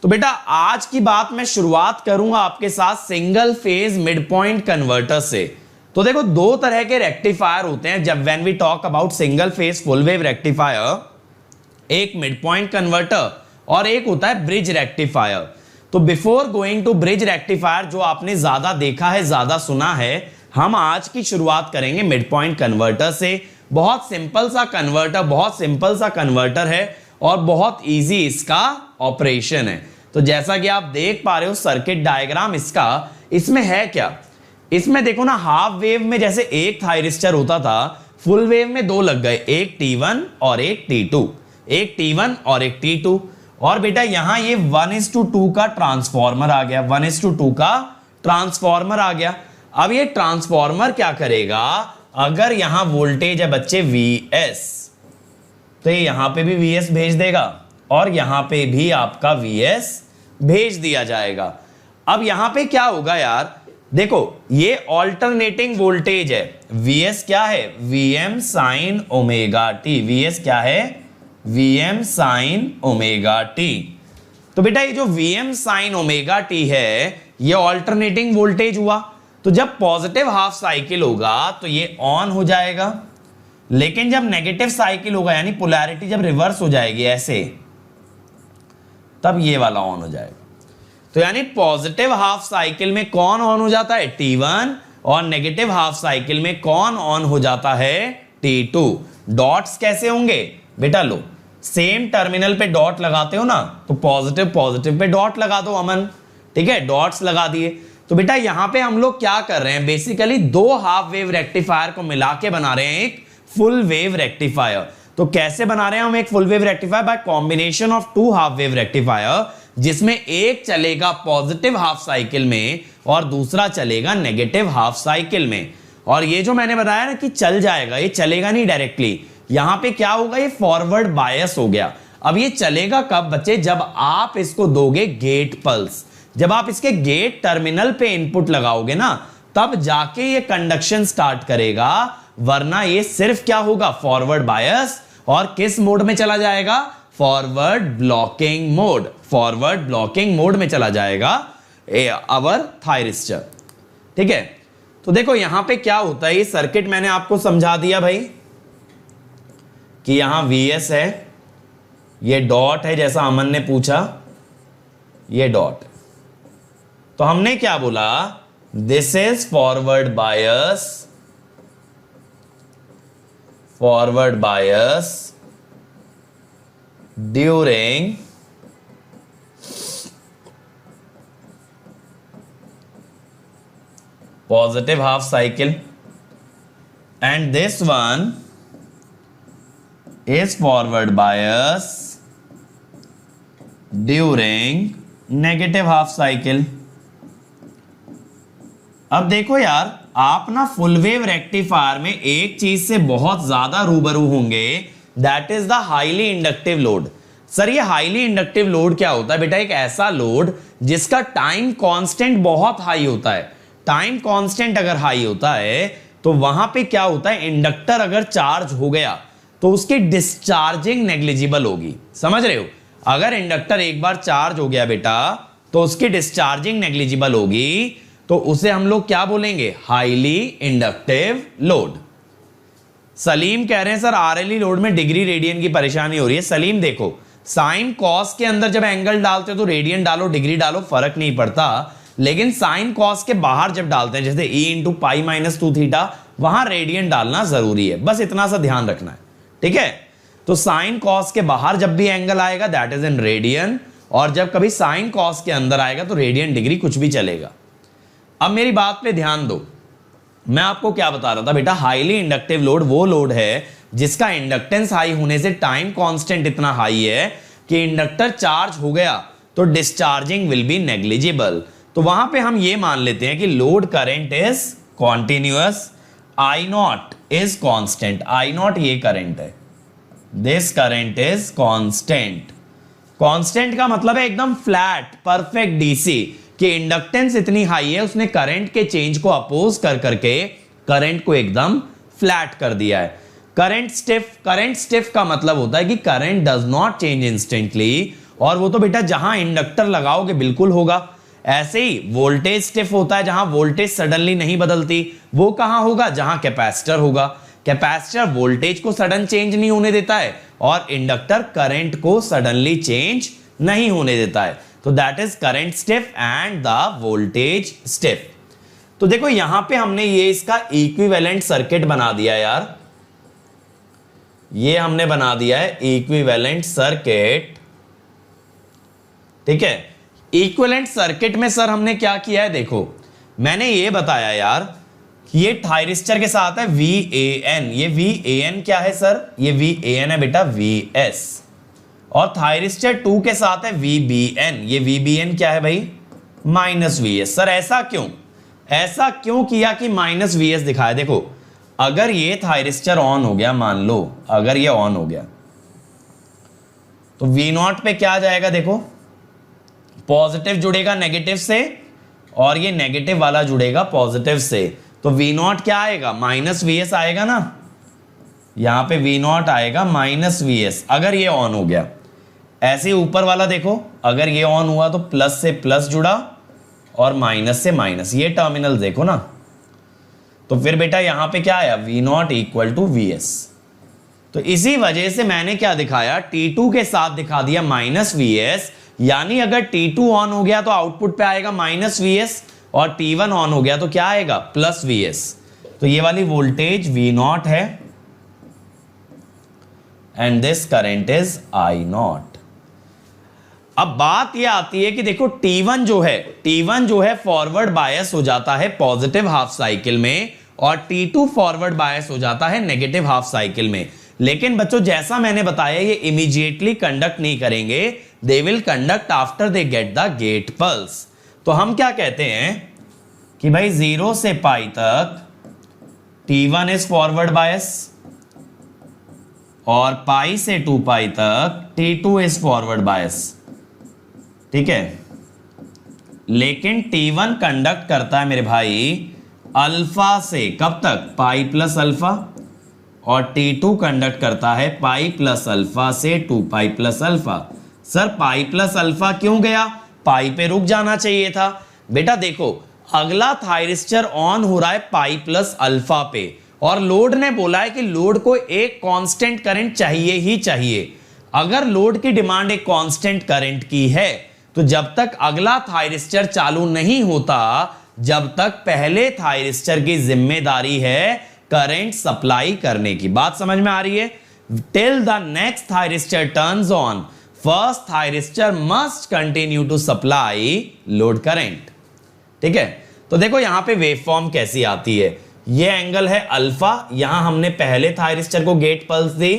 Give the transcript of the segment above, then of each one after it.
तो बेटा आज की बात मैं शुरुआत करूंगा आपके साथ single phase mid point converter से। तो देखो दो तरह के रेक्टिफायर होते हैं जब when we talk about single phase full wave rectifier, एक मिड पॉइंट कन्वर्टर और एक होता है ब्रिज रेक्टिफायर। तो before going to bridge rectifier, जो आपने ज्यादा देखा है ज्यादा सुना है, हम आज की शुरुआत करेंगे मिड पॉइंट कन्वर्टर से। बहुत सिंपल सा कन्वर्टर है और बहुत इजी इसका ऑपरेशन है। तो जैसा कि आप देख पा रहे हो सर्किट डायग्राम इसका, इसमें है क्या, इसमें देखो ना हाफ वेव में जैसे एक थायरिस्टर होता था, फुल वेव में दो लग गए, एक T1 और एक T2, एक T1 और एक T2। और बेटा यहां ये 1:2 का ट्रांसफॉर्मर आ गया, 1:2 का ट्रांसफॉर्मर आ गया। अब ये ट्रांसफॉर्मर क्या करेगा, अगर यहां वोल्टेज है बच्चे Vs, तो ये यहां पे भी Vs भेज देगा और यहां पे भी आपका Vs भेज दिया जाएगा। अब यहां पे क्या होगा यार, देखो ये ऑल्टरनेटिंग वोल्टेज है, Vs क्या है, Vm sin omega t, Vs क्या है, Vm sin ओमेगा t। तो बेटा ये जो Vm sin ओमेगा t है ये ऑल्टरनेटिंग वोल्टेज हुआ। तो जब पॉजिटिव हाफ साइकिल होगा तो ये ऑन हो जाएगा, लेकिन जब नेगेटिव साइकिल होगा यानी पोलैरिटी जब रिवर्स हो जाएगी ऐसे, तब ये वाला ऑन हो जाएगा। तो यानी पॉजिटिव हाफ साइकिल में कौन ऑन हो जाता है, T1, और नेगेटिव हाफ साइकिल में कौन ऑन हो जाता है, T2। डॉट्स कैसे होंगे बेटा, लो सेम टर्मिनल पे डॉट लगाते हो ना, तो पॉजिटिव पॉजिटिव पे डॉट लगा दो अमन, ठीक है, डॉट्स लगा दिए। तो बेटा यहां पे हम लोग क्या कर रहे हैं, बेसिकली दो हाफ वेव रेक्टिफायर को मिला के बना रहे हैं एक फुल वेव रेक्टिफायर। तो कैसे बना रहे हैं हम एक full wave rectifier, by combination of two half wave rectifier, जिसमें एक चलेगा पॉजिटिव हाफ साइकिल में और दूसरा चलेगा नेगेटिव हाफ साइकिल में। और ये जो मैंने बताया ना कि चल जाएगा, ये चलेगा नहीं डायरेक्टली, यहां पे क्या होगा, ये फॉरवर्ड बायस हो गया। अब ये चलेगा कब बच्चे, जब आप इसको दोगे गेट पल्स, जब आप इसके गेट टर्मिनल पे इनपुट लगाओगे ना, तब जाके ये कंडक्शन स्टार्ट करेगा, वरना ये सिर्फ क्या होगा, फॉरवर्ड बायस, और किस मोड में चला जाएगा, forward blocking mode, forward blocking mode में चला जाएगा अवर थायरिस्टर, ठीक है। तो देखो यहां पे क्या होता है, ये सर्किट मैंने आपको समझा दिया भाई कि यहां Vs है, ये डॉट है जैसा अमन ने पूछा, ये डॉट। तो हमने क्या बोला, this is forward bias, forward bias during positive half cycle, and this one is forward bias during negative half cycle। अब देखो यार, आप ना फुल वेव रेक्टिफायर में एक चीज से बहुत ज्यादा रूबरू होंगे, that is the highly inductive load. Sir ये हाईली इंडक्टिव लोड क्या होता है बेटा, एक ऐसा लोड जिसका टाइम कांस्टेंट बहुत हाई होता है। टाइम कांस्टेंट अगर हाई होता है तो वहां पे क्या होता है, इंडक्टर अगर चार्ज हो गया तो उसकी डिस्चार्जिंग नेग्लिजिबल होगी, समझ रहे हो। अगर इंडक्टर एक बार चार्ज हो गया बेटा तो उसकी डिस्चार्जिंग नेग्लिजिबल होगी, तो उसे हम लोग क्या बोलेंगे, हाईली इंडक्टिव लोड। सलीम कह रहे हैं सर आरएलई लोड में डिग्री रेडियन की परेशानी हो रही है। सलीम देखो, साइन कॉस के अंदर जब एंगल डालते हो तो रेडियन डालो डिग्री डालो फर्क नहीं पड़ता, लेकिन साइन कॉस के बाहर जब डालते हैं जैसे e into pi minus 2 theta, वहां रेडियन डालना जरूरी है, बस इतना सा ध्यान रखना है, ठीक है। तो साइन कॉस के बाहर जब भी एंगल आएगा दैट इज इन रेडियन, और जब कभी साइन कॉस के अंदर आएगा तो रेडियन डिग्री कुछ भी चलेगा। अब मेरी बात पे ध्यान दो, मैं आपको क्या बता रहा था बेटा, हाईली इंडक्टिव लोड वो लोड है जिसका इंडक्टेंस हाई होने से टाइम कांस्टेंट इतना हाई है कि इंडक्टर चार्ज हो गया तो डिस्चार्जिंग विल बी नेग्लिजिबल। तो वहां पे हम ये मान लेते हैं कि load current is continuous, I not is constant, I not ये करंट है, this current is constant. Constant का मतलब है एकदम फ्लैट परफेक्ट डीसी, कि इंडक्टेंस इतनी हाई है उसने करंट के चेंज को अपोज कर करके करंट को एकदम फ्लैट कर दिया है। करंट स्टिफ का मतलब होता है कि current does not change instantly, और वो तो बेटा जहां इंडक्टर लगाओगे बिल्कुल होगा। ऐसे ही वोल्टेज स्टिफ होता है, जहां वोल्टेज सडनली नहीं बदलती, वो कहां होगा, जहां कैपेसिटर होगा। कैपेसिटर वोल्टेज को सडन चेंज नहीं होने देता है और इंडक्टर करंट को सडनली चेंज नहीं होने देता है। तो that is current stiff and the voltage stiff. तो देखो यहां पे हमने ये इसका इक्विवेलेंट सर्किट बना दिया यार, ये हमने बना दिया है इक्विवेलेंट सर्किट। ठीक है, इक्विवेलेंट सर्किट में सर हमने क्या किया है, देखो मैंने ये बताया यार कि ये थायरिस्टर के साथ है VAN। ये VAN क्या है सर, ये VAN है बेटा VS। और थायरिस्टर 2 के साथ है VBN। ये VBN क्या है भाई, -VS। सर ऐसा क्यों, ऐसा क्यों किया कि -VS दिखाया। देखो अगर ये थायरिस्टर ऑन हो गया, मान लो अगर ये ऑन हो गया, तो V0 पे क्या जाएगा, देखो पॉजिटिव जुड़ेगा नेगेटिव से और ये नेगेटिव वाला जुड़ेगा पॉजिटिव से। तो V0 क्या आएगा, -VS आएगा ना, यहां पे V0 आएगा -VS अगर ये ऑन हो गया। ऐसे ऊपर वाला देखो, अगर ये ऑन हुआ तो प्लस से प्लस जुड़ा और माइनस से माइनस, ये टर्मिनल देखो ना। तो फिर बेटा यहां पे क्या आया, V0 = VS। तो इसी वजह से मैंने क्या दिखाया, T2 के साथ दिखा दिया -VS, यानी अगर T2 ऑन हो गया तो आउटपुट पे आएगा -VS और T1 ऑन हो गया तो क्या आएगा, +VS। तो ये वाली वोल्टेज V0 है and this current is I0। अब बात ये आती है कि देखो T1 जो है फॉरवर्ड बायस हो जाता है पॉजिटिव हाफ साइकिल में और T2 फॉरवर्ड बायस हो जाता है नेगेटिव हाफ साइकिल में। लेकिन बच्चों जैसा मैंने बताया ये इमीडिएटली कंडक्ट नहीं करेंगे, they will conduct after they get the gate pulse. तो हम क्या कहते हैं कि भाई 0 से π तक T1 इज फॉरवर्ड बायस और π से 2π तक T2 इज फॉरवर्ड बायस। ठीक है, लेकिन T1 कंडक्ट करता है मेरे भाई अल्फा से, कब तक, π + अल्फा, और T2 कंडक्ट करता है π + अल्फा से 2π + अल्फा। सर π + अल्फा क्यों गया, पाई पे रुक जाना चाहिए था। बेटा देखो अगला थायरिस्टर ऑन हो रहा है π + अल्फा पे और लोड ने बोला है कि लोड को एक कांस्टेंट करंट चाहिए ही चाहिए। अगर लोड की डिमांड एक कांस्टेंट करंट की है तो जब तक अगला थायरिस्टर चालू नहीं होता, जब तक पहले थायरिस्टर की जिम्मेदारी है करंट सप्लाई करने की। बात समझ में आ रही है, till the next thyristor turns on first thyristor must continue to supply load current. ठीक है, तो देखो यहां पे वेवफॉर्म कैसी आती है, ये एंगल है अल्फा, यहां हमने पहले थायरिस्टर को गेट पल्स दी,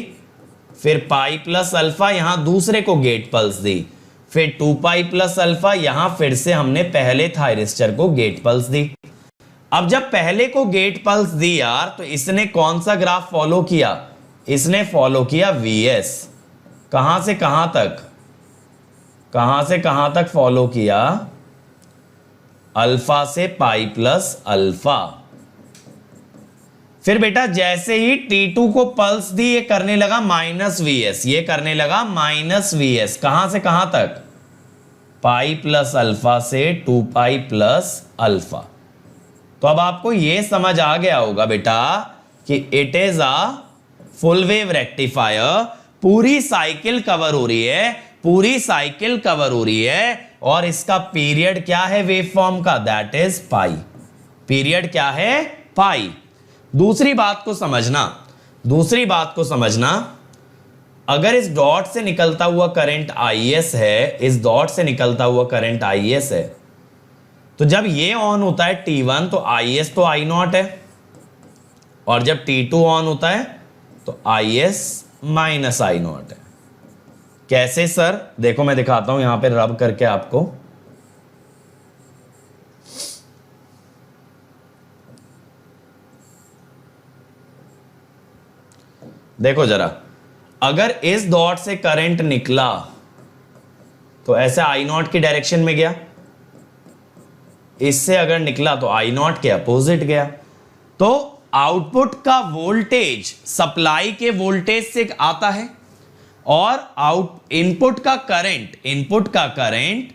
फिर π + अल्फा यहां दूसरे को गेट पल्स दी, फिर 2π + अल्फा यहां फिर से हमने पहले थायरिस्टर को गेट पल्स दी। अब जब पहले को गेट पल्स दी यार तो इसने कौन सा ग्राफ फॉलो किया, इसने फॉलो किया VS। कहां से कहां तक, कहां से कहां तक फॉलो किया, अल्फा से π + अल्फा। फिर बेटा जैसे ही T2 को पल्स दी ये करने लगा -VS, ये करने लगा -VS। कहां से कहां तक, π + अल्फा से 2π + अल्फा। तो अब आपको ये समझ आ गया होगा बेटा कि it is a full wave rectifier. पूरी साइकिल कवर हो रही है, पूरी साइकिल कवर हो रही है और इसका पीरियड क्या है वेवफॉर्म का, दैट इज π। पीरियड क्या है, π। दूसरी बात को समझना, दूसरी बात को समझना, अगर इस डॉट से निकलता हुआ करंट IS है, इस डॉट से निकलता हुआ करंट IS है, तो जब ये ऑन होता है T1 तो IS तो I0 है और जब T2 ऑन होता है तो IS - I0 है। कैसे सर, देखो मैं दिखाता हूं यहां पे रब करके आपको। देखो जरा, अगर इस डॉट से करंट निकला तो ऐसे I0 की डायरेक्शन में गया, इससे अगर निकला तो I0 के अपोजिट गया। तो आउटपुट का वोल्टेज सप्लाई के वोल्टेज से आता है और इनपुट का करंट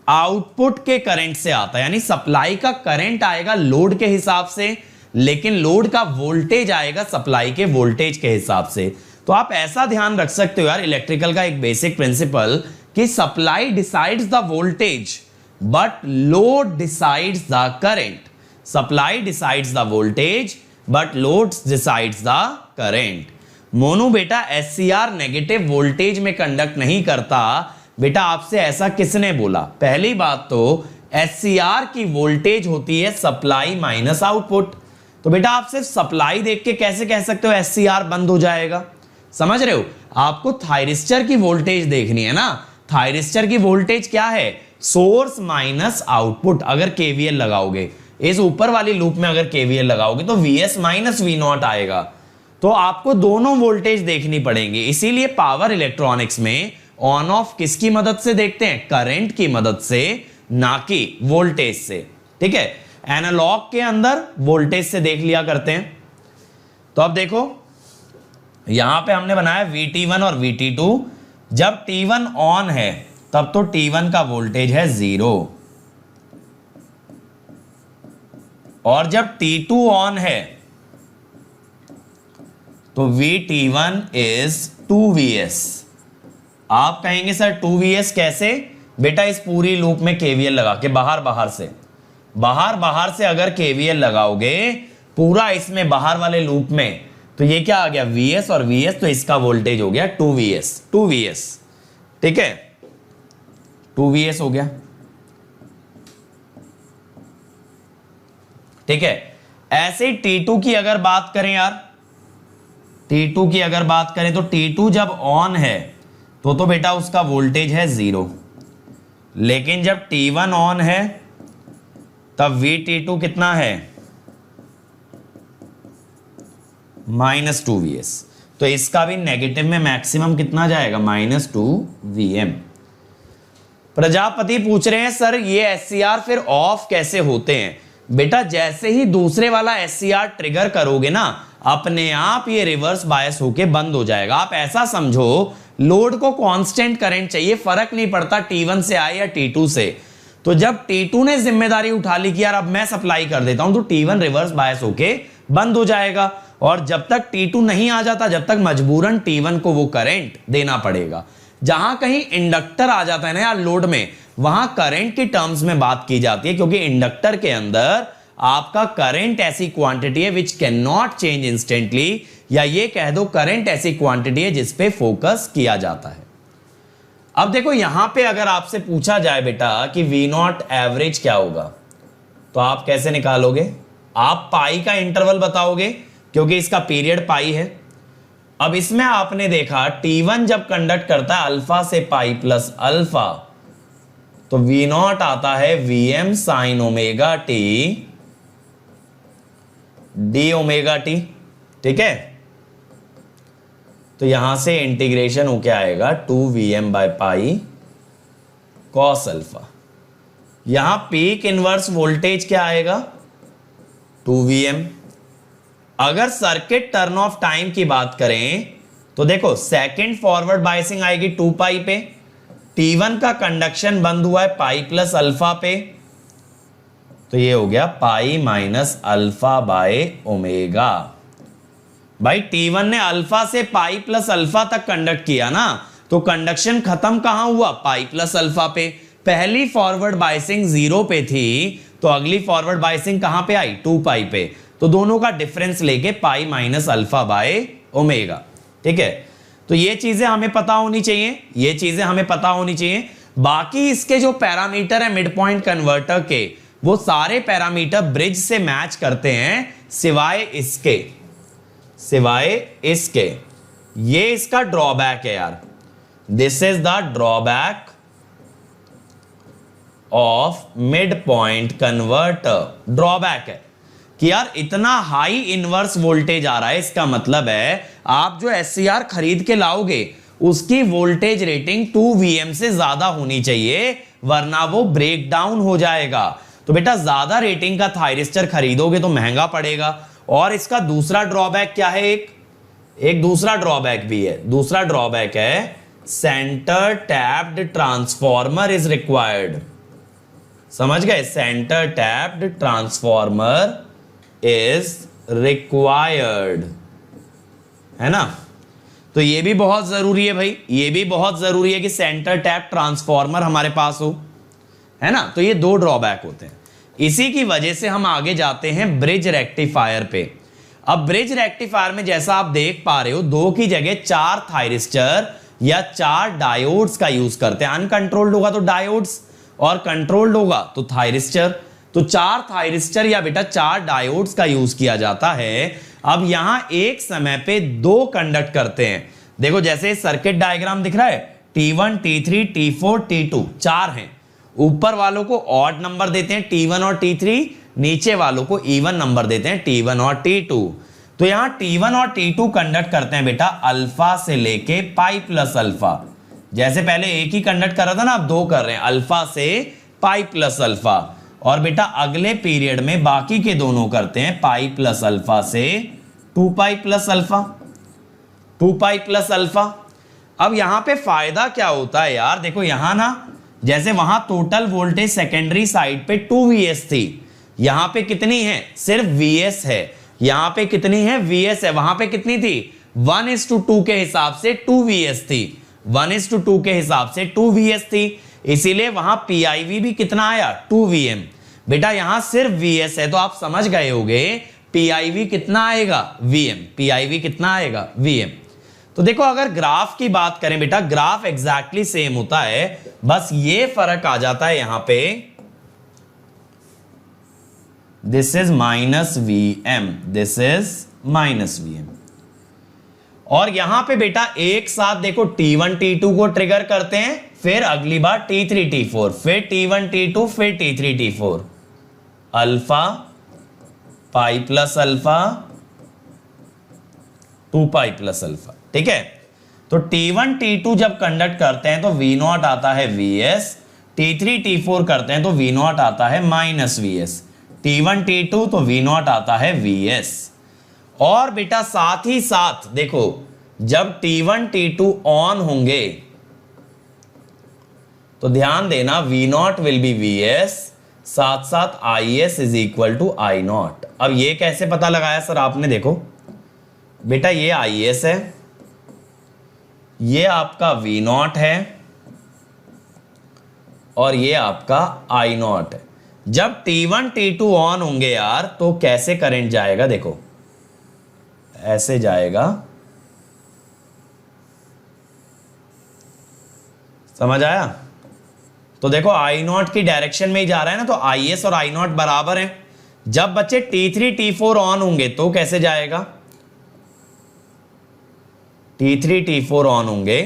आउटपुट के करंट से आता है, यानी सप्लाई का करंट आएगा लोड के हिसाब से, लेकिन लोड का वोल्टेज आएगा सप्लाई के वोल्टेज के हिसाब से। तो आप ऐसा ध्यान रख सकते हो यार, इलेक्ट्रिकल का एक बेसिक प्रिंसिपल कि supply decides the voltage but load decides the current. Supply decides the voltage but load decides the current. Monu बेटा एससीआर नेगेटिव वोल्टेज में कंडक्ट नहीं करता। बेटा आपसे ऐसा किसने बोला? पहली बात तो एससीआर की वोल्टेज होती है सप्लाई माइनस आउटपुट। तो बेटा आप सिर्फ सप्लाई देख के कैसे कह सकते हो एससीआर बंद हो जाएगा? समझ रहे हो? आपको थायरिस्टर की वोल्टेज देखनी है ना। थायरिस्टर की वोल्टेज क्या है? Source minus output. अगर केवीएल लगाओगे इस ऊपर वाली लूप में, अगर केवीएल लगाओगे तो वीएस माइनस वी नॉट आएगा। तो आपको दोनों वोल्टेज देखनी पड़ेंगी। इसीलिए पावर इलेक्ट्रॉनिक्स में ऑन ऑफ किसकी मदद से देखते हैं? करंट की मदद से, ना कि वोल्टेज से। ठीक है, एनालॉग के अंदर वोल्टेज से देख लिया करते हैं। तो अब देखो यहां पे हमने बनाया VT1 और VT2। जब T1 ऑन है तब तो T1 का वोल्टेज है 0, और जब T2 ऑन है तो VT1 इज 2Vs। आप कहेंगे सर 2Vs कैसे? बेटा इस पूरी लूप में केवीएल लगा के बाहर बाहर से अगर केवीएल लगाओगे पूरा इसमें बाहर वाले लूप में, तो ये क्या आ गया? Vs और Vs, तो इसका वोल्टेज हो गया 2Vs। ठीक है, 2Vs हो गया। ठीक है, ऐसे T2 की अगर बात करें यार, T2 की अगर बात करें तो T2 जब ऑन है तो बेटा उसका वोल्टेज है 0, लेकिन जब T1 ऑन है तब VT2 कितना है? Minus 2Vs। तो इसका भी नेगेटिव में मैक्सिमम कितना जाएगा? Minus 2Vm। प्रजापति पूछ रहे हैं सर ये एससीआर फिर ऑफ कैसे होते हैं? बेटा जैसे ही दूसरे वाला एससीआर ट्रिगर करोगे ना, अपने आप ये रिवर्स बायस होके बंद हो जाएगा। आप ऐसा समझो लोड को कांस्टेंट करंट चाहिए, फर्क नहीं पड़ता T1 से आए या T2 से। तो जब T2 ने जिम्मेदारी उठा ली कि यार अब मैं सप्लाई कर देता हूं, तो T1 रिवर्स बायस होके बंद हो जाएगा। और जब तक T2 नहीं आ जाता, जब तक मजबूरन T1 को वो करंट देना पड़ेगा। जहां कहीं इंडक्टर आ जाता है ना यार लोड में, वहां करंट की टर्म्स में बात की जाती है, क्योंकि इंडक्टर के अंदर आपका करंट ऐसी क्वांटिटी है which can not change instantly, या ये कह दो करंट ऐसी क्वांटिटी है जिस पे फोकस किया जाता है। अब देखो यहां पे अगर आपसे पूछा जाए बेटा कि V नॉट एवरेज क्या होगा, तो आप कैसे निकालोगे? आप पाई का इंटरवल बताओगे, क्योंकि इसका पीरियड पाई है। अब इसमें आपने देखा T1 जब कंडक्ट करता है अल्फा से पाई प्लस अल्फा, तो V नॉट आता है Vm sine omega T D omega T. ठीक है, तो यहां से इंटीग्रेशन हो क्या आएगा? 2Vm by pi cos alpha. यहां पीक इनवर्स वोल्टेज क्या आएगा? 2Vm। अगर सर्किट टर्न ऑफ टाइम की बात करें तो देखो सेकंड फॉरवर्ड बायसिंग आएगी 2 पाई पे, T1 का कंडक्शन बंद हुआ है पाई प्लस अल्फा पे, तो ये हो गया पाई माइनस अल्फा बाय ओमेगा। भाई T1 ने अल्फा से पाई प्लस अल्फा तक कंडक्ट किया ना, तो कंडक्शन खत्म कहां हुआ? पाई प्लस अल्फा पे। पहली फॉरवर्ड बायसिंग 0 पे थी, तो अगली फॉरवर्ड बायसिंग कहां पे आई? 2 पाई पे। तो दोनों का डिफरेंस लेके पाई माइनस अल्फा बाय ओमेगा। ठीक है, तो ये चीजें हमें पता होनी चाहिए, बाकी इसके जो पैरामीटर है मिड पॉइंट कन्वर्टर के, वो सारे पैरामीटर ब्रिज से मैच करते हैं, सिवाय इसके। ये इसका ड्रॉबैक है यार, this is the drawback of mid point converter. Drawback है कि यार इतना हाई इनवर्स वोल्टेज आ रहा है, इसका मतलब है आप जो एससीआर खरीद के लाओगे उसकी वोल्टेज रेटिंग 2Vm से ज्यादा होनी चाहिए, वरना वो ब्रेक डाउन हो जाएगा। तो बेटा ज्यादा रेटिंग का थायरिस्टर खरीदोगे तो महंगा पड़ेगा। और इसका दूसरा ड्रॉबैक क्या है? एक दूसरा ड्रॉबैक भी है। दूसरा ड्रॉबैक है centre tapped transformer is required. समझ गए, centre tapped transformer is required, है ना। तो ये भी बहुत जरूरी है भाई, ये भी बहुत जरूरी है कि सेंटर टैप ट्रांसफॉर्मर हमारे पास हो, है ना। तो ये दो ड्रॉबैक होते हैं। इसी की वजह से हम आगे जाते हैं ब्रिज रेक्टिफायर पे। अब ब्रिज रेक्टिफायर में जैसा आप देख पा रहे हो, 2 की जगह 4 थायरिस्टर या 4 डायोड्स का यूज करते हैं। अनकंट्रोल्ड होगा तो डायोड्स, और कंट्रोल्ड होगा तो थायरिस्टर। तो 4 थायरिस्टर या बेटा 4 डायोड्स का यूज किया जाता है। अब यहां एक समय पे 2 कंडक्ट करते हैं। देखो जैसे सर्किट डायग्राम दिख रहा है, T1, T3, T4, T2, 4 हैं। ऊपर वालों को ऑड नंबर देते हैं T1 और T3, नीचे वालों को इवन नंबर देते हैं T1 और T2। तो यहां T1 और T2 कंडक्ट करते हैं बेटा अल्फा से लेके पाई प्लस अल्फा। जैसे पहले एक ही कंडक्ट कर रहा था ना, अब 2 कर रहे हैं, अल्फा से पाई प्लस अल्फा। और बेटा अगले पीरियड में बाकी के दोनों करते हैं पाई प्लस अल्फा से 2 पाई प्लस अल्फा, 2 पाई प्लस अल्फा। अब यहां पे फायदा क्या होता है यार, देखो यहां ना, जैसे वहां टोटल वोल्टेज सेकेंडरी साइड पे 2 Vs थी, यहां पे कितनी है, सिर्फ Vs है। यहां पे कितनी है, Vs है। वहां पे कितनी थी, 1:2 के हिसाब से 2 Vs थी, 1:2 के हिसाब से 2 Vs थी। इसीलिए वहां PIV भी कितना आया, 2 Vm। बेटा यहां सिर्फ Vs है, तो आप समझ गए होगे PIV कितना आएगा, Vm। PIV कितना आएगा, Vm। तो देखो अगर ग्राफ की बात करें बेटा, ग्राफ एग्जैक्टली सेम होता है, बस ये फर्क आ जाता है यहां पे, this is -Vm, this is -Vm। और यहां पे बेटा एक साथ देखो T1 T2 को ट्रिगर करते हैं, फिर अगली बार T3 T4, फिर T1 T2, फिर T3 T4, अल्फा पाई प्लस अल्फा 2 पाई प्लस अल्फा। ठीक है, तो T1 T2 जब कंडक्ट करते हैं तो V0 आता है Vs, T3 T4 करते हैं तो V0 आता है -Vs, T1 T2 तो V0 आता है Vs। और बेटा साथ ही साथ देखो जब T1 T2 ऑन होंगे तो ध्यान देना V0 विल बी Vs, साथ साथ Is is equal to I0। अब ये कैसे पता लगाया सर आपने, देखो बेटा ये Is है, ये आपका V0 है, और ये आपका I0 है। जब T1 T2 ऑन होंगे यार तो कैसे करंट जाएगा, देखो ऐसे जाएगा, समझ आया। तो देखो I0 की डायरेक्शन में ही जा रहा है ना, तो Is और I0 बराबर हैं। जब बच्चे T3 T4 ऑन होंगे तो कैसे जाएगा, T3 T4 ऑन होंगे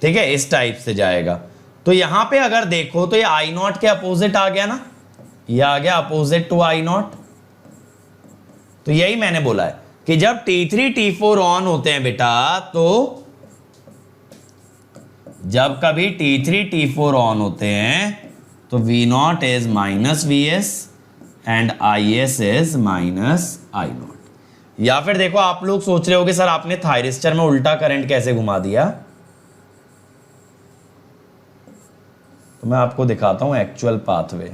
ठीक है, इस टाइप से जाएगा। तो यहां पे अगर देखो तो ये I0 के अपोजिट आ गया ना, ये आ गया अपोजिट टू I0। तो यही मैंने बोला है कि जब T3 T4 ऑन होते हैं बेटा, तो जब कभी T3 T4 ऑन होते हैं तो V0 is -Vs and Is is -I0। या फिर देखो आप लोग सोच रहे होगे सर आपने थायरिस्टर में उल्टा करंट कैसे घुमा दिया, तो मैं आपको दिखाता हूं एक्चुअल पाथवे।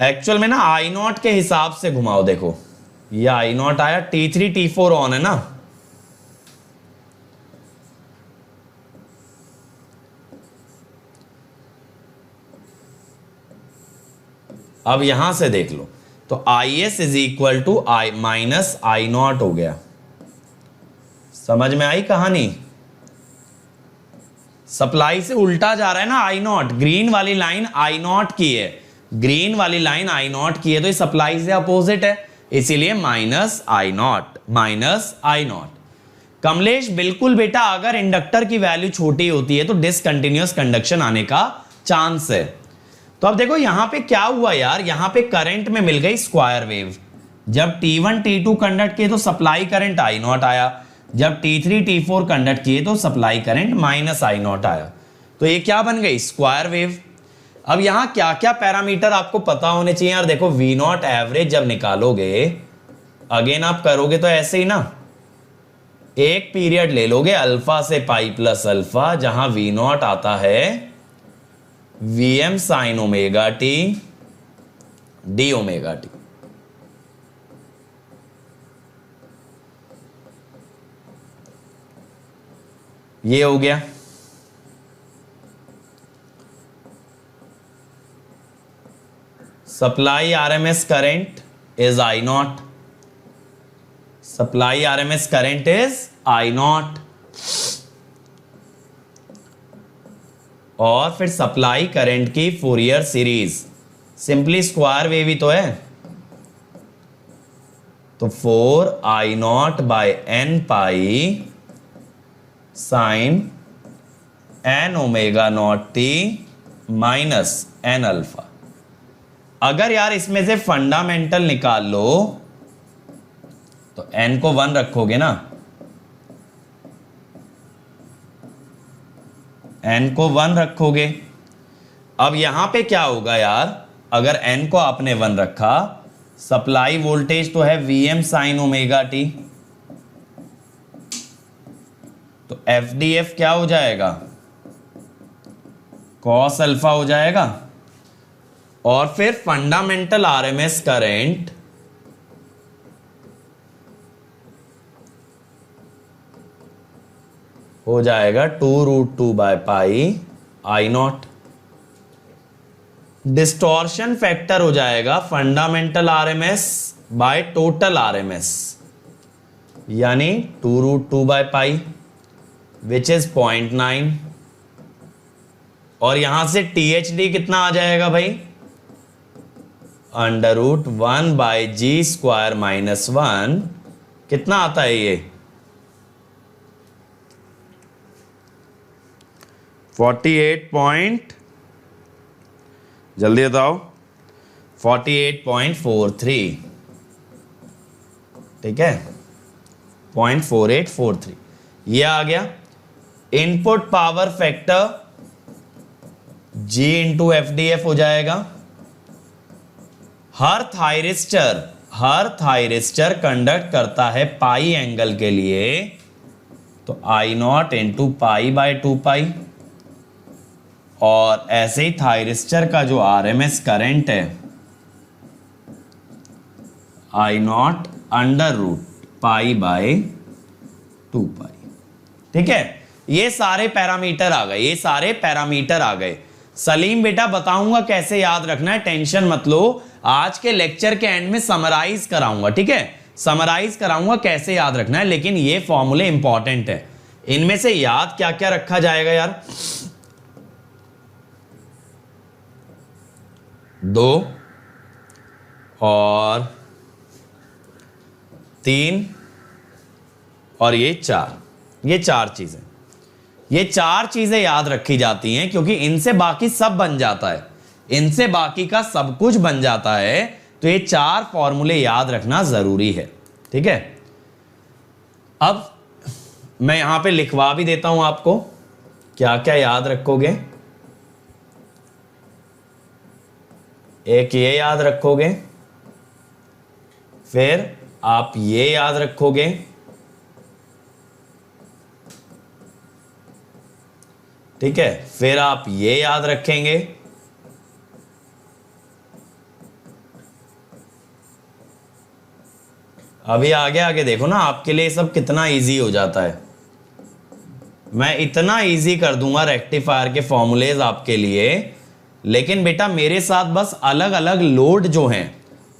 एक्चुअल में ना I0 के हिसाब से घुमाओ, देखो ये I0 आया, T3 T4 ऑन है ना, अब यहां से देख लो तो Is is equal to -I0 हो गया। समझ में आई कहानी, सप्लाई से उल्टा जा रहा है ना I0, ग्रीन वाली लाइन I0 की है, ग्रीन वाली लाइन I0 की है, तो ये सप्लाई से अपोजिट है, इसीलिए -I0। कमलेश बिल्कुल बेटा, अगर इंडक्टर की वैल्यू छोटी होती है तो डिसकंटिन्यूअस कंडक्शन आने का चांस है। तो अब देखो यहां पे क्या हुआ यार, यहां पे करंट में मिल गई स्क्वायर वेव। जब T1 T2 कंडक्ट किए तो सप्लाई करंट I नॉट आया, जब T3 T4 कंडक्ट किए तो supply current minus I not आया। तो ये क्या बन गई, स्क्वायर वेव। अब यहां क्या क्या पैरामीटर आपको पता होने चाहिए यार। देखो V नॉट एवरेज जब निकालोगे, अगेन आप करोगे तो ऐसे ही ना, एक पीरियड ले लोगे अल्फा से पाई प्लस अल्फा, जहां V नॉट आता है Vm sine omega T D omega T. ये हो गया। Supply RMS current is I naught, supply RMS current is I naught, और फिर सप्लाई करंट की Fourier series simply square wave ही तो है, तो 4I naught by n pi sine n omega naught T minus n alpha. अगर यार इसमें से फंडामेंटल निकाल लो तो n को 1 रखोगे ना, n को 1 रखोगे। अब यहां पे क्या होगा यार, अगर n को आपने 1 रखा, सप्लाई वोल्टेज तो है Vm साइन ओमेगा टी, तो FDF क्या हो जाएगा, कॉस अल्फा हो जाएगा। और फिर फंडामेंटल आरएमएस करंट हो जाएगा 2√2 by pi I not. Distortion factor हो जाएगा fundamental RMS by total RMS, यानी 2√2 बाय पाई विच इज 0.9। और यहां से THD कितना आ जाएगा भाई, √1 बाय जी स्क्वायर माइनस 1। कितना आता है ये, 48 जल्दी बताओ, 48.43, ठीक है, 0.4843 ये आ गया। Input power factor G into FDF हो जाएगा। हर थायरिस्टर कंडक्ट करता है पाई एंगल के लिए, तो I not into pi by 2 पाई। और ऐसे ही थायरिस्टर का जो आरएमएस करंट है I नॉट √ पाई बाय 2 पाई। ठीक है, ये सारे पैरामीटर आ गए, ये सारे पैरामीटर आ गए। सलीम बेटा बताऊंगा कैसे याद रखना है, टेंशन मत लो। आज के लेक्चर के एंड में समराइज कराऊंगा, ठीक है, समराइज कराऊंगा कैसे याद रखना है। लेकिन ये फॉर्मूले इंपॉर्टेंट है। इनमें से याद क्या क्या रखा जाएगा यार, 2 और 3 और ये 4, ये 4 चीजें, ये 4 चीजें याद रखी जाती हैं, क्योंकि इनसे बाकी सब बन जाता है, इनसे बाकी का सब कुछ बन जाता है। तो ये 4 फॉर्मूले याद रखना जरूरी है, ठीक है। अब मैं यहां पे लिखवा भी देता हूं आपको क्या क्या याद रखोगे। एक ये याद रखोगे, फिर आप ये याद रखोगे, ठीक है, फिर आप ये याद रखेंगे, अभी आगे आगे देखो ना, आपके लिए सब कितना इजी हो जाता है। मैं इतना इजी कर दूंगा रेक्टिफायर के फॉर्मूलेज आपके लिए। लेकिन बेटा मेरे साथ बस अलग अलग लोड जो हैं,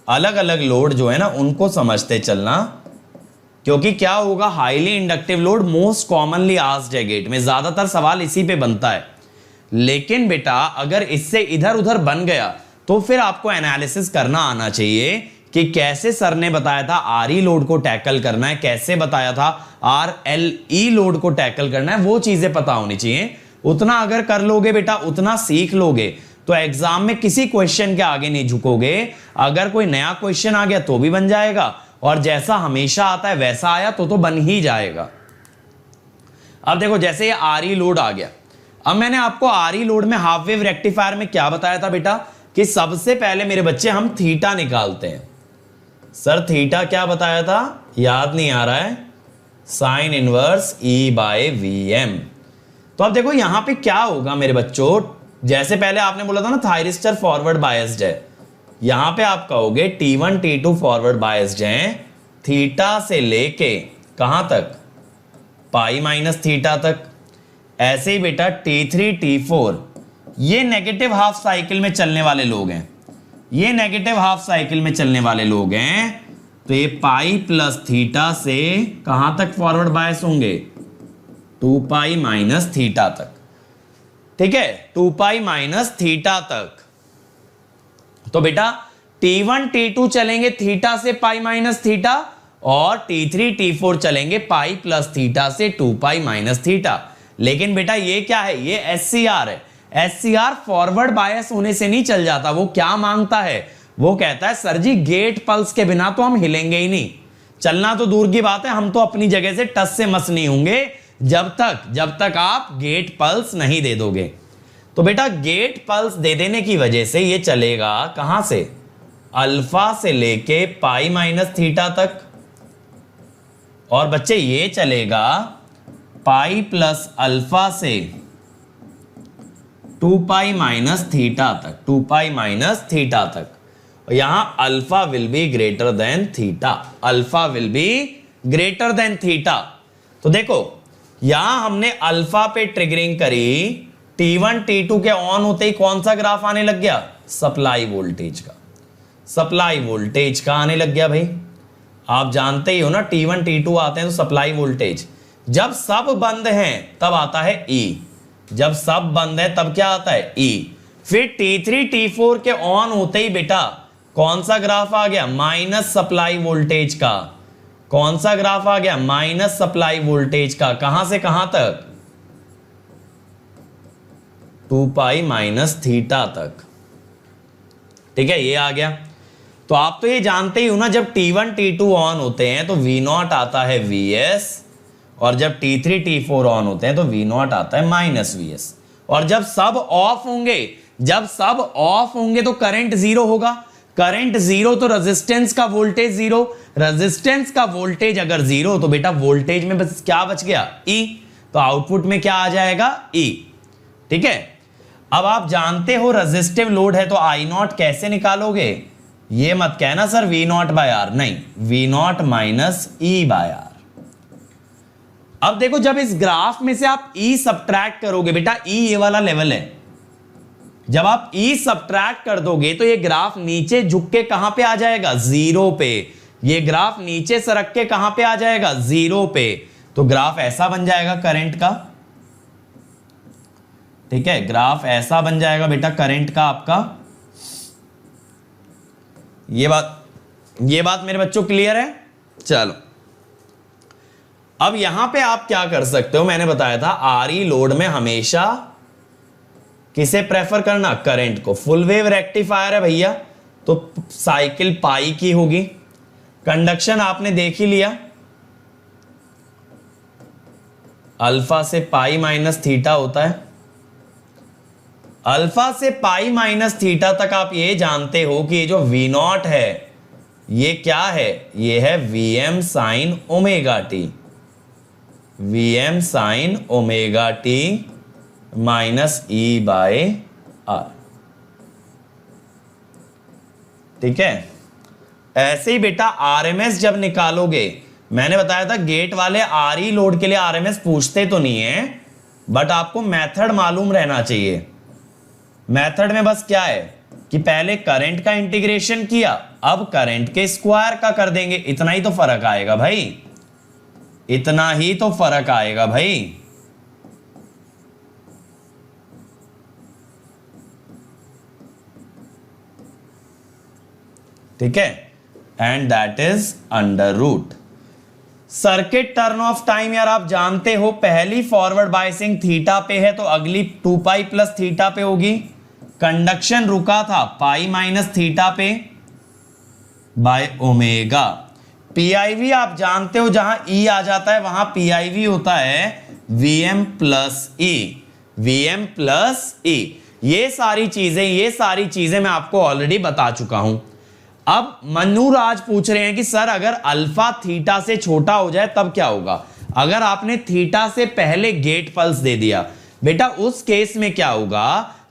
अलग अलग लोड जो है ना, उनको समझते चलना। क्योंकि क्या होगा, highly inductive load most commonly asked है गेट में, ज्यादातर सवाल इसी पे बनता है। लेकिन बेटा अगर इससे इधर उधर बन गया तो फिर आपको एनालिसिस करना आना चाहिए कि कैसे सर ने बताया था RE लोड को टैकल करना है, कैसे बताया था RLE लोड को टैकल करना है, वो चीजें पता होनी चाहिए। उतना अगर कर लोगे बेटा, उतना सीख लोगे, तो एग्जाम में किसी क्वेश्चन के आगे नहीं झुकोगे। अगर कोई नया क्वेश्चन आ गया तो भी बन जाएगा, और जैसा हमेशा आता है वैसा आया तो बन ही जाएगा। अब देखो जैसे ये आरई लोड आ गया, अब मैंने आपको आरई लोड में हाफ वेव रेक्टिफायर में क्या बताया था बेटा, कि सबसे पहले मेरे बच्चे हम थीटा निकालते हैं। सर थीटा क्या बताया था, याद नहीं आ रहा है, sine inverse E by V M. तो अब देखो यहां पे क्या होगा मेरे बच्चों, जैसे पहले आपने बोला था ना थायरिस्टर फॉरवर्ड बायस्ड है, यहां पे आप कहोगे T1 T2 फॉरवर्ड बायस्ड हैं, थीटा से लेके कहां तक, पाई माइनस थीटा तक। ऐसे ही बेटा T3 T4 ये नेगेटिव हाफ साइकिल में चलने वाले लोग हैं, ये नेगेटिव हाफ साइकिल में चलने वाले लोग हैं, तो ये पाई प्लस थीटा से कहां तक फॉरवर्ड बायस होंगे, 2 पाई माइनस थीटा तक। ठीक है, 2 पाई माइनस थीटा तक। तो बेटा T1 T2 चलेंगे थीटा से पाई माइनस थीटा, और T3 T4 चलेंगे पाई प्लस थीटा से 2 पाई माइनस थीटा। लेकिन बेटा ये क्या है, ये SCR है। SCR फॉरवर्ड बायस होने से नहीं चल जाता, वो क्या मांगता है, वो कहता है सर जी गेट पल्स के बिना तो हम हिलेंगे ही नहीं, चलना तो दूर की बात है, हम तो अपनी जगह से टस से मस नहीं होंगे जब तक आप गेट पल्स नहीं दे दोगे। तो बेटा गेट पल्स दे देने की वजह से ये चलेगा कहां से, अल्फा से लेके पाई माइनस थीटा तक, और बच्चे ये चलेगा पाई प्लस अल्फा से 2 पाई माइनस थीटा तक, 2 पाई माइनस थीटा तक। और यहां alpha will be greater than theta, alpha will be greater than theta. तो देखो यहां हमने अल्फा पे ट्रिगरिंग करी, T1 T2 के ऑन होते ही कौन सा ग्राफ आने लग गया, सप्लाई वोल्टेज का, सप्लाई वोल्टेज का आने लग गया भाई। आप जानते ही हो ना T1 T2 आते हैं तो सप्लाई वोल्टेज, जब सब बंद हैं तब आता है E, जब सब बंद है तब क्या आता है E। फिर T3 T4 के ऑन होते ही बेटा कौन सा ग्राफ आ गया, माइनस सप्लाई वोल्टेज का, कौन सा ग्राफ आ गया, माइनस सप्लाई वोल्टेज का, कहां से कहां तक, 2 पाई माइनस थीटा तक। ठीक है, ये आ गया। तो आप तो ये जानते ही हो ना, जब T1 T2 ऑन होते हैं तो V0 आता है Vs, और जब T3 T4 ऑन होते हैं तो V0 आता है माइनस Vs। और जब सब ऑफ होंगे, जब सब ऑफ होंगे तो करंट जीरो होगा, करंट जीरो तो रेजिस्टेंस का वोल्टेज जीरो, रेजिस्टेंस का वोल्टेज अगर जीरो तो बेटा वोल्टेज में बस क्या बच गया, E, तो आउटपुट में क्या आ जाएगा, E। ठीक है, अब आप जानते हो रेजिस्टिव लोड है तो I0 कैसे निकालोगे, ये मत कहना सर V0 बाय R, नहीं, V0 minus E by R। अब देखो जब इस ग्राफ में से आप E सब्ट्रैक्ट करोगे, बेटा E ये वाला लेवल है, जब आप E सब्ट्रैक्ट कर दोगे तो ये ग्राफ नीचे झुक के कहां पे आ जाएगा, जीरो पे, ये ग्राफ नीचे सरक के कहां पे आ जाएगा, जीरो पे। तो ग्राफ ऐसा बन जाएगा करंट का, ठीक है, ग्राफ ऐसा बन जाएगा बेटा करंट का आपका। ये बात मेरे बच्चों क्लियर है। चलो अब यहां पे आप क्या कर सकते हो, मैंने बताया था आरई लोड में हमेशा किसे प्रेफर करना, करंट को। फुल वेव रेक्टिफायर है भैया तो साइकिल पाई की होगी, कंडक्शन आपने देख ही लिया, अल्फा से पाई माइनस थीटा होता है, अल्फा से पाई माइनस थीटा तक आप ये जानते हो कि ये जो V0 है ये क्या है, ये है Vm sine omega t, Vm sine omega t minus E by R। ठीक है, ऐसे ही बेटा RMS जब निकालोगे, मैंने बताया था गेट वाले आरई लोड के लिए RMS पूछते तो नहीं है, बट आपको मेथड मालूम रहना चाहिए। मेथड में बस क्या है कि पहले करंट का इंटीग्रेशन किया, अब करंट के स्क्वायर का कर देंगे, इतना ही तो फर्क आएगा भाई, इतना ही तो फर्क आएगा भाई। ठीक है, and that is under root. Circuit turn off time यार आप जानते हो, पहली फॉरवर्ड बायसिंग थीटा पे है तो अगली 2 पाई प्लस थीटा पे होगी, कंडक्शन रुका था पाई माइनस थीटा पे बाय ओमेगा। पीआईवी आप जानते हो जहां ई आ जाता है वहां पीआईवी होता है वीएम प्लस ई, वीएम प्लस ई। ये सारी चीजें मैं आपको ऑलरेडी बता चुका हूं। अब मनुराज पूछ रहे हैं कि सर अगर अल्फा थीटा से छोटा हो जाए तब क्या होगा। अगर आपने थीटा से पहले गेट पल्स दे दिया बेटा, उस केस में क्या होगा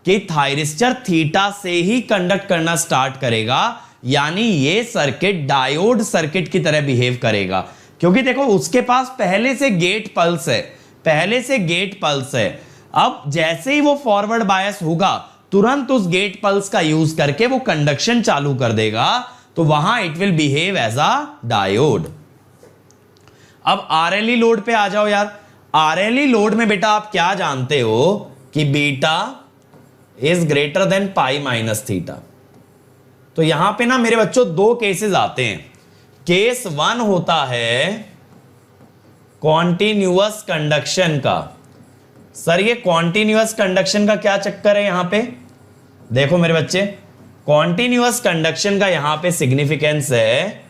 कि थायरिस्टर थीटा से ही कंडक्ट करना स्टार्ट करेगा, यानी ये सर्किट डायोड सर्किट की तरह बिहेव करेगा, क्योंकि देखो उसके पास पहले से गेट पल्स है, पहले से गेट पल्स है। अब जैसे ही वो फॉरवर्ड बायस होगा तुरंत उस गेट पल्स का यूज करके वो कंडक्शन चालू कर देगा, तो वहां it will behave as a diode. अब आरएलई लोड पे आ जाओ यार। आरएलई लोड में बेटा आप क्या जानते हो कि beta is greater than pi minus theta. तो यहां पे ना मेरे बच्चों दो केसेस आते हैं। केस 1 होता है कॉन्टिन्यूअस कंडक्शन का। सर ये कॉन्टिन्यूअस कंडक्शन का क्या चक्कर है यहां पे, देखो मेरे बच्चे, कॉन्टिन्यूअस कंडक्शन का यहां पे सिग्निफिकेंस है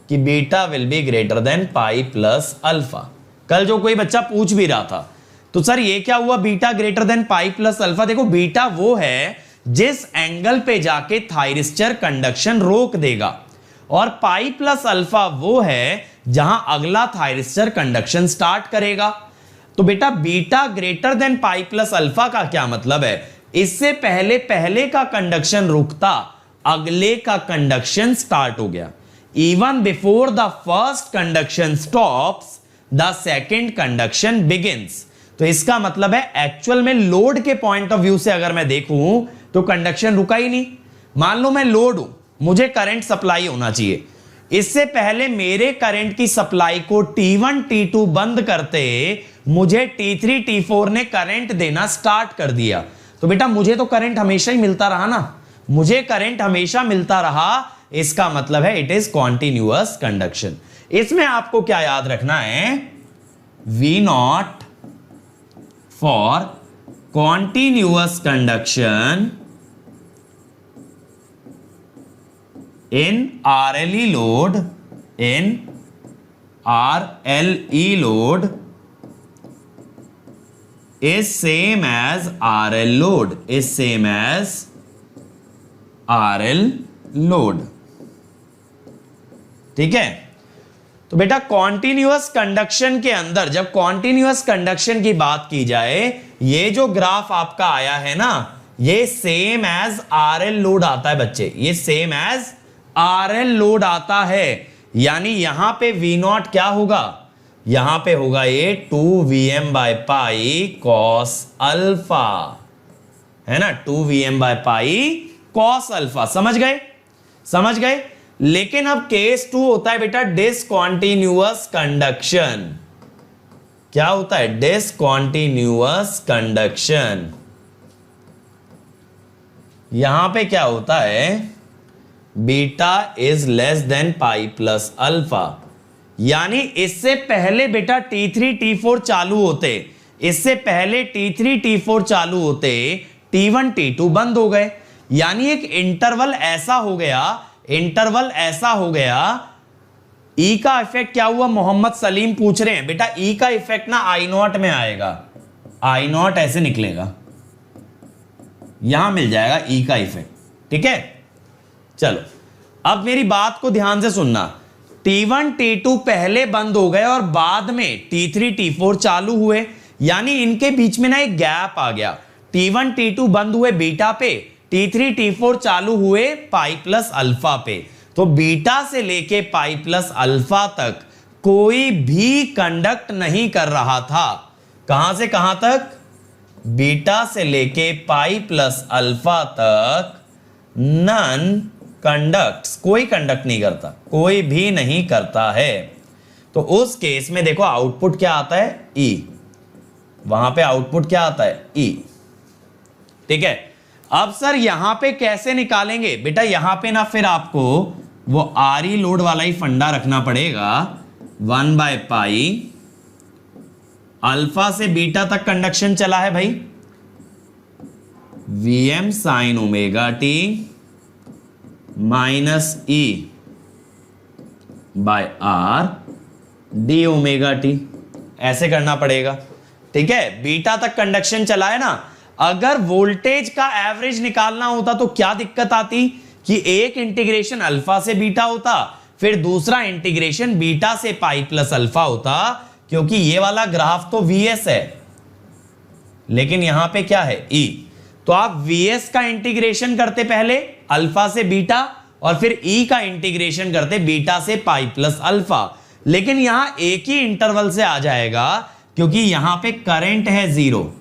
कि beta will be greater than pi plus alpha. कल जो कोई बच्चा पूछ भी रहा था, तो सर ये क्या हुआ beta greater than pi plus alpha. देखो बीटा वो है जिस एंगल पे जाके थायरिस्टर कंडक्शन रोक देगा, और पाई प्लस अल्फा वो है जहां अगला थायरिस्टर कंडक्शन स्टार्ट करेगा। तो बेटा beta greater than pi plus alpha का क्या मतलब है, इससे पहले पहले का कंडक्शन रुकता, अगले का कंडक्शन स्टार्ट हो गया। Even before the first conduction stops the second conduction begins. तो इसका मतलब है एक्चुअल में लोड के पॉइंट ऑफ व्यू से अगर मैं देखूं तो कंडक्शन रुका ही नहीं। मान लो मैं लोड हूं, मुझे करंट सप्लाई होना चाहिए, इससे पहले मेरे करंट की सप्लाई को T1 T2 बंद करते मुझे T3 T4 ने करंट देना स्टार्ट कर दिया। तो बेटा मुझे तो करंट हमेशा ही मिलता रहा ना, मुझे करंट हमेशा मिलता रहा, इसका मतलब है इट इज कॉन्टिन्यूअस कंडक्शन। इसमें आपको क्या याद रखना है, V not for continuous conduction in RLE load, in RLE load is same as RL load, is same as RL load। ठीक है, तो बेटा कॉन्टिन्यूअस कंडक्शन के अंदर जब कॉन्टिन्यूअस कंडक्शन की बात की जाए, ये जो ग्राफ आपका आया है ना, ये सेम एज RL लोड आता है बच्चे, ये सेम एज RL लोड आता है। यानी यहां पे V नॉट क्या होगा, यहां पे होगा ये 2Vm by pi cos alpha, है ना, 2Vm by pi cos alpha. समझ गए, समझ गए। लेकिन अब केस 2 होता है बेटा डिसकॉन्टिन्यूअस कंडक्शन। क्या होता है, डिसकॉन्टिन्यूअस कंडक्शन। यहां पे क्या होता है, beta is less than pi plus alpha. यानी इससे पहले बेटा T3 T4 चालू होते, इससे पहले T3 T4 चालू होते T1 T2 बंद हो गए। यानी एक इंटरवल ऐसा हो गया, इंटरवल ऐसा हो गया। ई का इफेक्ट क्या हुआ, मोहम्मद सलीम पूछ रहे हैं बेटा ई का इफेक्ट ना आई नॉट में आएगा, आई नॉट ऐसे निकलेगा, यहां मिल जाएगा ई का इफेक्ट। ठीक है, चलो अब मेरी बात को ध्यान से सुनना। T1 T2 पहले बंद हो गए और बाद में T3 T4 चालू हुए, यानी इनके बीच में ना एक गैप आ गया। T1 T2 बंद हुए बीटा पे, T3 T4 चालू हुए पाई प्लस अल्फा पे। तो बीटा से लेके पाई प्लस अल्फा तक कोई भी कंडक्ट नहीं कर रहा था। कहां से कहां तक, बीटा से लेके पाई प्लस अल्फा तक नन कंडक्ट्स, कोई कंडक्ट नहीं करता, कोई भी नहीं करता है। तो उस केस में देखो आउटपुट क्या आता है, ई, वहां पे आउटपुट क्या आता है, ई। ठीक है, अब सर यहां पे कैसे निकालेंगे बेटा, यहां पे ना फिर आपको वो आरई लोड वाला ही फंडा रखना पड़ेगा। 1 बाय पाई अल्फा से बीटा तक कंडक्शन चला है भाई, Vm sine omega t minus E by R D omega T, ऐसे करना पड़ेगा। ठीक है, बीटा तक कंडक्शन चला है ना। अगर वोल्टेज का एवरेज निकालना होता तो क्या दिक्कत आती कि एक इंटीग्रेशन अल्फा से बीटा होता, फिर दूसरा इंटीग्रेशन बीटा से पाई प्लस अल्फा होता, क्योंकि ये वाला ग्राफ तो Vs है लेकिन यहां पे क्या है E। तो आप Vs का इंटीग्रेशन करते पहले अल्फा से बीटा और फिर E का इंटीग्रेशन करते बीटा से पाई प्लस अल्फा, लेकिन यहां एक ही इंटरवल से आ जाएगा क्योंकि यहां पे करंट है जीरो।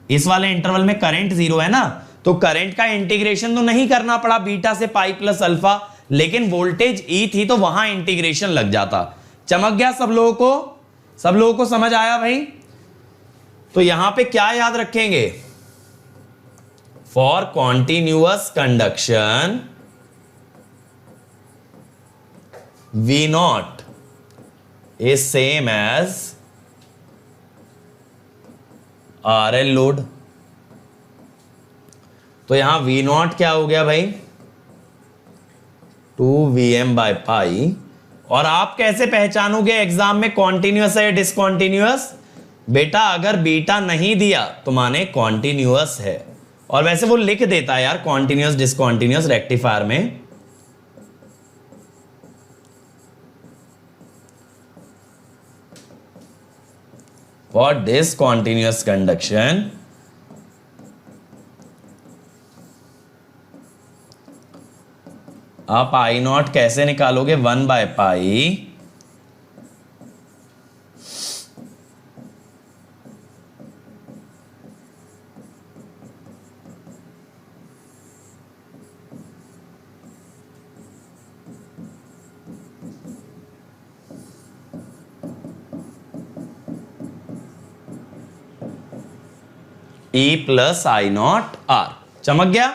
इस वाले इंटरवल में करंट जीरो है ना, तो करंट का इंटीग्रेशन तो नहीं करना पड़ा बीटा से पाई प्लस अल्फा, लेकिन वोल्टेज ई थी तो वहां इंटीग्रेशन लग जाता। चमक गया सब लोगों को? सब लोगों को समझ आया भाई? तो यहां पे क्या याद रखेंगे? For continuous conduction V not is same as RL load. तो यहां V नॉट क्या हो गया भाई? 2Vm बाय पाई। और आप कैसे पहचानोगे एग्जाम में कॉन्टिन्यूअस है या डिसकॉन्टिन्यूअस? बेटा अगर बीटा नहीं दिया तो माने कॉन्टिन्यूअस है, और वैसे वो लिख देता है यार कॉन्टिन्यूअस डिसकॉन्टिन्यूअस रेक्टिफायर में। फॉर डिसकॉन्टिन्यूअस कंडक्शन आप आई नॉट कैसे निकालोगे? 1 by pi E plus I not R. चमक गया?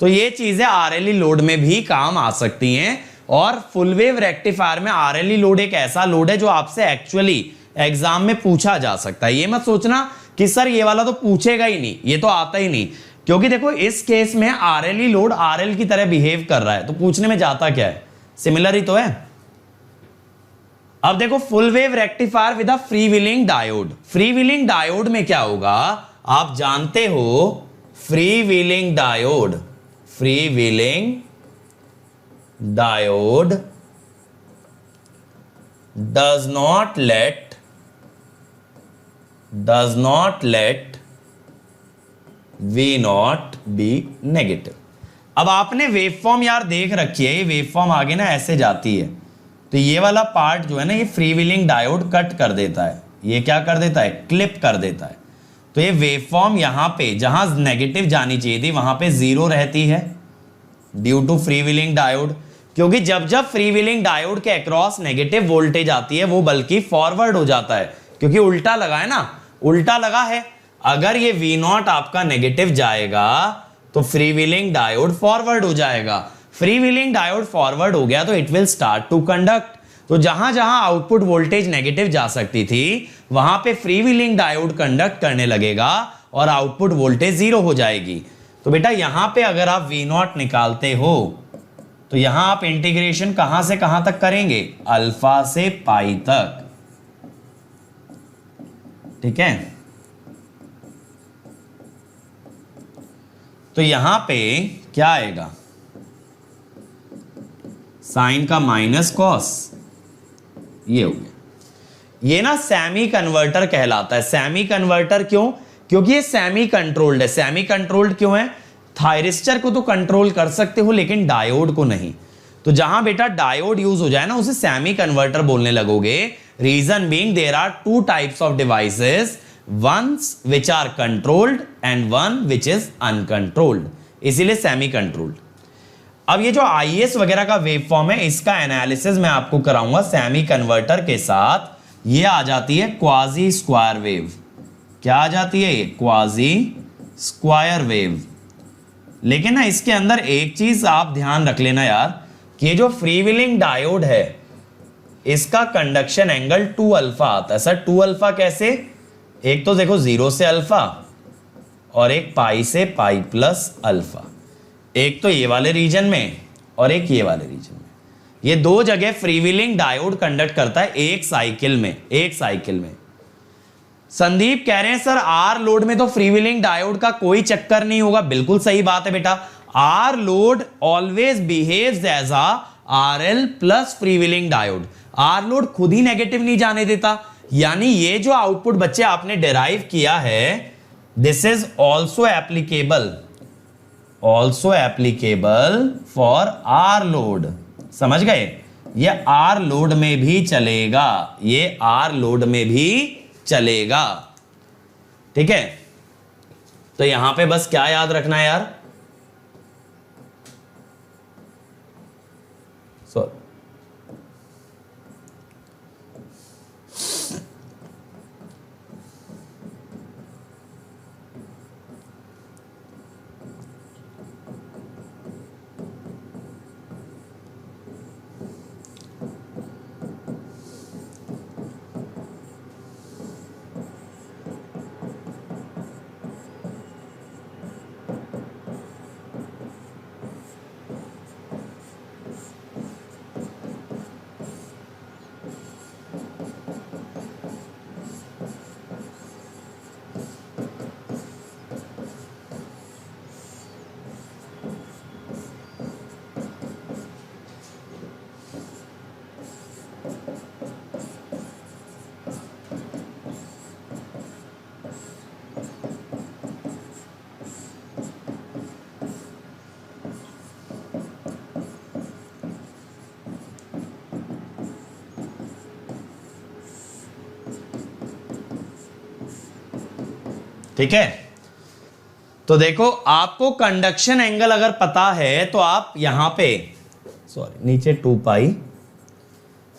तो ये चीजें RLE लोड में भी काम आ सकती हैं, और फुल वेव रेक्टिफायर में RLE लोड एक ऐसा लोड है जो आपसे एक्चुअली एग्जाम में पूछा जा सकता है। ये मत सोचना कि सर ये वाला तो पूछेगा ही नहीं, ये तो आता ही नहीं, क्योंकि देखो इस केस में RLE लोड RL की तरह बिहेव कर रहा है, तो पूछने में जाता क्या है? सिमिलर ही तो है। अब देखो full wave rectifier with a free wheeling diode. Free wheeling diode में क्या होगा आप जानते हो? Free wheeling diode, free wheeling diode does not let V not be negative. अब आपने वेवफॉर्म यार देख रखी है, ये वेवफॉर्म आगे ना ऐसे जाती है, तो ये वाला पार्ट जो है ना ये फ्री व्हीलिंग डायोड कट कर देता है। ये क्या कर देता है? क्लिप कर देता है। तो ये वेवफॉर्म यहां पे जहां नेगेटिव जानी चाहिए थी वहां पे जीरो रहती है due to free wheeling diode, क्योंकि जब जब फ्री व्हीलिंग डायोड के अक्रॉस नेगेटिव वोल्टेज आती है वो बल्कि फॉरवर्ड हो जाता है, क्योंकि उल्टा लगा है ना, उल्टा लगा है। अगर ये V नॉट आपका नेगेटिव जाएगा तो फ्री व्हीलिंग डायोड फॉरवर्ड हो जाएगा। फ्री व्हीलिंग डायोड फॉरवर्ड हो गया तो it will start to conduct. तो जहां जहां आउटपुट वोल्टेज नेगेटिव जा सकती थी वहां पे फ्री व्हीलिंग डायोड कंडक्ट करने लगेगा और आउटपुट वोल्टेज जीरो हो जाएगी। तो बेटा यहां पे अगर आप V नॉट निकालते हो तो यहां आप इंटीग्रेशन कहां से कहां तक करेंगे? अल्फा से पाई तक। ठीक है, तो यहां पे क्या आएगा? साइन का माइनस कॉस, ये हो गया। ये ना सेमी कन्वर्टर कहलाता है। सेमी कन्वर्टर क्यों? क्योंकि ये सेमी कंट्रोल्ड है। सेमी कंट्रोल्ड क्यों है? थायरिस्टर को तो कंट्रोल कर सकते हो लेकिन डायोड को नहीं। तो जहां बेटा डायोड यूज हो जाए ना उसे सेमी कन्वर्टर बोलने लगोगे। Reason being there are two types of devices, ones which are controlled and one which is uncontrolled, इसीलिए सेमी कंट्रोल्ड। अब ये जो IS वगैरह का वेव फॉर्म है इसका एनालिसिस मैं आपको कराऊंगा सेमी कन्वर्टर के साथ। ये आ जाती है क्वाजी स्क्वायर वेव। क्या आ जाती है? ये क्वाजी स्क्वायर वेव। लेकिन ना इसके अंदर एक चीज आप ध्यान रख लेना यार कि ये जो फ्री व्हीलिंग डायोड है इसका कंडक्शन एंगल 2 अल्फा आता है। सर 2 अल्फा कैसे? एक तो देखो 0 से अल्फा और एक पाई से पाई प्लस अल्फा, एक तो ये वाले रीजन में और एक ये वाले रीजन में। ये दो जगह फ्रीव्हीलिंग डायोड कंडक्ट करता है एक साइकिल में। संदीप कह रहे हैं सर आर लोड में तो फ्रीव्हीलिंग डायोड का कोई चक्कर नहीं होगा। बिल्कुल सही बात है बेटा, R load always behaves as R L plus freewheeling diode. R load खुद ही नेगेटिव नहीं जाने देता, यानी ये जो आउटपुट बच्चे आपने डिराइव किया है, this is also applicable for R load. समझ गए? ये आर लोड में भी चलेगा, ठीक है। तो यहां पे बस क्या याद रखना है यार, ठीक है। तो देखो आपको कंडक्शन एंगल अगर पता है तो आप यहां पे नीचे 2 पाई,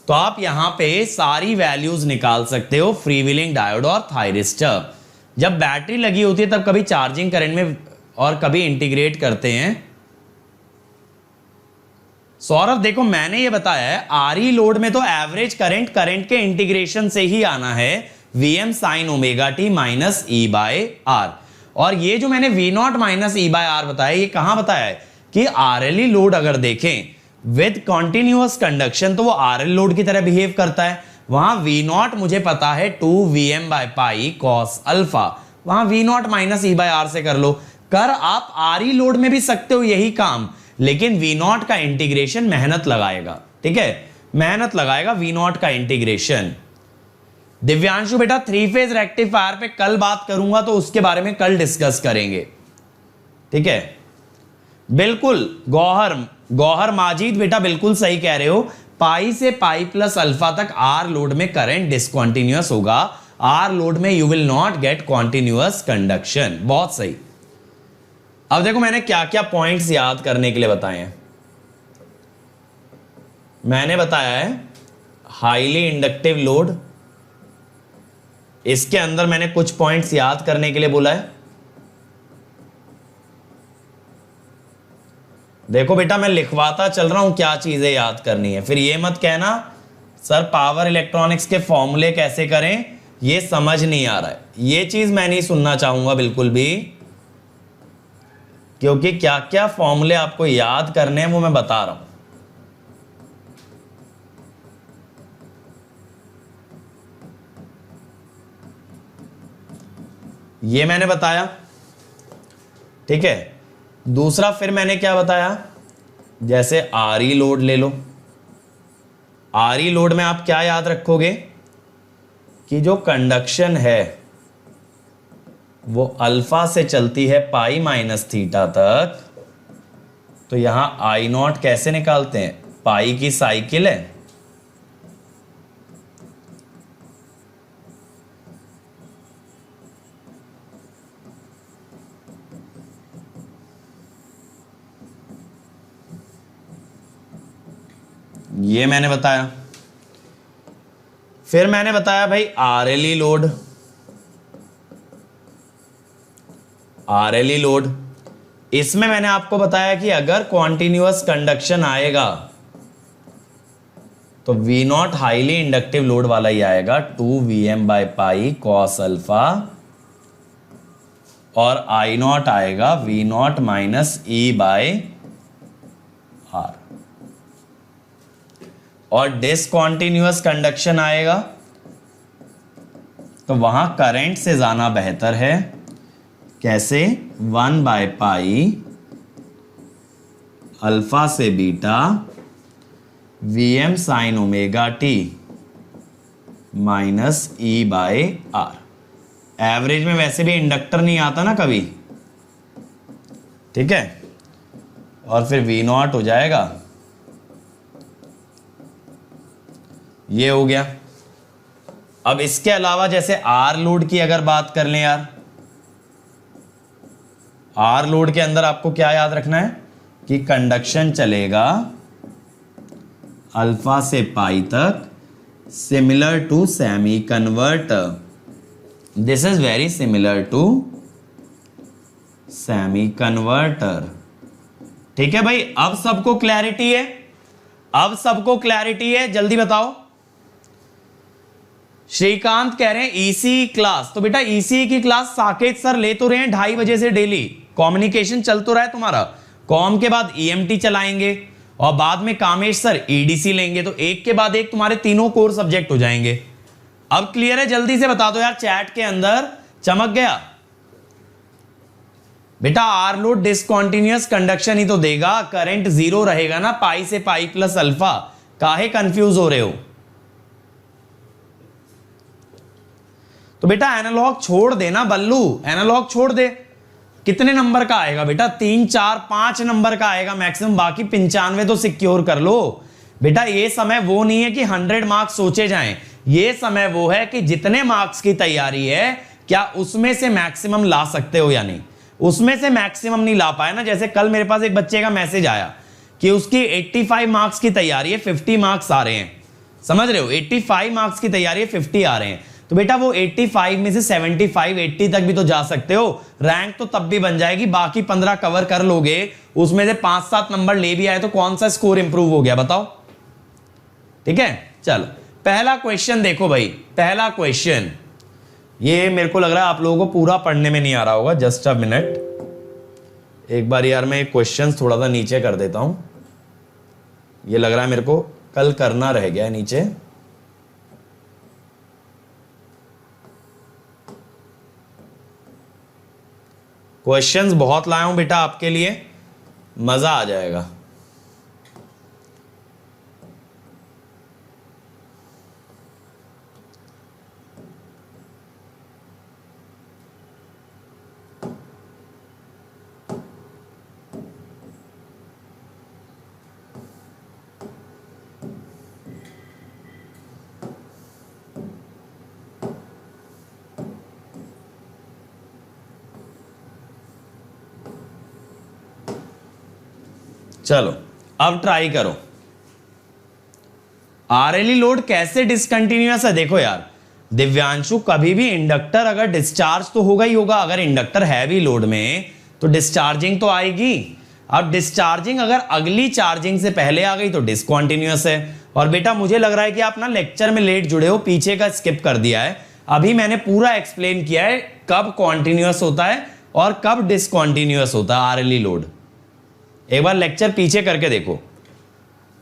तो आप यहां पे सारी वैल्यूज निकाल सकते हो फ्रीव्हीलिंग डायोड और थायरिस्टर। जब बैटरी लगी होती है तब कभी चार्जिंग करंट में और कभी इंटीग्रेट करते हैं। सौरभ देखो मैंने ये बताया है आरई लोड में तो एवरेज करंट के इंटीग्रेशन से ही आना है, Vm sin omega t minus E by R. और ये जो मैंने V0 minus E by are बताया, ये कहां बताया है कि RLE लोड अगर देखें विद कॉन्टिन्यूअस कंडक्शन तो वो RL लोड की तरह बिहेव करता है। वहां V0 मुझे पता है 2Vm by pi cos alpha, वहां V0 minus E by are से कर लो। कर आप RE लोड में भी सकते हो यही काम, लेकिन V0 का इंटीग्रेशन मेहनत लगाएगा, ठीक है, मेहनत लगाएगा V0 का इंटीग्रेशन। दिव्यांशु बेटा 3 फेज रेक्टिफायर पे कल बात करूंगा तो उसके बारे में कल डिस्कस करेंगे, ठीक है। बिल्कुल गौहर माजिद बेटा बिल्कुल सही कह रहे हो, पाई से पाई प्लस अल्फा तक आर लोड में करंट डिसकंटिन्यूअस होगा, आर लोड में you will not gate continuous conduction. बहुत सही। अब देखो मैंने क्या क्या पॉइंट्स याद करने के लिए बताए हैं। मैंने बताया है हाईली इंडक्टिव लोड, इसके अंदर मैंने कुछ पॉइंट्स याद करने के लिए बोला है। देखो बेटा मैं लिखवाता चल रहा हूं क्या चीजें याद करनी है, फिर ये मत कहना सर पावर इलेक्ट्रॉनिक्स के फॉर्मूले कैसे करें ये समझ नहीं आ रहा है। ये चीज मैं नहीं सुनना चाहूंगा बिल्कुल भी, क्योंकि क्या क्या फॉर्मूले आपको याद करने हैं वो मैं बता रहा हूं। ये मैंने बताया, ठीक है। दूसरा फिर मैंने क्या बताया, जैसे आरई लोड ले लो, आरई लोड में आप क्या याद रखोगे कि जो कंडक्शन है वो अल्फा से चलती है पाई माइनस थीटा तक, तो यहां आई नॉट कैसे निकालते हैं, पाई की साइकिल है, ये मैंने बताया। फिर मैंने बताया भाई आरएलई लोड, आरएलई लोड इसमें मैंने आपको बताया कि अगर कॉन्टिन्यूअस कंडक्शन आएगा तो V not highly inductive load वाला ही आएगा 2Vm by pi cos alpha, और आई नॉट आएगा V not minus E by R, और डिसकॉन्टिन्यूअस कंडक्शन आएगा तो वहां करंट से जाना बेहतर है। कैसे? 1/पाई अल्फा से beta Vm sine omega t minus E by R. Average में वैसे भी इंडक्टर नहीं आता ना कभी, ठीक है, और फिर वी नॉट हो जाएगा, ये हो गया। अब इसके अलावा जैसे आर लोड की अगर बात कर लें यार, आर लोड के अंदर आपको क्या याद रखना है कि कंडक्शन चलेगा अल्फा से पाई तक, similar to semi converter. This is very similar to semi converter. ठीक है भाई, अब सबको क्लैरिटी है? अब सबको क्लैरिटी है? जल्दी बताओ। श्रीकांत कह रहे हैं ईसी क्लास, तो बेटा ईसी की क्लास साकेत सर ले तो रहे हैं 2:30 बजे से डेली, कम्युनिकेशन चल तो रहा है तुम्हारा। कॉम के बाद ईएमटी चलाएंगे और बाद में कामेश सर ईडीसी लेंगे, तो एक के बाद एक तुम्हारे तीनों कोर सब्जेक्ट हो जाएंगे। अब क्लियर है? जल्दी से बता दो यार, चैट के अंदर चमक गया। बेटा आर लोड डिसकंटीन्यूअस कंडक्शन ही तो देगा, करंट जीरो रहेगा ना पाई से पाई प्लस अल्फा, काहे कंफ्यूज हो रहे हो? तो बेटा एनालॉग छोड़ देना बल्लू, एनालॉग छोड़ दे। कितने नंबर का आएगा बेटा? 3, 4, 5 नंबर का आएगा मैक्सिमम, बाकी 95 तो सिक्योर कर लो। बेटा ये समय वो नहीं है कि 100 मार्क्स सोचे जाएं, ये समय वो है कि जितने मार्क्स की तैयारी है क्या उसमें से मैक्सिमम ला सकते हो या नहीं। उसमें से मैक्सिमम नहीं ला पाए ना, जैसे कल मेरे पास एक बच्चे का मैसेज आया कि उसकी 85 मार्क्स की तैयारी है, 50 मार्क्स आ रहे हैं, समझ रहे हो? 85 मार्क्स की तैयारी है, 50 आ रहे हैं, तो बेटा वो 85 में से 75, 80 तक भी तो जा सकते हो, रैंक तो तब भी बन जाएगी। बाकी 15 कवर कर लोगे, उसमें से 5-7 नंबर ले भी आए तो कौन सा स्कोर इंप्रूव हो गया बताओ? ठीक है, चलो पहला क्वेश्चन देखो भाई। पहला क्वेश्चन, ये मेरे को लग रहा है आप लोगों को पूरा पढ़ने में नहीं आ रहा होगा, जस्ट अ मिनट। एक बार यार मैं क्वेश्चन थोड़ा सा नीचे कर देता हूं, ये लग रहा है मेरे को कल करना रह गया है नीचे। क्वेश्चंस बहुत लाया हूं बेटा आपके लिए, मजा आ जाएगा। चलो अब ट्राई करो। आरएलई लोड कैसे डिसकंटिन्यूअस है? देखो यार दिव्यांशु, कभी भी इंडक्टर अगर डिस्चार्ज तो होगा ही होगा, अगर इंडक्टर हैवी लोड में तो डिस्चार्जिंग तो आएगी। अब डिस्चार्जिंग अगर अगली चार्जिंग से पहले आ गई तो डिसकंटिन्यूअस है। और बेटा मुझे लग रहा है कि आप ना लेक्चर में लेट जुड़े हो, पीछे का स्किप कर दिया है। अभी मैंने पूरा एक्सप्लेन किया है कब कॉन्टिन्यूअस होता है और कब डिसकंटिन्यूअस होता है आरएलई लोड। एक बार लेक्चर पीछे करके देखो।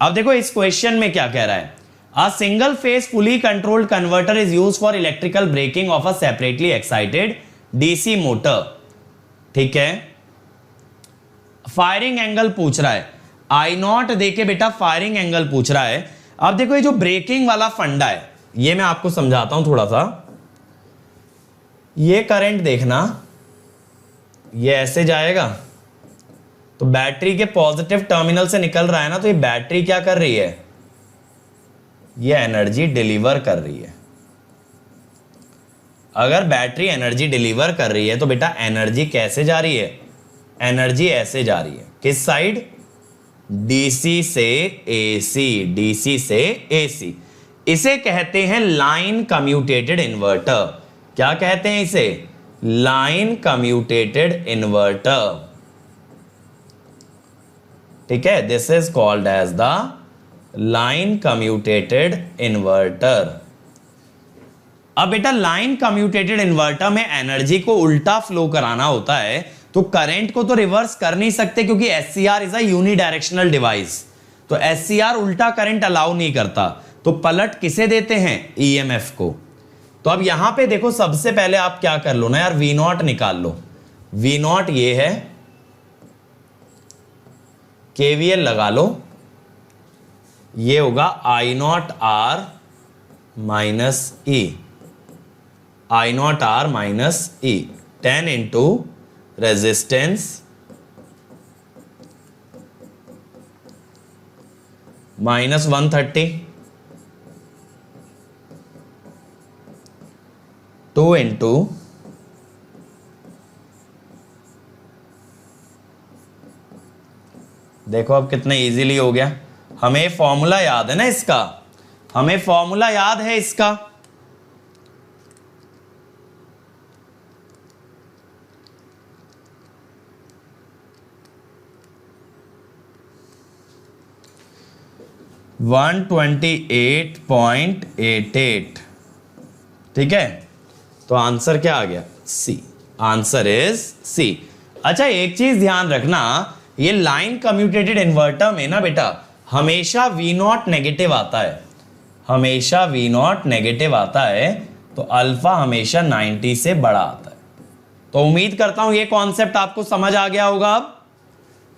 अब देखो इस क्वेश्चन में क्या कह रहा है, a single phase fully controlled converter is used for electrical braking of a separately excited DC motor. ठीक है, फायरिंग एंगल पूछ रहा है, आई नॉट देके बेटा फायरिंग एंगल पूछ रहा है। अब देखो ये जो ब्रेकिंग वाला फंडा है, ये मैं आपको समझाता हूं थोड़ा सा। ये करंट देखना, ये ऐसे जाएगा तो बैटरी के पॉजिटिव टर्मिनल से निकल रहा है ना, तो ये बैटरी क्या कर रही है? ये एनर्जी डिलीवर कर रही है। अगर बैटरी एनर्जी डिलीवर कर रही है तो बेटा एनर्जी कैसे जा रही है? एनर्जी ऐसे जा रही है, किस साइड? डीसी से एसी, डीसी से एसी। इसे कहते हैं लाइन कम्यूटेटेड इन्वर्टर। क्या कहते हैं इसे? Line commutated inverter. ठीक है, this is called as the line commutated inverter. अब बेटा लाइन कम्यूटेटेड इन्वर्टर में एनर्जी को उल्टा फ्लो कराना होता है, तो करंट को तो रिवर्स कर नहीं सकते क्योंकि SCR is a unidirectional device, तो एससीआर उल्टा करंट अलाउ नहीं करता, तो पलट किसे देते हैं, ईएमएफ को। तो अब यहां पे देखो सबसे पहले आप क्या कर लो ना यार, वी नॉट निकाल लो। वी नॉट ये है, केवीएल लगा लो, ये होगा I not R minus E, I not R minus E, 10 into resistance minus 130, 2 into देखो अब कितना इजीली हो गया। हमें फॉर्मूला याद है ना इसका, हमें फॉर्मूला याद है इसका। $128.88, ठीक है। तो आंसर क्या आ गया, सी। आंसर इज सी। अच्छा एक चीज ध्यान रखना, ये लाइन कम्यूटेटेड इन्वर्टर में ना बेटा हमेशा वी नॉट नेगेटिव आता है, हमेशा वी नॉट नेगेटिव आता है, तो अल्फा हमेशा 90 से बड़ा आता है। तो उम्मीद करता हूं ये कॉन्सेप्ट आपको समझ आ गया होगा अब,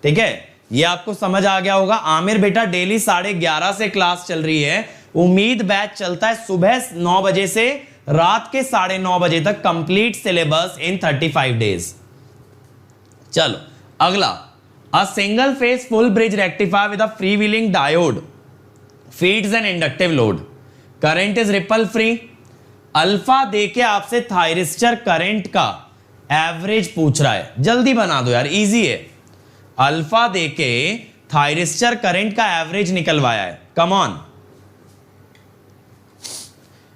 ठीक है, ये आपको समझ आ गया होगा। आमिर बेटा डेली 11:30 से क्लास चल रही है, उम्मीद बैच चलता है सुबह 9 बजे से रात के 9:30 बजे तक, कंप्लीट सिलेबस इन 35 डेज। चलो अगला, a single phase full bridge rectifier with a freewheeling diode feeds an inductive load, current is ripple free। Alpha देके आपसे थायरिस्टर करंट का एवरेज पूछ रहा है, जल्दी बना दो यार, इजी है। अल्फा देके थायरिस्टर करंट का एवरेज निकलवाया है, कम ऑन।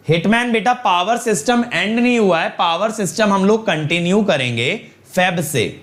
हिटमैन बेटा पावर सिस्टम एंड नहीं हुआ है, पावर सिस्टम हम लोग कंटिन्यू करेंगे फेब से।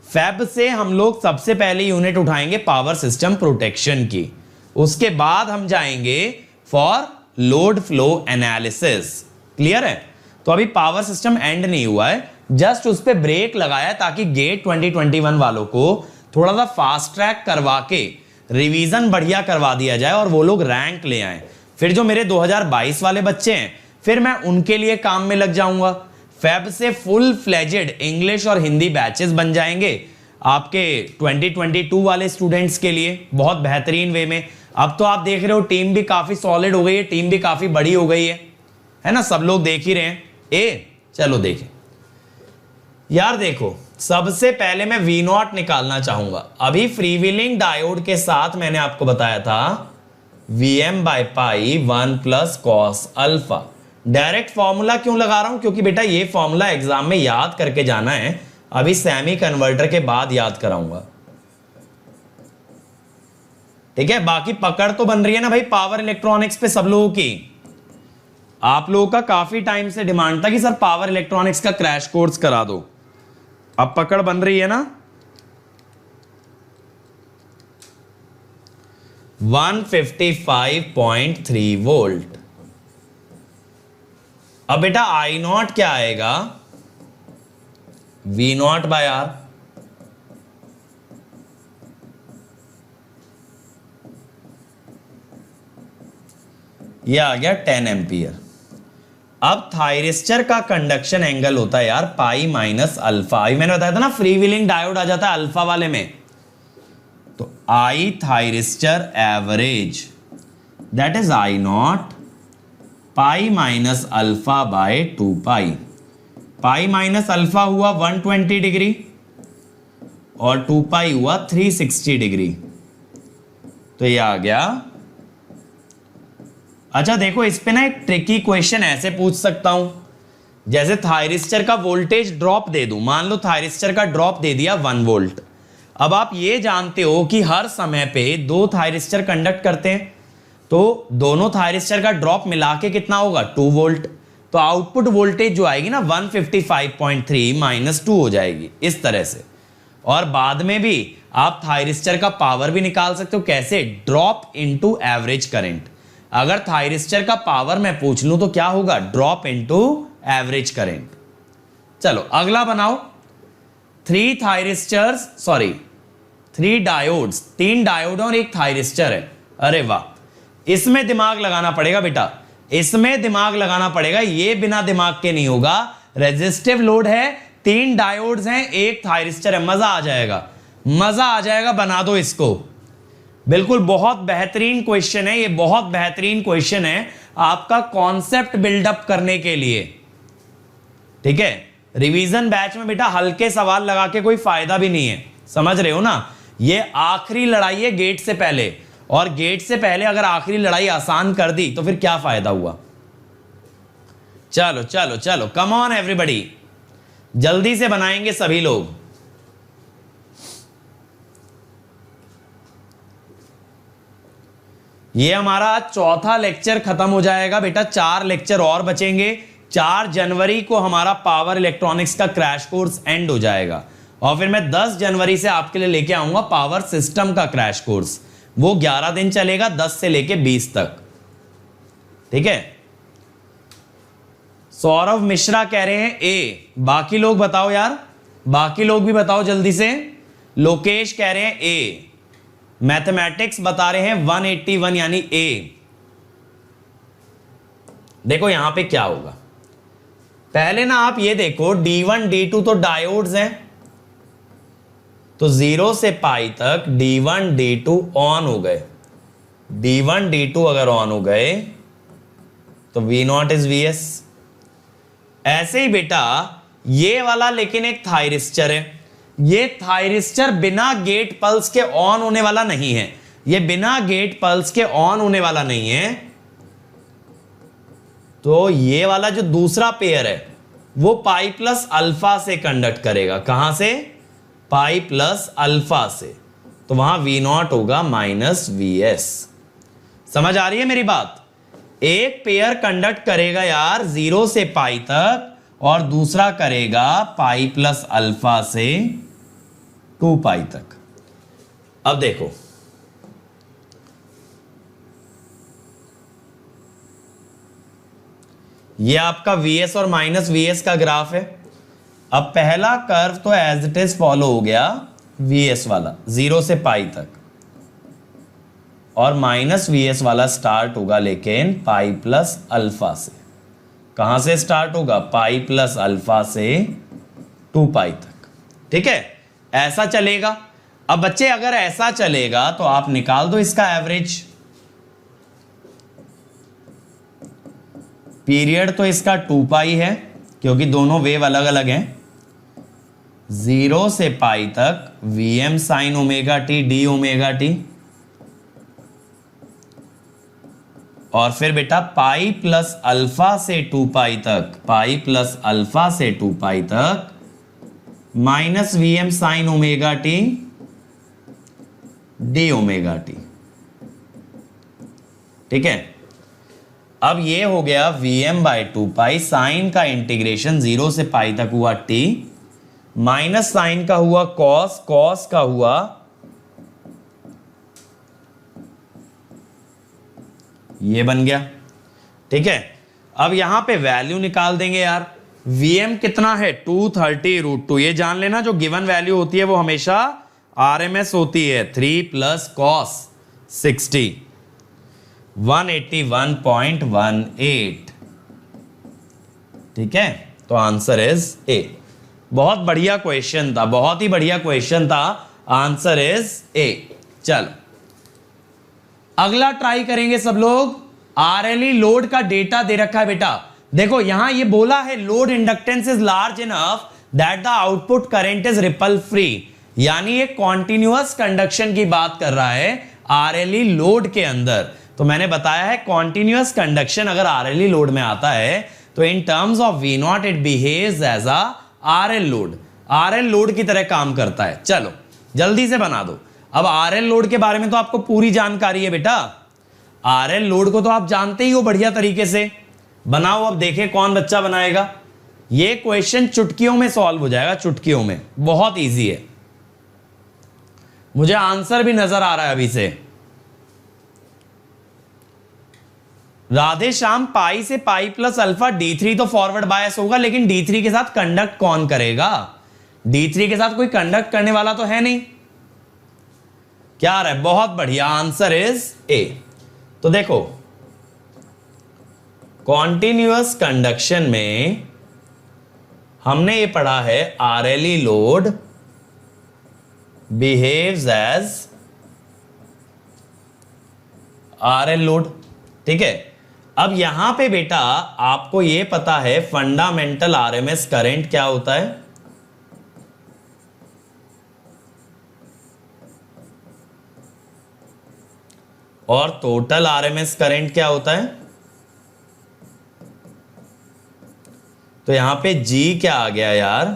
फेब से हम लोग सबसे पहले यूनिट उठाएंगे पावर सिस्टम प्रोटेक्शन की, उसके बाद हम जाएंगे for load flow analysis. Clear है। तो अभी पावर सिस्टम एंड नहीं हुआ है, जस्ट उस पर ब्रेक लगाया ताकि गेट 2021 वालों को थोड़ा सा फास्ट ट्रैक करवा के रिवीजन बढ़िया करवा दिया जाए और वो लोग रैंक ले आए। फिर जो मेरे 2022 वाले बच्चे हैं, फिर मैं उनके लिए काम में लग जाऊंगा। फेब से फुल फ्लेजेड इंग्लिश और हिंदी बैचेस बन जाएंगे आपके 2022 वाले स्टूडेंट्स के लिए, बहुत बेहतरीन वे में। अब तो आप देख रहे हो टीम भी काफी सॉलिड हो गई है, टीम भी काफी बड़ी हो गई है ना, सब लोग देख ही रहे हैं। चलो देखें यार, देखो सबसे पहले मैं वी नॉट निकालना चाहूंगा। अभी फ्रीव्हीलिंग डायोड के साथ मैंने आपको बताया था Vm/पाई 1 + cos अल्फा। डायरेक्ट फॉर्मूला क्यों लगा रहा हूं, क्योंकि बेटा ये फॉर्मूला एग्जाम में याद करके जाना है, अभी सेमी कन्वर्टर के बाद याद कराऊंगा, ठीक है। बाकी पकड़ तो बन रही है ना भाई पावर इलेक्ट्रॉनिक्स पे सब लोगों की। आप लोगों का काफी टाइम से डिमांड था कि सर पावर इलेक्ट्रॉनिक्स का क्रैश कोर्स करा दो, अब पकड़ बन रही है ना। 155.3 वोल्ट। अब बेटा आई नॉट क्या आएगा, वी नॉट बाय आर। ये आ गया 10 एम्पियर। अब थायरिस्टर का कंडक्शन एंगल होता है यार पाई माइनस अल्फा। मैंने बताया था ना फ्रीव्हीलिंग डायोड आ जाता है अल्फा वाले में, तो I thyristor average that is I naught pi minus alpha by 2 pi. Pi minus alpha हुआ 120 डिग्री और 2 पाई हुआ 360 डिग्री, तो ये आ गया। अच्छा देखो इस पे ना एक ट्रिकी क्वेश्चन ऐसे पूछ सकता हूं, जैसे थायरिस्टर का वोल्टेज ड्रॉप दे दूं, मान लो थायरिस्टर का ड्रॉप दे दिया 1 वोल्ट। अब आप ये जानते हो कि हर समय पे 2 थायरिस्टर कंडक्ट करते हैं, तो दोनों थायरिस्टर का ड्रॉप मिला के कितना होगा 2 वोल्ट। तो आउटपुट वोल्टेज जो आएगी ना 155.3 माइनस 2 हो जाएगी इस तरह से। और बाद में भी आप थायरिस्टर का पावर भी निकाल सकते हो, कैसे, ड्रॉप इनटू एवरेज करंट। अगर थायरिस्टर का पावर मैं पूछ लूं तो क्या होगा, ड्रॉप इनटू एवरेज करंट। चलो अगला बनाओ, 3 डायोड्स, 3 डायोड और एक थायरिस्टर है। अरे वाह, इसमें दिमाग लगाना पड़ेगा बेटा, इसमें दिमाग लगाना पड़ेगा, ये बिना दिमाग के नहीं होगा। रेजिस्टिव लोड है, 3 डायोड्स हैं, एक थायरिस्टर है, मजा आ जाएगा, मजा आ जाएगा। बना दो इसको, बिल्कुल बहुत बेहतरीन क्वेश्चन है ये, बहुत बेहतरीन क्वेश्चन है आपका कॉन्सेप्ट बिल्डअप करने के लिए। ठीक है, रिवीजन बैच में बेटा हल्के सवाल लगा के कोई फायदा भी नहीं है, समझ रहे हो ना। ये आखिरी लड़ाई है गेट से पहले, और गेट से पहले अगर आखिरी लड़ाई आसान कर दी तो फिर क्या फायदा हुआ। चलो चलो चलो, कम ऑन एवरीबॉडी, जल्दी से बनाएंगे सभी लोग। ये हमारा चौथा लेक्चर खत्म हो जाएगा बेटा, 4 लेक्चर और बचेंगे। 4 जनवरी को हमारा पावर इलेक्ट्रॉनिक्स का क्रैश कोर्स एंड हो जाएगा, और फिर मैं 10 जनवरी से आपके लिए लेके आऊंगा पावर सिस्टम का क्रैश कोर्स। वो 11 दिन चलेगा, 10 से लेके 20 तक। ठीक है, सौरभ मिश्रा कह रहे हैं ए, बाकी लोग बताओ यार, बाकी लोग भी बताओ जल्दी से। लोकेश कह रहे हैं ए, मैथमेटिक्स बता रहे हैं 181 यानी ए। देखो यहां पे क्या होगा, पहले ना आप ये देखो, D1 D2 तो डायोड्स हैं, तो 0 से पाई तक D1 D2 ऑन हो गए। D1 D2 अगर ऑन हो गए तो V0 इज Vs। ऐसे ही बेटा ये वाला लेकिन एक थायरिस्टर है, ये थायरिस्टर बिना गेट पल्स के ऑन होने वाला नहीं है, ये बिना गेट पल्स के ऑन होने वाला नहीं है। तो ये वाला जो दूसरा पेयर है वो पाई प्लस अल्फा से कंडक्ट करेगा। कहां से, पाई प्लस अल्फा से, तो वहां V0 होगा माइनस Vs। समझ आ रही है मेरी बात। एक पेयर कंडक्ट करेगा यार 0 से पाई तक, और दूसरा करेगा पाई प्लस अल्फा से 2 पाई तक। अब देखो ये आपका Vs और माइनस Vs का ग्राफ है। अब पहला कर्व तो एज इट इज फॉलो हो गया Vs वाला 0 से पाई तक, और माइनस Vs वाला स्टार्ट होगा लेकिन पाई प्लस अल्फा से। कहां से स्टार्ट होगा, पाई प्लस अल्फा से 2 पाई तक। ठीक है, ऐसा चलेगा। अब बच्चे अगर ऐसा चलेगा तो आप निकाल दो इसका एवरेज। पीरियड तो इसका 2 पाई है क्योंकि दोनों वेव अलग अलग हैं। 0 से पाई तक Vm sine omega T D omega T, और फिर बेटा पाई प्लस अल्फा से 2 पाई तक, पाई प्लस अल्फा से 2 पाई तक minus Vm sine omega T D omega T. ठीक है, अब ये हो गया Vm बाई 2 पाई, साइन का इंटीग्रेशन 0 से पाई तक हुआ t, माइनस साइन का हुआ कॉस, कॉस का हुआ ये बन गया। ठीक है, अब यहां पे वैल्यू निकाल देंगे यार। Vm कितना है, 230√2। ये जान लेना जो गिवन वैल्यू होती है वो हमेशा RMS होती है। 3 प्लस कॉस 60, 181.18। ठीक है, तो आंसर इज ए। बहुत बढ़िया क्वेश्चन था, बहुत ही बढ़िया क्वेश्चन था, आंसर इज ए। चलो अगला ट्राई करेंगे सब लोग। RLE लोड का डेटा दे रखा है बेटा, देखो यहां ये बोला है load inductance is large enough that the output current is ripple free, यानी ये कॉन्टिन्यूअस कंडक्शन की बात कर रहा है RLE लोड के अंदर। तो मैंने बताया है कॉन्टिन्यूअस कंडक्शन अगर RLE लोड में आता है तो in terms of V0 it behaves as a RL load, RL load की तरह काम करता है। चलो जल्दी से बना दो। अब RL लोड के बारे में तो आपको पूरी जानकारी है बेटा, RL लोड को तो आप जानते ही हो बढ़िया तरीके से। बनाओ, अब देखें कौन बच्चा बनाएगा। ये क्वेश्चन चुटकियों में सॉल्व हो जाएगा, चुटकियों में, बहुत इजी है। मुझे आंसर भी नजर आ रहा है अभी से। राधे श्याम, पाई से पाई प्लस अल्फा, D3 तो फॉरवर्ड बायस होगा, लेकिन D3 के साथ कंडक्ट कौन करेगा? D3 के साथ कोई कंडक्ट करने वाला तो है नहीं। क्या आ रहा है? बहुत बढ़िया, आंसर इज ए। तो देखो कॉन्टिन्यूअस कंडक्शन में हमने ये पढ़ा है RLE load behaves as RL load, ठीक है। अब यहां पे बेटा आपको ये पता है फंडामेंटल RMS करंट क्या होता है, और टोटल RMS करंट क्या होता है। तो यहां पे G क्या आ गया यार,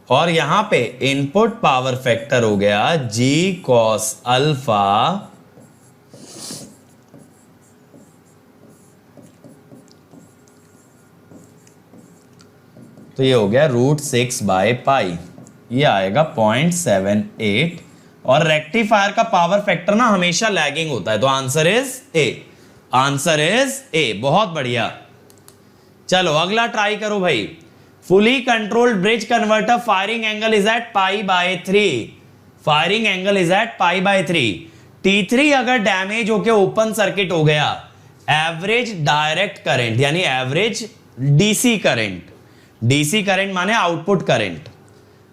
और यहां पे इनपुट पावर फैक्टर हो गया G cos अल्फा तो ये हो गया √6/पाई, ये आएगा 0.78। और रेक्टिफायर का पावर फैक्टर ना हमेशा लैगिंग होता है, तो answer is A. Answer is A, बहुत बढ़िया। चलो अगला ट्राई करो भाई। Fully controlled bridge converter firing angle is at π/3। Firing angle is at π/3। T3 अगर डैमेज होके ओपन सर्किट हो गया, एवरेज डायरेक्ट करंट यानी average DC current, DC current माने आउटपुट करंट।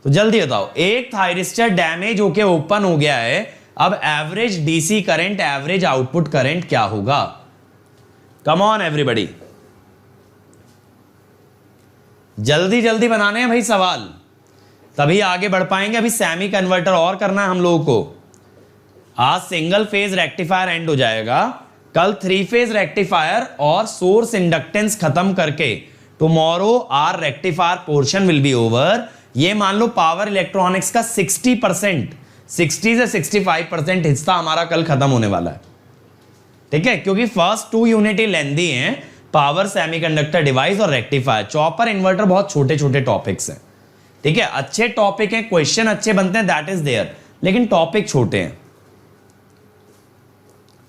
तो जल्दी बताओ, एक थायरिस्टर डैमेज होके ओपन हो गया है, अब average DC current, average output current क्या होगा? कम ऑन एवरीबॉडी, जल्दी जल्दी बनाने हैं भाई सवाल, तभी आगे बढ़ पाएंगे। अभी सेमी कन्वर्टर और करना है हम लोगों को। आज सिंगल फेज रेक्टिफायर एंड हो जाएगा, कल 3 फेज रेक्टिफायर और सोर्स इंडक्टेंस खत्म करके tomorrow our rectifier portion will be over. ये मान लो पावर इलेक्ट्रॉनिक्स का 60%, 60 से 65% हिस्सा हमारा कल खत्म होने वाला है, ठीक है, क्योंकि फर्स्ट 2 यूनिट ही लेंदी हैं, पावर, सेमीकंडक्टर डिवाइस और रेक्टिफायर। चॉपर, इन्वर्टर बहुत छोटे छोटे टॉपिक्स हैं, ठीक है, अच्छे टॉपिक हैं, क्वेश्चन अच्छे बनते हैं, दैट इज देयर, लेकिन टॉपिक छोटे हैं,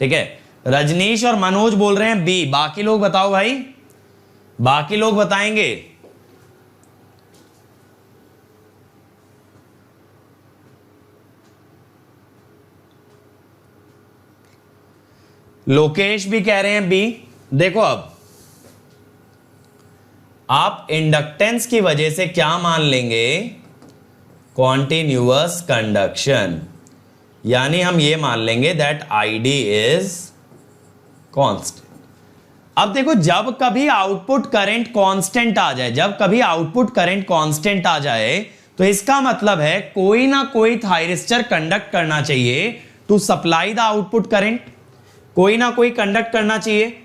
ठीक है। रजनीश और मनोज बोल रहे हैं बी, बाकी लोग बताओ भाई, बाकी लोग बताएंगे। लोकेश भी कह रहे हैं बी। देखो अब आप इंडक्टेंस की वजह से क्या मान लेंगे? कॉन्टिन्यूअस कंडक्शन, यानी हम ये मान लेंगे दैट ID इज कांस्टेंट। अब देखो जब कभी आउटपुट करंट कांस्टेंट आ जाए, जब कभी आउटपुट करंट कांस्टेंट आ जाए, तो इसका मतलब है कोई ना कोई थायरिस्टर कंडक्ट करना चाहिए to supply the output current, कोई ना कोई कंडक्ट करना चाहिए।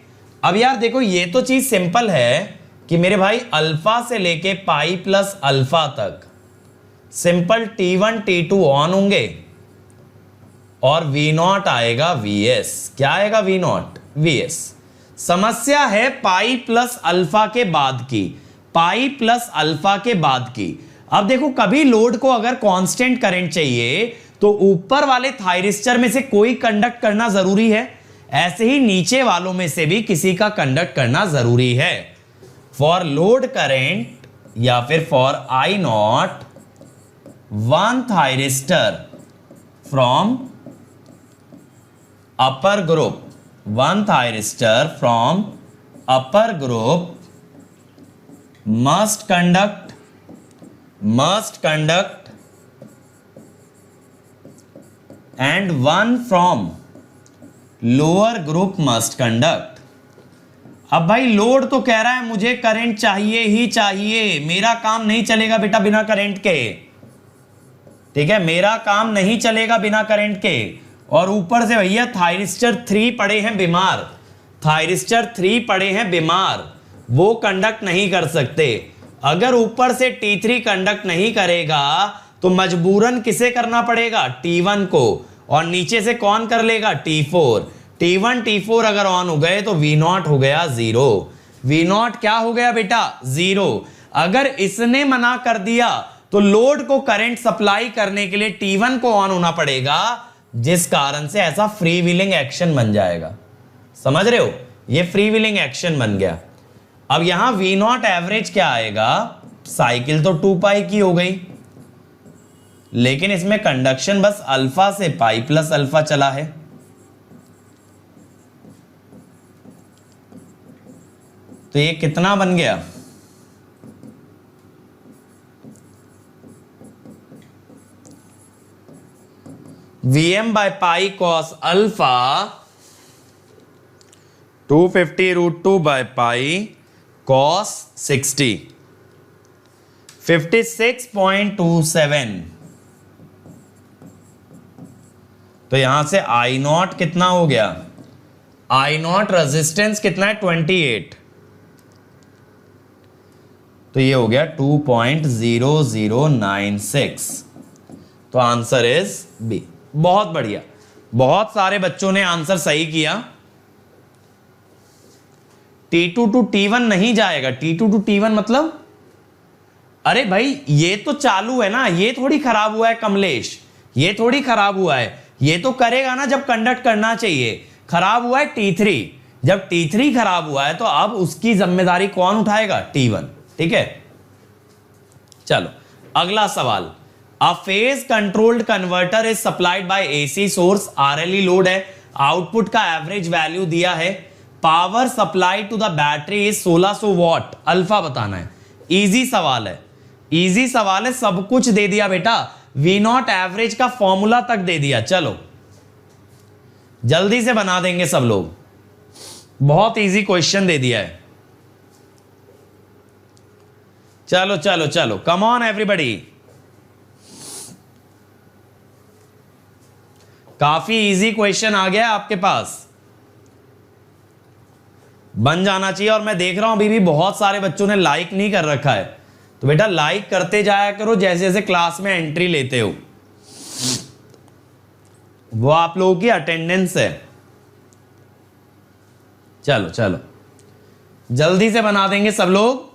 अब यार देखो ये तो चीज सिंपल है कि मेरे भाई अल्फा से लेके पाई प्लस अल्फा तक सिंपल T1 T2 ऑन होंगे और V0 आएगा VS। क्या आएगा? V0 VS। समस्या है पाई प्लस अल्फा के बाद की, पाई प्लस अल्फा के बाद की। अब देखो कभी लोड को अगर कांस्टेंट करंट चाहिए तो ऊपर वाले थायरिस्टर में से कोई कंडक्ट करना जरूरी है, ऐसे ही नीचे वालों में से भी किसी का कंडक्ट करना जरूरी है। फॉर लोड करंट या फिर for I0, one thyristor from upper group, one thyristor from upper group must conduct and one from lower group must conduct. अब भाई लोड तो कह रहा है मुझे करंट चाहिए ही चाहिए, मेरा काम नहीं चलेगा बेटा बिना करंट के, ठीक है, मेरा काम नहीं चलेगा बिना करंट के। और ऊपर से भैया थायरिस्टर 3 पड़े हैं बीमार, थायरिस्टर 3 पड़े हैं बीमार, वो कंडक्ट नहीं कर सकते। अगर ऊपर से T3 कंडक्ट नहीं करेगा तो मजबूरन किसे करना पड़ेगा? T1 को, और नीचे से कौन कर लेगा? T4। T1 T4 अगर ऑन हो गए तो V0 हो गया 0। V0 क्या हो गया बेटा? 0। अगर इसने मना कर दिया तो लोड को करंट सप्लाई करने के लिए T1 को ऑन होना पड़ेगा, जिस कारण से ऐसा फ्री व्हीलिंग एक्शन बन जाएगा। समझ रहे हो, ये फ्री व्हीलिंग एक्शन बन गया। अब यहां वी नॉट एवरेज क्या आएगा, साइकिल तो 2 पाई की हो गई, लेकिन इसमें कंडक्शन बस अल्फा से पाई प्लस अल्फा चला है। तो ये कितना बन गया, Vm bye pi cos alpha 250√2 bye pi cos 60 56.27। तो यहां से आई नॉट कितना हो गया, आई नॉट रेजिस्टेंस कितना है 28, तो ये हो गया 2.0096। तो आंसर इज बी। बहुत बढ़िया, बहुत सारे बच्चों ने आंसर सही किया। T2 टू T1 नहीं जाएगा, T2 टू T1 मतलब, अरे भाई ये तो चालू है ना, ये थोड़ी खराब हुआ है कमलेश, ये थोड़ी खराब हुआ है, ये तो करेगा ना जब कंडक्ट करना चाहिए। खराब हुआ है T3, जब T3 खराब हुआ है तो अब उसकी जिम्मेदारी कौन उठाएगा, T1। ठीक है, चलो अगला सवाल। A phase controlled converter is supplied by AC source, RLE load है, आउटपुट का एवरेज वैल्यू दिया है, power supply to the battery is 1600 watt, alpha बताना है। इजी सवाल है, इजी सवाल है, सब कुछ दे दिया बेटा, वी नॉट एवरेज का फॉर्मूला तक दे दिया। चलो जल्दी से बना देंगे सब लोग, बहुत इजी क्वेश्चन दे दिया है। चलो चलो चलो, कम ऑन एवरीबॉडी, काफी इजी क्वेश्चन आ गया आपके पास, बन जाना चाहिए। और मैं देख रहा हूं अभी भी बहुत सारे बच्चों ने लाइक नहीं कर रखा है, तो बेटा लाइक करते जाया करो जैसे जैसे क्लास में एंट्री लेते हो, वो आप लोगों की अटेंडेंस है। चलो चलो जल्दी से बना देंगे सब लोग।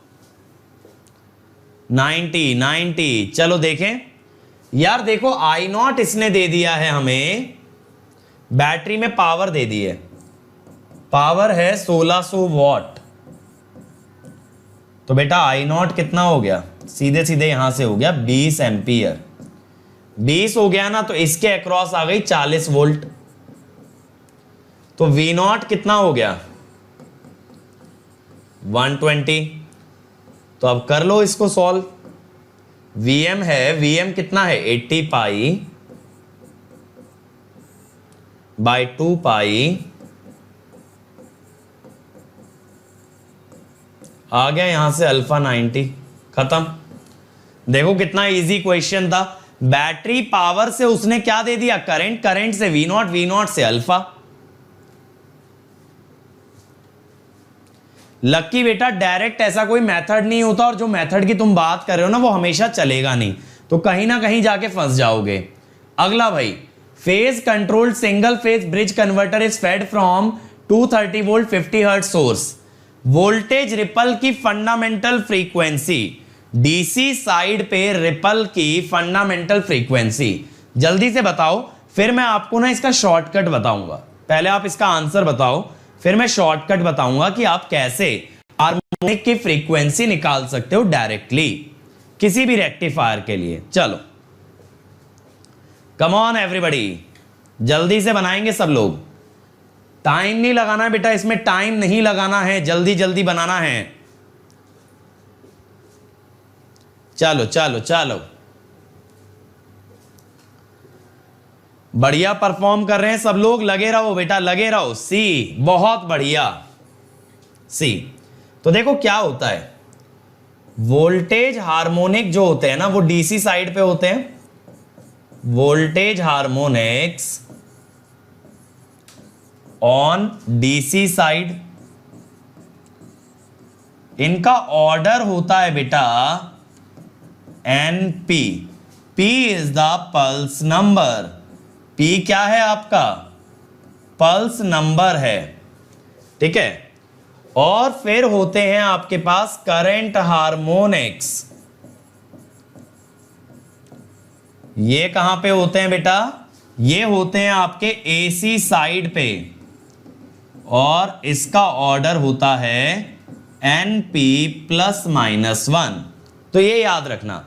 90 चलो देखें यार, देखो आई नॉट इसने दे दिया है हमें, बैटरी में पावर दे दी है, पावर है 1600 वॉट। तो बेटा आई नॉट कितना हो गया, सीधे सीधे यहां से हो गया 20 एम्पियर। 20 हो गया ना, तो इसके अक्रॉस आ गई 40 वोल्ट। तो वी नॉट कितना हो गया 120। तो अब कर लो इसको सॉल्व। Vm है, Vm कितना है 80 पाई बाय 2 पाई, आ गया यहां से अल्फा 90, खत्म। देखो कितना इजी क्वेश्चन था। बैटरी पावर से उसने क्या दे दिया, करंट, करंट से वी नॉट से अल्फा। लक्की बेटा डायरेक्ट ऐसा कोई मेथड नहीं होता, और जो मेथड की तुम बात कर रहे हो ना वो हमेशा चलेगा नहीं, तो कहीं ना कहीं जाके फंस जाओगे। अगला भाई, phase controlled single phase bridge converter is fed from 230 volt 50 hertz source, voltage ripple की फंडामेंटल फ्रीक्वेंसी, डीसी साइड पे रिपल की फंडामेंटल फ्रीक्वेंसी जल्दी से बताओ, फिर मैं आपको ना इसका शॉर्टकट बताऊंगा। पहले आप इसका आंसर बताओ, फिर मैं शॉर्टकट बताऊंगा कि आप कैसे हार्मोनिक की फ्रीक्वेंसी निकाल सकते हो डायरेक्टली किसी भी रेक्टिफायर के लिए। चलो कम ऑन एवरीबॉडी, जल्दी से बनाएंगे सब लोग। टाइम नहीं लगाना है बेटा, इसमें टाइम नहीं लगाना है, जल्दी जल्दी बनाना है। चलो चलो चलो, बढ़िया परफॉर्म कर रहे हैं सब लोग, लगे रहो बेटा लगे रहो। सी, बहुत बढ़िया सी। तो देखो क्या होता है, वोल्टेज हार्मोनिक जो होते हैं ना वो डीसी साइड पे होते हैं, voltage harmonics on DC side, इनका ऑर्डर होता है बेटा NP. P is the pulse number, P क्या है आपका, पल्स नंबर है, ठीक है। और फिर होते हैं आपके पास करंट हार्मोनिक्स, ये कहां पे होते हैं बेटा, ये होते हैं आपके एसी साइड पे और इसका ऑर्डर होता है NP ±1। तो ये याद रखना।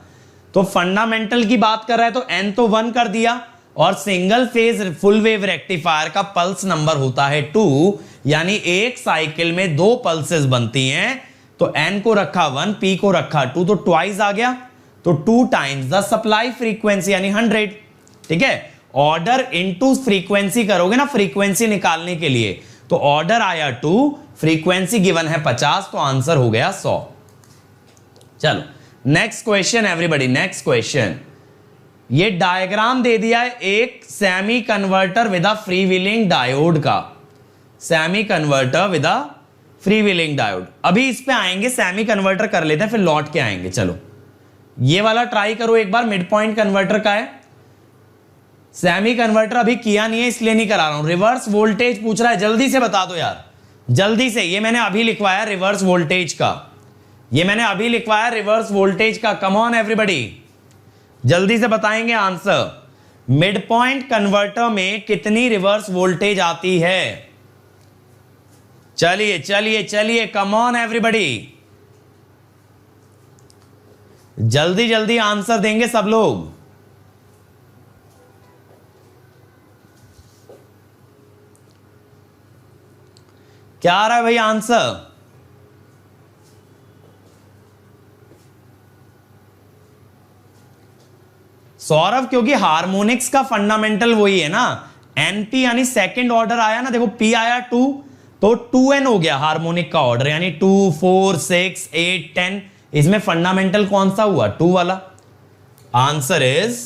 तो फंडामेंटल की बात कर रहा है तो n तो 1 कर दिया और single phase full wave rectifier का पल्स नंबर होता है 2, यानी एक साइकिल में 2 पल्सेस बनती हैं। तो n को रखा 1, p को रखा 2, तो ट्वाइस आ गया, तो 2 टाइम्स द सप्लाई फ्रीक्वेंसी यानी 100। ठीक है, ऑर्डर इनटू फ्रीक्वेंसी करोगे ना फ्रीक्वेंसी निकालने के लिए, तो ऑर्डर आया 2, फ्रीक्वेंसी गिवन है 50, तो आंसर हो गया 100। चलो next question everybody, next question. ये डायग्राम दे दिया है एक semi converter with a free wheeling diode का, semi converter with a free wheeling diode. अभी इस पे आएंगे, सेमी कन्वर्टर कर लेते हैं फिर लौट के आएंगे। चलो ये वाला ट्राई करो एक बार, मिड पॉइंट कन्वर्टर का है। सेमी कन्वर्टर अभी किया नहीं है इसलिए नहीं करा रहा हूं। रिवर्स वोल्टेज पूछ रहा है, जल्दी से बता दो यार, जल्दी से। ये मैंने अभी लिखवाया रिवर्स वोल्टेज का, ये मैंने अभी लिखवाया रिवर्स वोल्टेज का। कम ऑन एवरीबॉडी, जल्दी से बताएंगे आंसर। मिड पॉइंट कन्वर्टर में कितनी रिवर्स वोल्टेज आती है? चलिए चलिए चलिए, कम ऑन एवरीबॉडी, जल्दी जल्दी आंसर देंगे सब लोग। क्या आ रहा है भाई आंसर? सौरभ, क्योंकि हार्मोनिक्स का फंडामेंटल वही है ना, एनपी यानी सेकंड ऑर्डर आया ना, देखो पी आया 2, तो 2n हो गया हार्मोनिक का ऑर्डर, यानी 2, 4, 6, 8, 10। इसमें फंडामेंटल कौन सा हुआ? 2 वाला। आंसर इज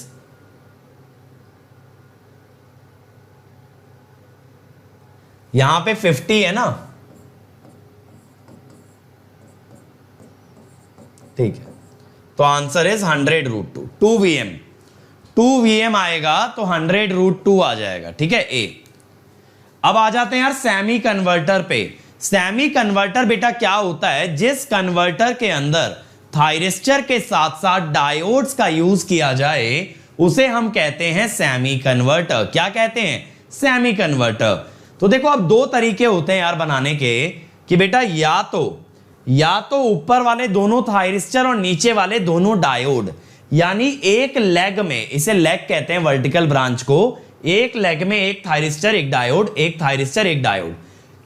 यहां पे 50 है ना, ठीक है, तो आंसर इज 100√2, 2 VM, 2 VM आएगा तो 100√2 आ जाएगा। ठीक है, ए। अब आ जाते हैं यार सेमी कन्वर्टर पे। सेमी कन्वर्टर बेटा क्या होता है? जिस कन्वर्टर के अंदर थायरिस्टर के साथ साथ डायोड्स का यूज किया जाए उसे हम कहते हैं सेमी कन्वर्टर। क्या कहते हैं? Semi converter. तो देखो अब 2 तरीके होते हैं यार बनाने के, कि बेटा या तो ऊपर वाले दोनों थायरिस्टर और नीचे वाले दोनों डायोड, यानी एक लेग में, इसे लेग कहते हैं वर्टिकल ब्रांच को, एक लेग में एक थायरिस्टर एक डायोड, एक थायरिस्टर एक डायोड,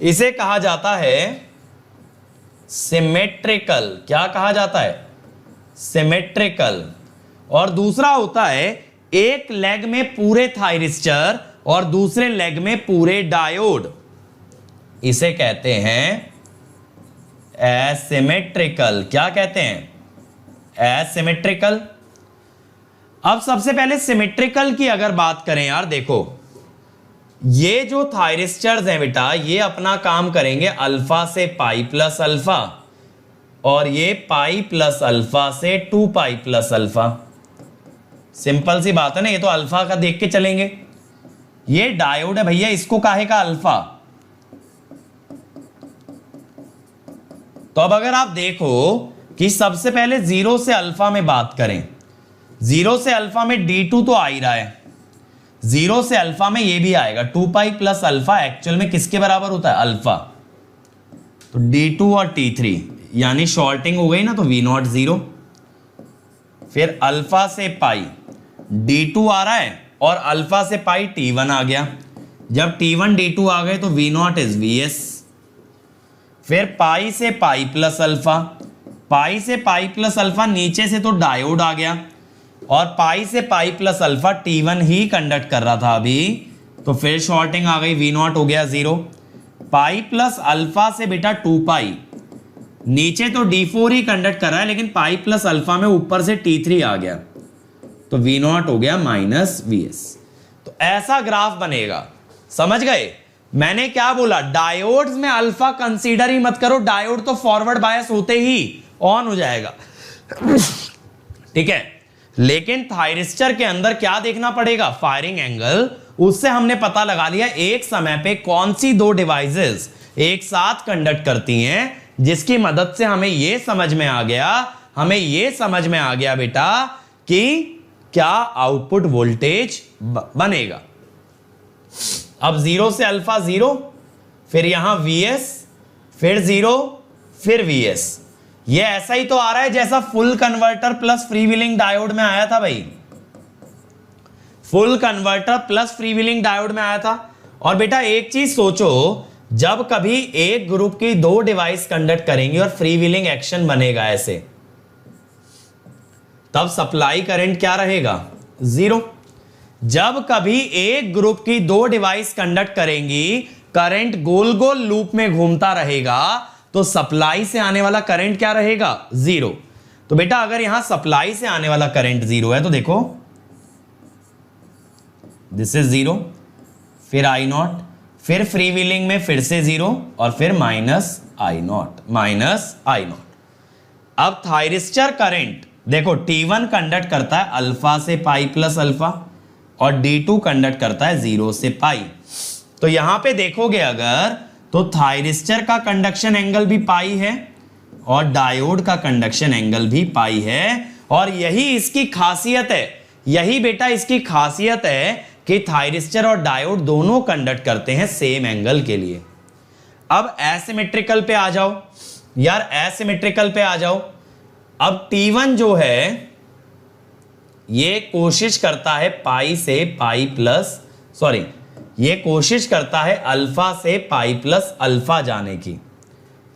इसे कहा जाता है सिमेट्रिकल। क्या कहा जाता है? सिमेट्रिकल। और दूसरा होता है एक लेग में पूरे थायरिस्टर और दूसरे लेग में पूरे डायोड, इसे कहते हैं एसिमेट्रिकल। क्या कहते हैं? एसिमेट्रिकल। अब सबसे पहले सिमेट्रिकल की अगर बात करें यार, देखो ये जो थायरिस्टर्स हैं बेटा, ये अपना काम करेंगे अल्फा से पाई प्लस अल्फा, और ये पाई प्लस अल्फा से 2 पाई प्लस अल्फा। सिंपल सी बात है ना, ये तो अल्फा का देख के चलेंगे। ये डायोड है भैया, इसको काहे का अल्फा। तो अब अगर आप देखो कि सबसे पहले 0 से अल्फा में बात करें, 0 से अल्फा में D2 तो आ ही रहा है, 0 से अल्फा में ये भी आएगा 2 पाई प्लस अल्फा, एक्चुअल में किसके बराबर होता है? अल्फा। तो D2 और T3 यानी शॉर्टिंग हो गई ना, तो V0 0। फिर अल्फा से पाई D2 आ रहा है और अल्फा से पाई T1 आ गया। जब T1 D2 आ गए तो V0 इज Vs। फिर पाई से पाई प्लस अल्फा, पाई से पाई प्लस अल्फा, नीचे से तो डायोड आ गया, और पाई से पाई प्लस अल्फा T1 ही कंडक्ट कर रहा था अभी, तो फिर शॉर्टिंग आ गई, V0 हो गया 0। पाई प्लस अल्फा से बेटा 2 पाई, नीचे तो D4 ही कंडक्ट कर रहा है लेकिन पाई प्लस अल्फा में ऊपर से T3 आ गया, तो V0 हो गया -Vs। तो ऐसा ग्राफ बनेगा, समझ गए? मैंने क्या बोला? डायोड्स में अल्फा कंसीडर ही मत करो, डायोड तो फॉरवर्ड बायस होते ही ऑन हो जाएगा। ठीक है, लेकिन थायरिस्टर के अंदर क्या देखना पड़ेगा? Firing angle. उससे हमने पता लगा लिया एक समय पे कौन सी 2 डिवाइसेस एक साथ कंडक्ट करती हैं, जिसकी मदद से हमें यह समझ में आ गया बेटा कि क्या आउटपुट वोल्टेज बनेगा। अब 0 से अल्फा 0, फिर यहां Vs, फिर 0, फिर Vs। ये ऐसा ही तो आ रहा है जैसा full converter plus freewheeling diode में आया था भाई, full converter plus freewheeling diode में आया था। और बेटा एक चीज सोचो, जब कभी एक ग्रुप की दो डिवाइस कंडक्ट करेंगी और फ्रीव्हीलिंग एक्शन बनेगा ऐसे, तब सप्लाई करंट क्या रहेगा? 0। जब कभी एक ग्रुप की दो डिवाइस कंडक्ट करेंगी, करंट गोल गोल लूप में घूमता रहेगा, तो सप्लाई से आने वाला करंट क्या रहेगा? 0। तो बेटा अगर यहां सप्लाई से आने वाला करंट 0 है तो देखो दिस इज 0, फिर I0, फिर फ्रीव्हीलिंग में फिर से 0 और फिर -I0। अब थायरिस्टर करंट देखो, T1 कंडक्ट करता है अल्फा से पाई प्लस अल्फा और D2 कंडक्ट करता है 0 से पाई। तो यहां पे देखोगे अगर तो थायरिस्टर का कंडक्शन एंगल भी पाई है और डायोड का कंडक्शन एंगल भी पाई है। और यही इसकी खासियत है, यही बेटा इसकी खासियत है कि थायरिस्टर और डायोड दोनों कंडक्ट करते हैं सेम एंगल के लिए। अब एसिमेट्रिकल पे आ जाओ यार, एसिमेट्रिकल पे आ जाओ। अब T1 जो है ये कोशिश करता है पाई से पाई प्लस, सॉरी, ये कोशिश करता है अल्फा से पाई प्लस अल्फा जाने की।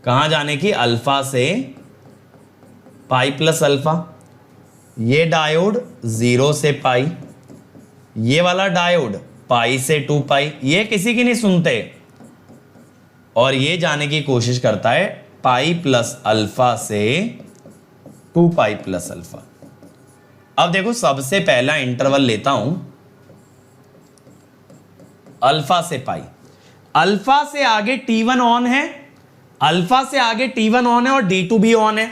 कहां जाने की? अल्फा से पाई प्लस अल्फा। ये डायोड 0 से पाई, ये वाला डायोड पाई से 2 पाई, ये किसी की नहीं सुनते। और ये जाने की कोशिश करता है पाई प्लस अल्फा से 2 पाई प्लस अल्फा। अब देखो सबसे पहला इंटरवल लेता हूं अल्फा से पाई। अल्फा से आगे T1 ऑन है, अल्फा से आगे T1 ऑन है और D2 भी ऑन है।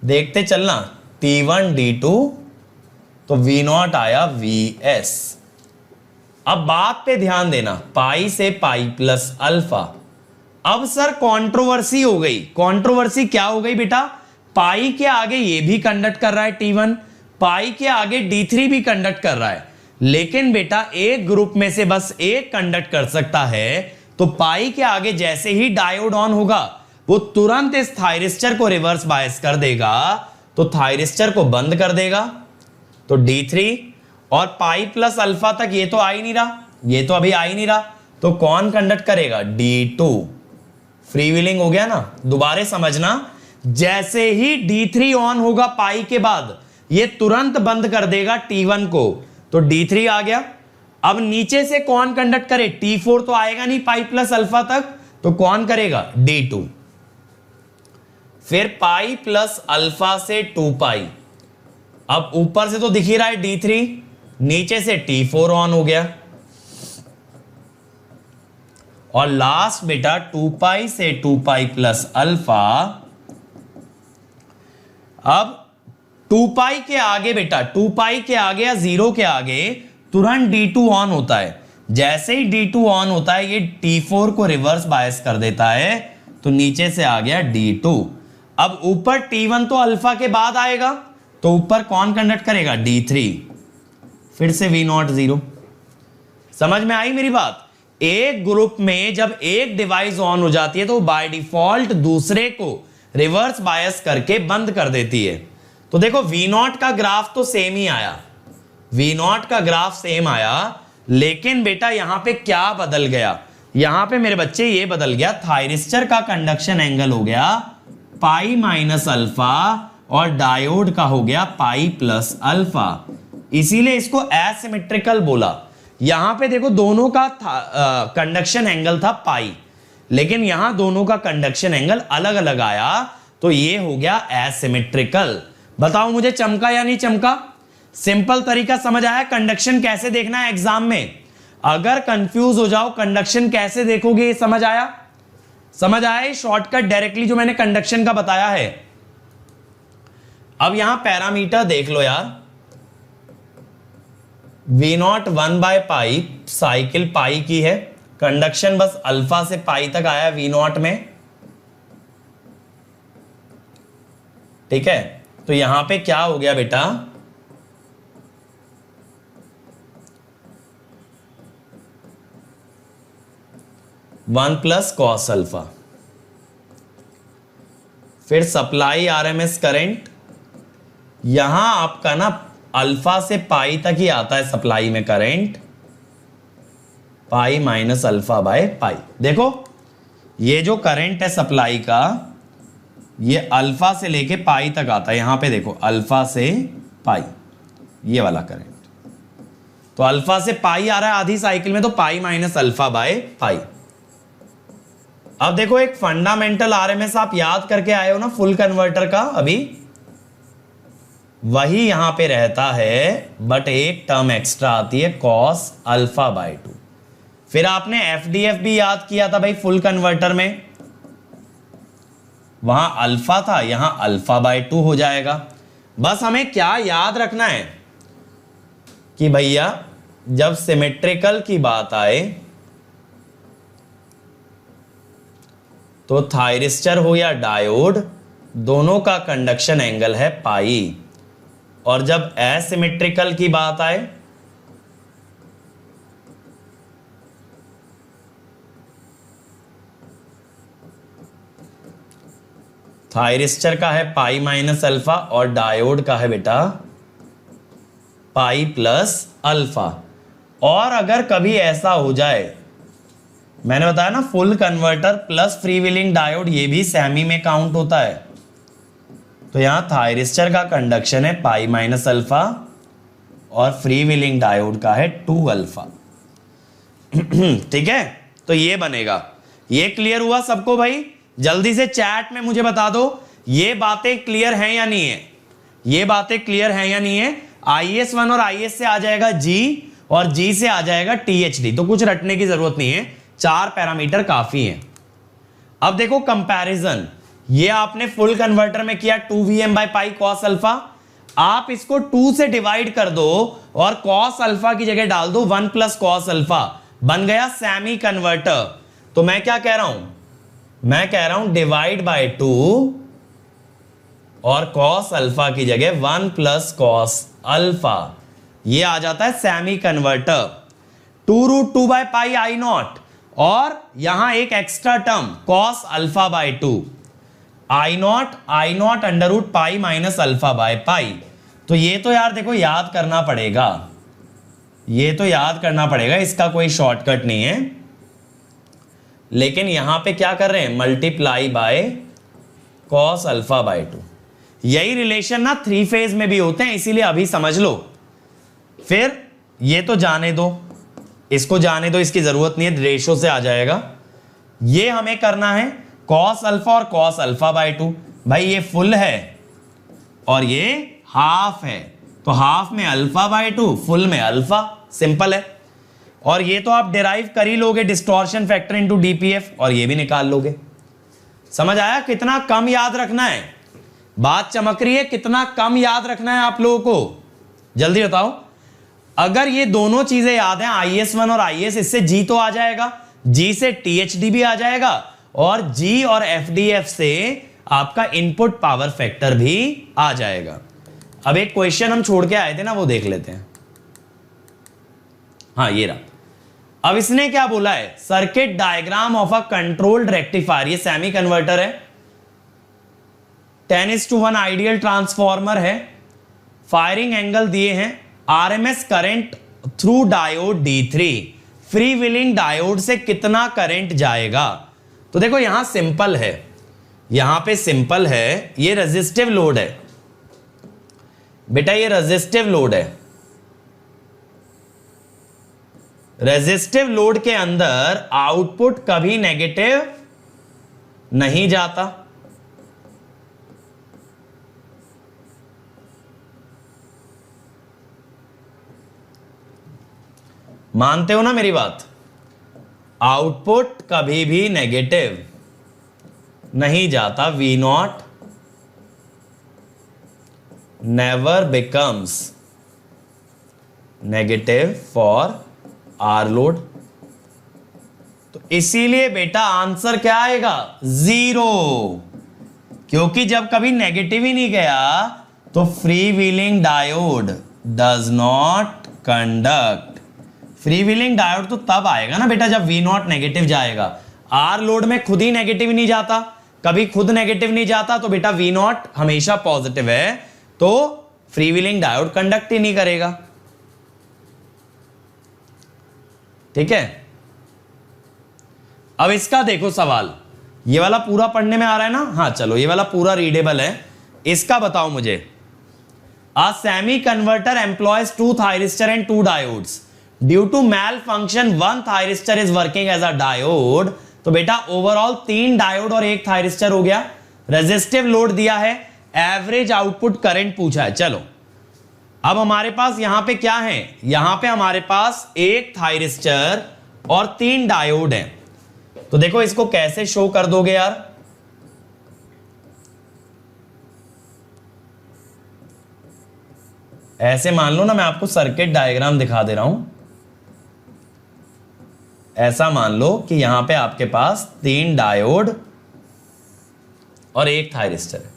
देखते चलना, T1 D2 तो V0 आया Vs। अब बात पे ध्यान देना, पाई से पाई प्लस अल्फा। अब सर कंट्रोवर्सी हो गई। कंट्रोवर्सी क्या हो गई बेटा? पाई के आगे ये भी कंडक्ट कर रहा है T1, पाई के आगे D3 भी कंडक्ट कर रहा है, लेकिन बेटा एक ग्रुप में से बस एक कंडक्ट कर सकता है। तो पाई के आगे जैसे ही डायोड ऑन होगा वो तुरंत इस थायरिस्टर को रिवर्स बायस कर देगा, तो थायरिस्टर को बंद कर देगा। तो D3 और पाई प्लस अल्फा तक ये तो आ ही नहीं रहा, ये तो अभी आ ही नहीं रहा, तो कौन कंडक्ट करेगा? D2। फ्रीव्हीलिंग हो गया ना। दोबारा समझना, जैसे ही D3 ऑन होगा पाई के बाद ये तुरंत बंद कर देगा T1 को, तो D3 आ गया। अब नीचे से कौन कंडक्ट करे? T4 तो आएगा नहीं पाई प्लस अल्फा तक, तो कौन करेगा? D2। फिर पाई प्लस अल्फा से 2 पाई। अब ऊपर से तो दिख ही रहा है D3, नीचे से T4 ऑन हो गया। और लास्ट बेटा 2 पाई से 2 पाई प्लस अल्फा। अब 2 पाई के आगे बेटा, 2 पाई के आगे या 0 के आगे तुरंत D2 ऑन होता है। जैसे ही D2 ऑन होता है ये T4 को रिवर्स बायस कर देता है, तो नीचे से आ गया D2। अब ऊपर T1 तो अल्फा के बाद आएगा, तो ऊपर कौन कंडक्ट करेगा? D3। फिर से V0 0। समझ में आई मेरी बात? एक ग्रुप में जब एक डिवाइस ऑन हो जाती है तो बाय डिफॉल्ट दूसरे को रिवर्स बायस करके बंद कर देती है। तो देखो V0 का ग्राफ तो सेम ही आया, V0 का ग्राफ सेम आया, लेकिन बेटा यहां पे क्या बदल गया? यहां पे मेरे बच्चे ये बदल गया, थायरिस्टर का कंडक्शन एंगल हो गया पाई माइनस अल्फा और डायोड का हो गया पाई प्लस अल्फा। इसीलिए इसको एसिमेट्रिकल बोला। यहां पे देखो दोनों का कंडक्शन एंगल था पाई, लेकिन यहां दोनों का कंडक्शन एंगल अलग अलग आया, तो ये हो गया एसिमेट्रिकल। बताओ मुझे चमका या नहीं चमका? सिंपल तरीका समझ आया कंडक्शन कैसे देखना है एग्जाम में? अगर कंफ्यूज हो जाओ कंडक्शन कैसे देखोगे, ये समझ आया? समझ आया? शॉर्टकट डायरेक्टली जो मैंने कंडक्शन का बताया है। अब यहां पैरामीटर देख लो यार, V0 1 बाय पाई, साइकिल पाई की है, कंडक्शन बस अल्फा से पाई तक आया V0 में, ठीक है। तो यहां पे क्या हो गया बेटा? V0 1 बाय पाई, साइकिल पाई की है, कंडक्शन बस अल्फा से पाई तक आया V0 में, ठीक है। तो यहां पे क्या हो गया बेटा? 1 बाय पाई, साइकिल पाई की है, कंडक्शन बस अल्फा से पाई तक आया V0 में, ठीक है। तो यहां पे क्या हो गया बेटा? 1 बाय पाई, साइकिल पाई की है, कंडक्शन बस अल्फा से पाई तक आया V0 में, ठीक है। तो यहां पे क्या हो गया बेटा? 1 प्लस कॉस अल्फा। फिर सप्लाई आरएमएस करंट, यहां आपका ना अल्फा से पाई तक ही आता है सप्लाई में current, pi minus alpha by पाई। देखो ये जो करंट है सप्लाई का, ये अल्फा से लेके पाई तक आता है। यहां पे देखो अल्फा से पाई, ये वाला करंट, तो अल्फा से पाई आ रहा है आधी साइकिल में, तो पाई माइनस अल्फा बाय पाई। अब देखो एक फंडामेंटल आरएमएस आप याद करके आए हो ना फुल कन्वर्टर का, अभी वही यहां पे रहता है, बट एक टर्म एक्स्ट्रा आती है कॉस अल्फा बाय 2। फिर आपने एफडीएफ भी याद किया था भाई फुल कन्वर्टर में, वहां अल्फा था, यहां अल्फा बाय 2 हो जाएगा। बस हमें क्या याद रखना है कि भैया जब सिमेट्रिकल की बात आए तो थायरिस्टर हो या डायोड, दोनों का कंडक्शन एंगल है पाई, और जब एसिमेट्रिकल की बात आए थायरिस्टर का है पाई माइनस अल्फा और डायोड का है बेटा पाई प्लस अल्फा। और अगर कभी ऐसा हो जाए, मैंने बताया ना full converter plus free wheeling diode ये भी सेमी में काउंट होता है, तो यहां थायरिस्टर का कंडक्शन है पाई माइनस अल्फा और फ्री व्हीलिंग डायोड का है 2 अल्फा। ठीक है, तो ये बनेगा। ये क्लियर हुआ सबको भाई? जल्दी से चैट में मुझे बता दो ये बातें क्लियर हैं या नहीं है, ये बातें क्लियर हैं या नहीं है। IS1 और IS से आ जाएगा G और G से आ जाएगा THD, तो कुछ रटने की जरूरत नहीं है, 4 पैरामीटर काफी हैं। अब देखो कंपैरिजन, ये आपने फुल कन्वर्टर में किया 2Vm by pi cos alpha, आप इसको 2 से डिवाइड कर दो और कॉस अल्फा की जगह डाल दो 1 प्लस कॉस अल्फा, बन गया सेमी कन्वर्टर। तो मैं क्या कह रहा हूं, मैं कह रहा हूं डिवाइड बाय 2 और कॉस अल्फा की जगह 1 प्लस कॉस अल्फा, ये आ जाता है semi converter. 2√2 by pi I not, और यहां एक extra term cos alpha by 2, I not under root pi minus alpha by pi. तो ये तो यार देखो याद करना पड़ेगा, ये तो याद करना पड़ेगा, इसका कोई शॉर्टकट नहीं है। लेकिन यहां पे क्या कर रहे हैं, multiply by cos alpha by 2। यही रिलेशन ना 3 फेज में भी होते हैं, इसीलिए अभी समझ लो। फिर ये तो जाने दो, इसको जाने दो, इसकी जरूरत नहीं है, रेशो से आ जाएगा। ये हमें करना है कॉस अल्फा और कॉस अल्फा बाय 2। भाई ये फुल है और ये हाफ है, तो हाफ में अल्फा बाय 2, फुल में अल्फा, सिंपल है। और ये तो आप डिराइव कर ही लोगे डिस्टॉर्शन फैक्टर इनटू डीपीएफ, और ये भी निकाल लोगे। समझ आया कितना कम याद रखना है? बात चमक रही है, कितना कम याद रखना है आप लोगों को, जल्दी बताओ। अगर ये दोनों चीजें याद हैं IS1 और IS, इससे G तो आ जाएगा, G से THD भी आ जाएगा, और G और FDF से आपका इनपुट पावर फैक्टर भी आ जाएगा। अब एक क्वेश्चन हम छोड़ के आए थे ना, वो देख लेते हैं। हाँ ये रहा। अब इसने क्या बोला है, circuit diagram of a controlled rectifier, ये सेमी कन्वर्टर है, 10:1 आइडियल ट्रांसफॉर्मर है, फायरिंग एंगल दिए हैं, RMS current through diode D3, free wheeling diode से कितना करंट जाएगा। तो देखो यहां सिंपल है, यहां पे सिंपल है, ये रेजिस्टिव लोड है बेटा, ये रेजिस्टिव लोड है। रेजिस्टिव लोड के अंदर आउटपुट कभी नेगेटिव नहीं जाता, मानते हो ना मेरी बात? आउटपुट कभी भी नेगेटिव नहीं जाता। V0 never becomes negative for R load. तो इसीलिए बेटा आंसर क्या आएगा, 0, क्योंकि जब कभी नेगेटिव ही नहीं गया तो free wheeling diode does not conduct. Free wheeling diode तो तब आएगा ना बेटा जब V0 नेगेटिव जाएगा। आर लोड में खुद ही नेगेटिव नहीं जाता, कभी खुद नेगेटिव नहीं जाता, तो बेटा वी नॉट हमेशा पॉजिटिव है, तो फ्री व्हीलिंग डायोड कंडक्ट ही नहीं करेगा। ठीक है, अब इसका देखो सवाल, ये वाला पूरा पढ़ने में आ रहा है ना? हाँ चलो, ये वाला पूरा रीडेबल है। इसका बताओ मुझे, a semi converter employs 2 thyristor and 2 diodes due to mal function 1 thyristor is working as a diode. तो बेटा ओवरऑल 3 डायोड और 1 थायरिस्टर हो गया। रेजिस्टिव लोड दिया है, एवरेज आउटपुट करंट पूछा है। चलो अब हमारे पास यहां पे क्या है, यहां पे हमारे पास 1 थायरिस्टर और 3 डायोड है। तो देखो इसको कैसे शो कर दोगे यार? ऐसे मान लो ना, मैं आपको सर्किट डायग्राम दिखा दे रहा हूं। ऐसा मान लो कि यहां पे आपके पास 3 डायोड और 1 थायरिस्टर है।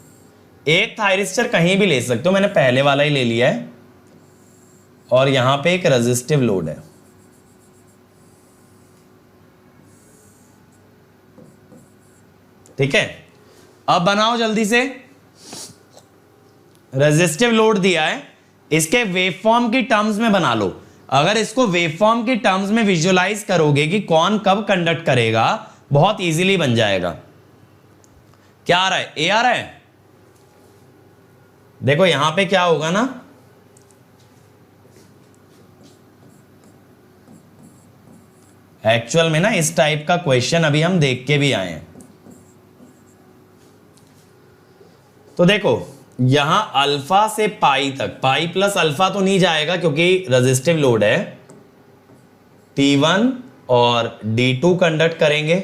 1 थायरिस्टर कहीं भी ले सकते हो, मैंने पहले वाला ही ले लिया है, और यहां पे एक रेजिस्टिव लोड है। ठीक है, अब बनाओ जल्दी से। रेजिस्टिव लोड दिया है, इसके वेवफॉर्म की टर्म्स में बना लो। अगर इसको वेवफॉर्म की टर्म्स में विजुअलाइज करोगे कि कौन कब कंडक्ट करेगा, बहुत इजीली बन जाएगा। क्या आ रहा है? ए आ रहा है। देखो यहां पे क्या होगा ना, एक्चुअल में ना इस टाइप का क्वेश्चन अभी हम देख के भी आए हैं। तो देखो यहां अल्फा से पाई तक, पाई प्लस अल्फा तो नहीं जाएगा क्योंकि रेजिस्टिव लोड है, T1 और D2 कंडक्ट करेंगे,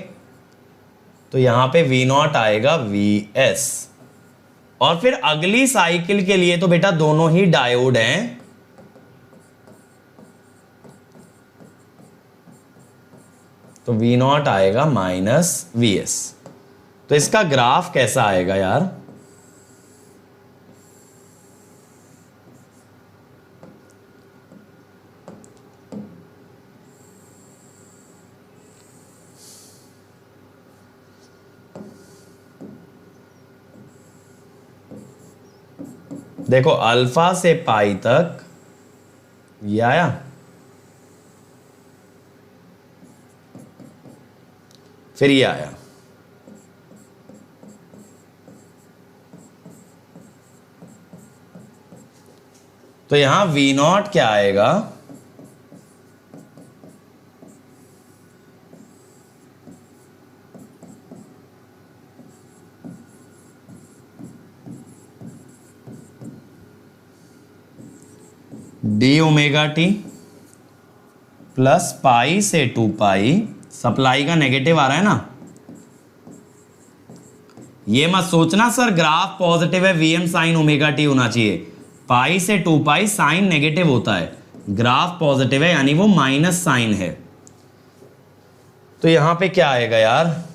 तो यहां पे V0 आएगा Vs। और फिर अगली साइकिल के लिए तो बेटा दोनों ही डायोड हैं, तो V0 आएगा -Vs। तो इसका ग्राफ कैसा आएगा यार? देखो अल्फा से पाई तक ये आया, फिर ये आया, तो यहां V0 क्या आएगा? D omega T plus pi से 2 पाई, सप्लाई का नेगेटिव आ रहा है ना, ये मत सोचना सर ग्राफ पॉजिटिव है Vm साइन ओमेगा टी होना चाहिए। पाई से 2 पाई साइन नेगेटिव होता है, ग्राफ पॉजिटिव है यानी वो माइनस साइन है। तो यहां पे क्या आएगा यार?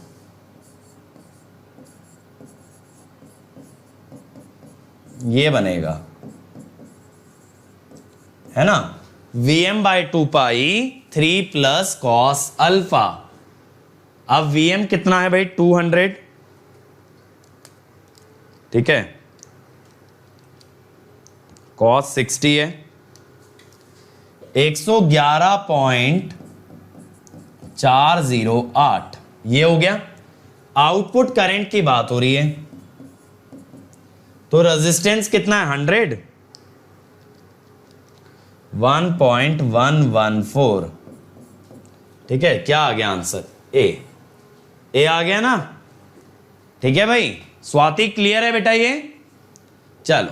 ये बनेगा, है ना, Vm/2 पाई 3 प्लस कॉस अल्फा। अब Vm कितना है भाई? 200। ठीक है, कॉस 60 है, 111.408, ये हो गया। आउटपुट करंट की बात हो रही है, तो रेजिस्टेंस कितना है? 100, 1.114। ठीक है, क्या आ गया आंसर? ए आ गया ना? ठीक है भाई, स्वाति क्लियर है बेटा ये? चलो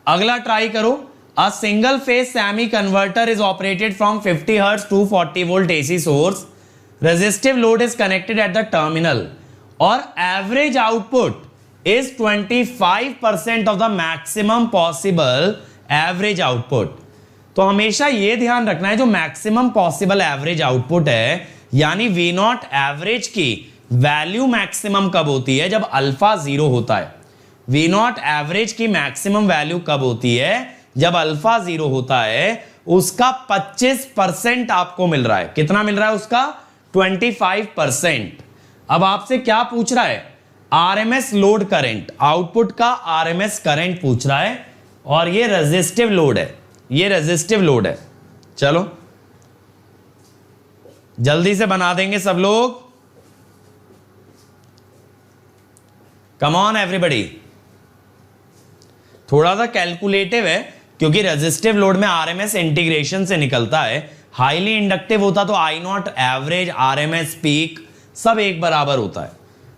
अगला ट्राई करो। A single phase semi converter is operated from 50 hertz 240 volt AC source, resistive load is connected at the terminal और average output is 25% of the maximum possible average output. तो हमेशा यह ध्यान रखना है, जो मैक्सिमम पॉसिबल एवरेज आउटपुट है यानी V0 एवरेज की वैल्यू मैक्सिमम कब होती है? जब अल्फा 0 होता है। V0 एवरेज की मैक्सिमम वैल्यू कब होती है? जब अल्फा 0 होता है। उसका 25% आपको मिल रहा है। कितना मिल रहा है उसका? 25%। अब आपसे क्या पूछ रहा है, आरएमएस लोड करंट, आउटपुट का आरएमएस करंट पूछ रहा है, और ये रेजिस्टिव लोड है, ये रेजिस्टिव लोड है। चलो जल्दी से बना देंगे सब लोग, कम ऑन एवरीबॉडी। थोड़ा सा कैलकुलेटिव है क्योंकि रेजिस्टिव लोड में आरएमएस इंटीग्रेशन से निकलता है, हाईली इंडक्टिव होता तो आई नॉट एवरेज आरएमएस पीक सब एक बराबर होता है,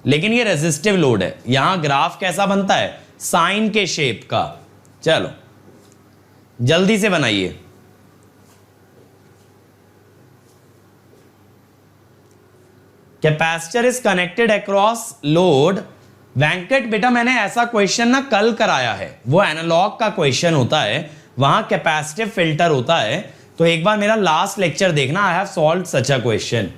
लेकिन ये रेजिस्टिव लोड है। यहां ग्राफ कैसा बनता है, साइन के शेप का। चलो जल्दी से बनाइए। Capacitor is connected across load. Venkat बेटा मैंने ऐसा क्वेश्चन ना कल कराया है, वो एनालॉग का क्वेश्चन होता है, वहां कैपेसिटिव फिल्टर होता है, तो एक बार मेरा लास्ट लेक्चर देखना, I have solved such a question.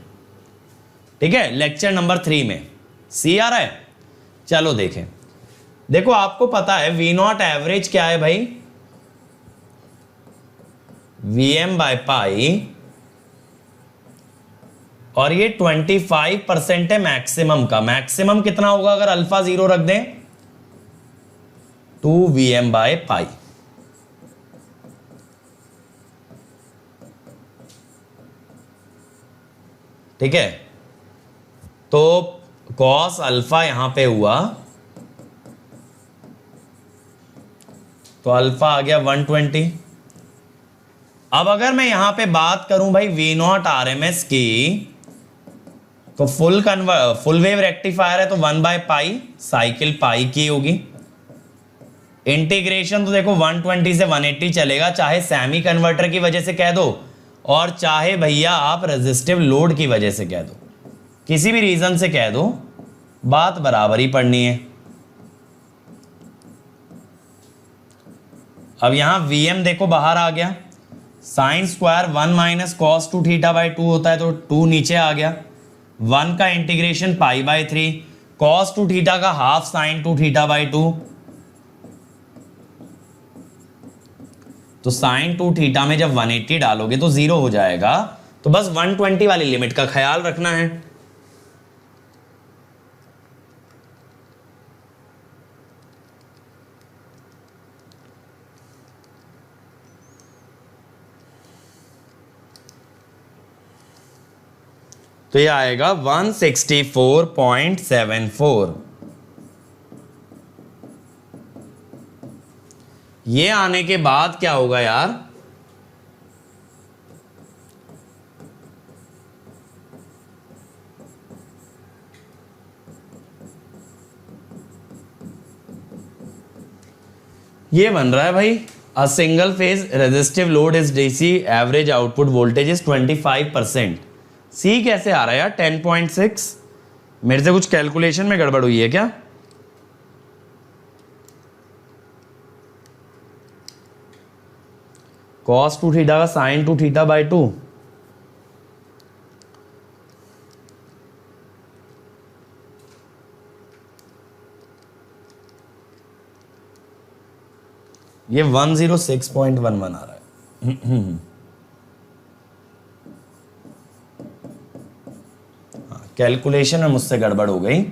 ठीक है, लेक्चर नंबर 3 में सी आ रहा है। चलो देखें, देखो आपको पता है वी नॉट एवरेज क्या है भाई, Vm बाय पाई, और ये 25% है मैक्सिमम का। मैक्सिमम कितना होगा अगर अल्फा 0 रख दें, 2Vm बाय पाई। ठीक है, तो कॉस अल्फा यहां पे हुआ, तो अल्फा आ गया 120। अब अगर मैं यहां पे बात करूं भाई V not R M S की, तो फुल वेव रेक्टिफायर है तो 1 बाय पाई, साइकिल पाई की होगी। इंटीग्रेशन तो देखो 120 से 180 चलेगा, चाहे सेमी कन्वर्टर की वजह से कह दो और चाहे भैया आप रेजिस्टिव लोड की वजह से कह दो, किसी भी रीजन से कह दो, बात बराबर ही पड़नी है। अब यहां Vm देखो बाहर आ गया, sine square 1 minus cos 2 theta by 2 होता है, तो 2 नीचे आ गया, 1 का integration pi by 3, cos 2 theta का हाफ साइन 2 थीटा बाई 2, तो साइन 2 थीटा में जब 180 डालोगे तो 0 हो जाएगा, तो बस 120 वाली लिमिट का ख्याल रखना है। तो ये आएगा 164.74। ये आने के बाद क्या होगा यार, ये बन रहा है भाई, अ single phase resistive load is DC, average output voltage is 25%। सी कैसे आ रहा है यार 10.6? मेरे से कुछ कैलकुलेशन में गड़बड़ हुई है क्या? कॉस 2 थीटा का साइन 2 थीटा बाई 2, ये 106.11 आ रहा है। कैलकुलेशन में मुझसे गड़बड़ हो गई,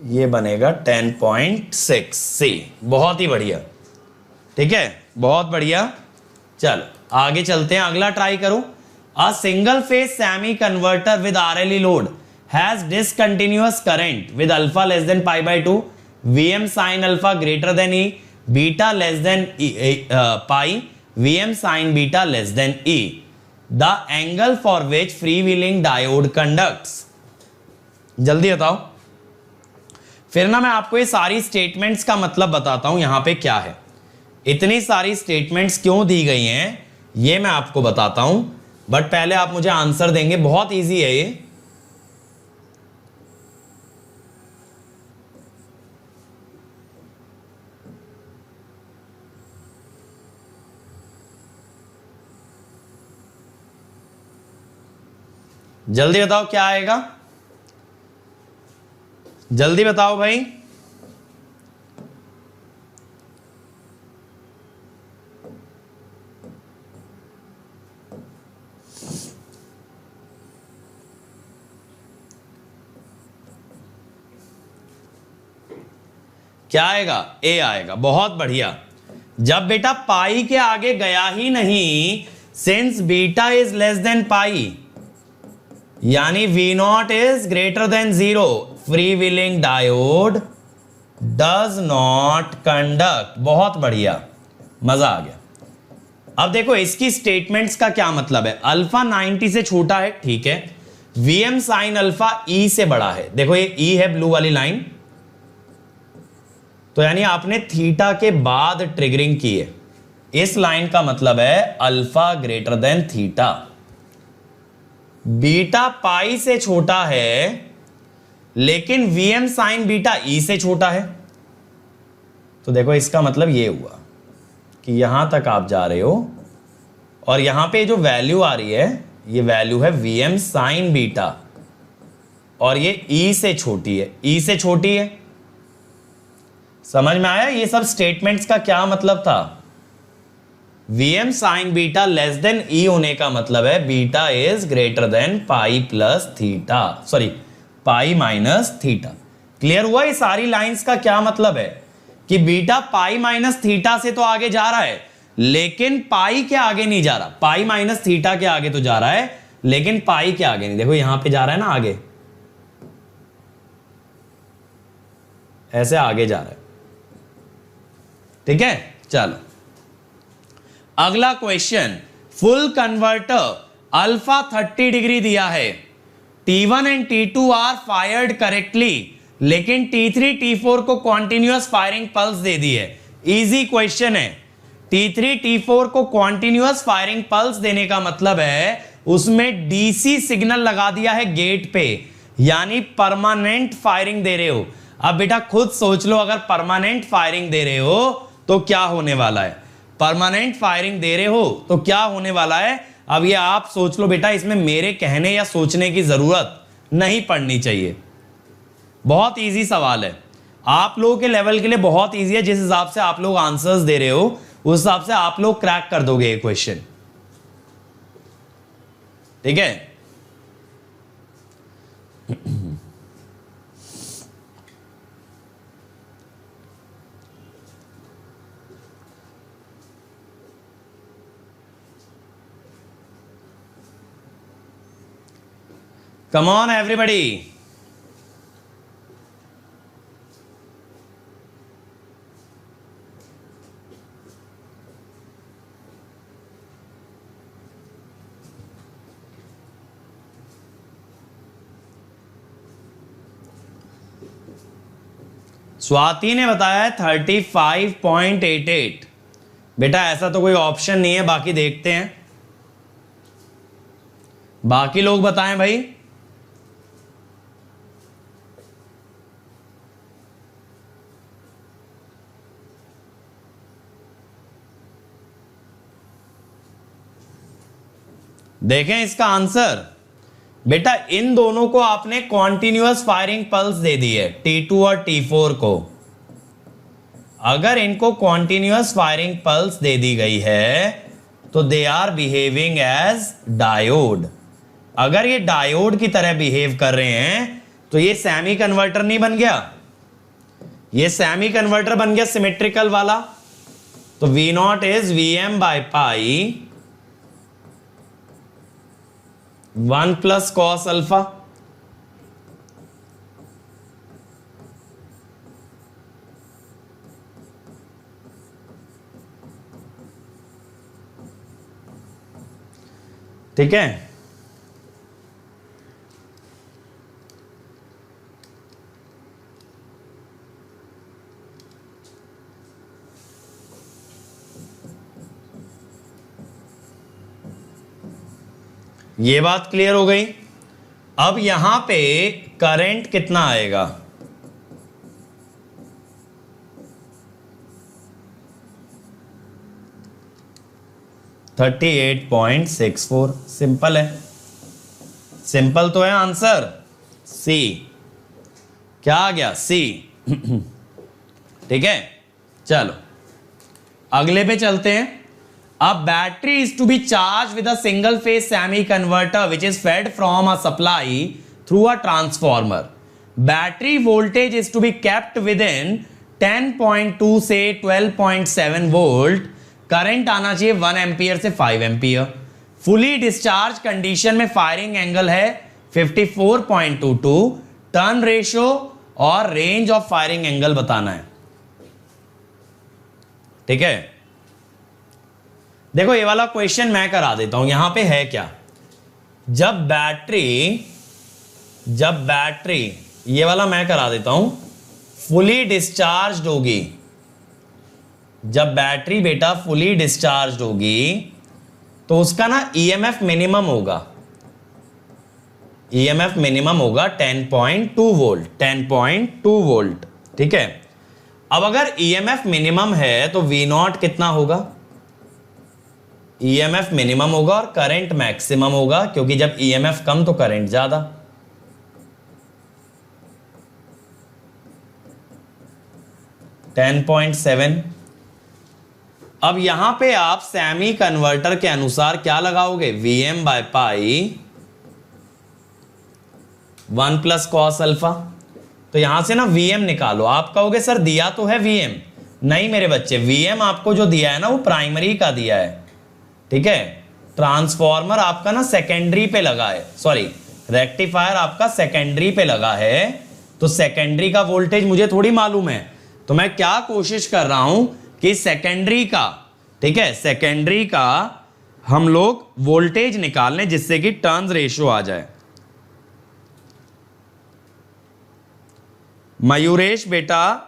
ये बनेगा 10.6 सी। बहुत ही बढ़िया, ठीक है, बहुत बढ़िया। चलो आगे चलते हैं, अगला ट्राई करो। A single phase semi converter with RLE load has discontinuous current with alpha less than pi by 2, Vm sin alpha greater then E, beta less than pi, Vm sin beta less than E, the angle for which free wheeling diode conducts. जल्दी बताओ। फिर ना मैं आपको ये सारी statements का मतलब बताता हूं, यहां पे क्या है, इतनी सारी स्टेटमेंट्स क्यों दी गई हैं ये मैं आपको बताता हूं, बट पहले आप मुझे आंसर देंगे। बहुत इजी है ये, जल्दी बताओ क्या आएगा, जल्दी बताओ भाई। क्या आएगा? ए आएगा। बहुत बढ़िया। जब बेटा पाई के आगे गया ही नहीं, since beta is less than pi, यानी V naught is greater than 0, free wheeling diode does not conduct. बहुत बढ़िया, मजा आ गया। अब देखो इसकी स्टेटमेंट्स का क्या मतलब है। अल्फा 90 से छोटा है, ठीक है। Vm साइन अल्फा E से बड़ा है। देखो ये E है ब्लू वाली लाइन, तो यानी आपने थीटा के बाद ट्रिगरिंग की है। इस लाइन का मतलब है alpha greater than theta. Beta pi से छोटा है, लेकिन Vm साइन बीटा E से छोटा है। तो देखो इसका मतलब ये हुआ कि यहां तक आप जा रहे हो और यहां पे जो वैल्यू आ रही है, ये वैल्यू है Vm साइन बीटा, और ये E से छोटी है, E से छोटी है। समझ में आया ये सब स्टेटमेंट्स का क्या मतलब था? Vm sign beta less than E होने का मतलब है beta is greater than pi plus theta, sorry pi minus theta. Clear हुआ? ये सारी लाइंस का क्या मतलब है कि बीटा पाई माइनस थीटा से तो आगे जा रहा है, लेकिन पाई के आगे नहीं जा रहा। पाई माइनस थीटा के आगे तो जा रहा है, लेकिन पाई के आगे नहीं। देखो यहां पे जा रहा है ना आगे, ऐसे आगे जा रहा है। ठीक है, चलो अगला question. Full converter alpha 30 degree दिया है, T1 and T2 are fired correctly, लेकिन T3 T4 को कॉन्टिन्यूअस फायरिंग पल्स दे दी है। इजी क्वेश्चन है। T3 T4 को कॉन्टिन्यूअस फायरिंग पल्स देने का मतलब है उसमें डीसी सिग्नल लगा दिया है गेट पे, यानी परमानेंट फायरिंग दे रहे हो। अब बेटा खुद सोच लो, अगर परमानेंट फायरिंग दे रहे हो तो क्या होने वाला है? परमानेंट फायरिंग दे रहे हो तो क्या होने वाला है? अब ये आप सोच लो बेटा, इसमें मेरे कहने या सोचने की जरूरत नहीं पड़नी चाहिए। बहुत इजी सवाल है, आप लोगों के लेवल के लिए बहुत इजी है। जिस हिसाब से आप लोग आंसर्स दे रहे हो उस हिसाब से आप लोग क्रैक कर दोगे ये क्वेश्चन। ठीक है, कम ऑन एवरीबॉडी। स्वाति ने बताया है 35.88। बेटा ऐसा तो कोई ऑप्शन नहीं है, बाकी देखते हैं। बाकी लोग बताएं भाई। देखें इसका आंसर। बेटा इन दोनों को आपने कॉन्टिन्यूअस फायरिंग पल्स दे दी है, T2 और T4 को। अगर इनको कॉन्टिन्यूअस फायरिंग पल्स दे दी गई है तो they are behaving as diode. अगर ये डायोड की तरह बिहेव कर रहे हैं तो ये सेमी कन्वर्टर नहीं बन गया, ये सेमी कन्वर्टर बन गया सिमेट्रिकल वाला। तो V not is Vm by pi 1 plus cos alpha. ठीक है, ये बात क्लियर हो गई। अब यहां पे करंट कितना आएगा? $38.64। सिंपल है, सिंपल तो है आंसर। सी क्या आ गया? सी। ठीक है, चलो अगले पे चलते हैं। A battery is to be charged with a single phase semi converter which is fed from a supply through a transformer. Battery voltage is to be kept within 10.2 से 12.7 वोल्ट करंट आना चाहिए 1 एम्पियर से 5 ampere. Fully discharge condition में firing angle है 54.22, turn ratio और range of firing angle बताना है। ठीक है, देखो ये वाला क्वेश्चन मैं करा देता हूं। यहां पे है क्या, जब बैटरी ये वाला मैं करा देता हूं, फुली डिस्चार्ज होगी, जब बैटरी बेटा फुली डिस्चार्ज होगी तो उसका ना ईएमएफ मिनिमम होगा, ईएमएफ मिनिमम होगा 10.2 वोल्ट, 10.2 वोल्ट। ठीक है, अब अगर ईएमएफ मिनिमम है तो वी नॉट कितना होगा, ईएमएफ मिनिमम होगा और करंट मैक्सिमम होगा, क्योंकि जब ईएमएफ कम तो करंट ज्यादा। $10.7। अब यहां पे आप सेमी कन्वर्टर के अनुसार क्या लगाओगे, Vm by pi 1 plus cos alpha. तो यहां से ना Vm निकालो। आप कहोगे सर दिया तो है Vm, नहीं मेरे बच्चे, Vm आपको जो दिया है ना वो प्राइमरी का दिया है। ठीक है, ट्रांसफॉर्मर आपका ना सेकेंडरी पे लगा है, सॉरी रेक्टिफायर आपका सेकेंडरी पे लगा है, तो सेकेंडरी का वोल्टेज मुझे थोड़ी मालूम है, तो मैं क्या कोशिश कर रहा हूं कि सेकेंडरी का, ठीक है, सेकेंडरी का हम लोग वोल्टेज निकाल लें जिससे कि टर्न्स रेशियो आ जाए। मयूरेश बेटा,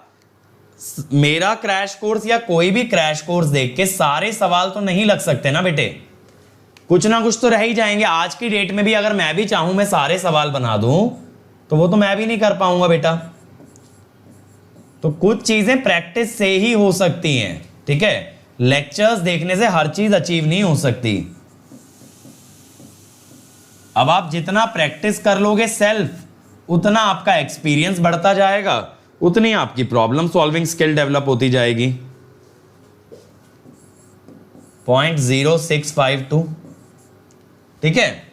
मेरा क्रैश कोर्स या कोई भी क्रैश कोर्स देख के सारे सवाल तो नहीं लग सकते ना बेटे, कुछ ना कुछ तो रह ही जाएंगे। आज की डेट में भी अगर मैं भी चाहूं मैं सारे सवाल बना दूं तो वो तो मैं भी नहीं कर पाऊंगा बेटा। तो कुछ चीजें प्रैक्टिस से ही हो सकती हैं। ठीक है, लेक्चर्स देखने से हर चीज अचीव नहीं हो सकती। अब आप जितना प्रैक्टिस कर लोगे सेल्फ, उतना आपका एक्सपीरियंस बढ़ता जाएगा, उतनी आपकी प्रॉब्लम सॉल्विंग स्किल डेवलप होती जाएगी। 0.0652। ठीक है,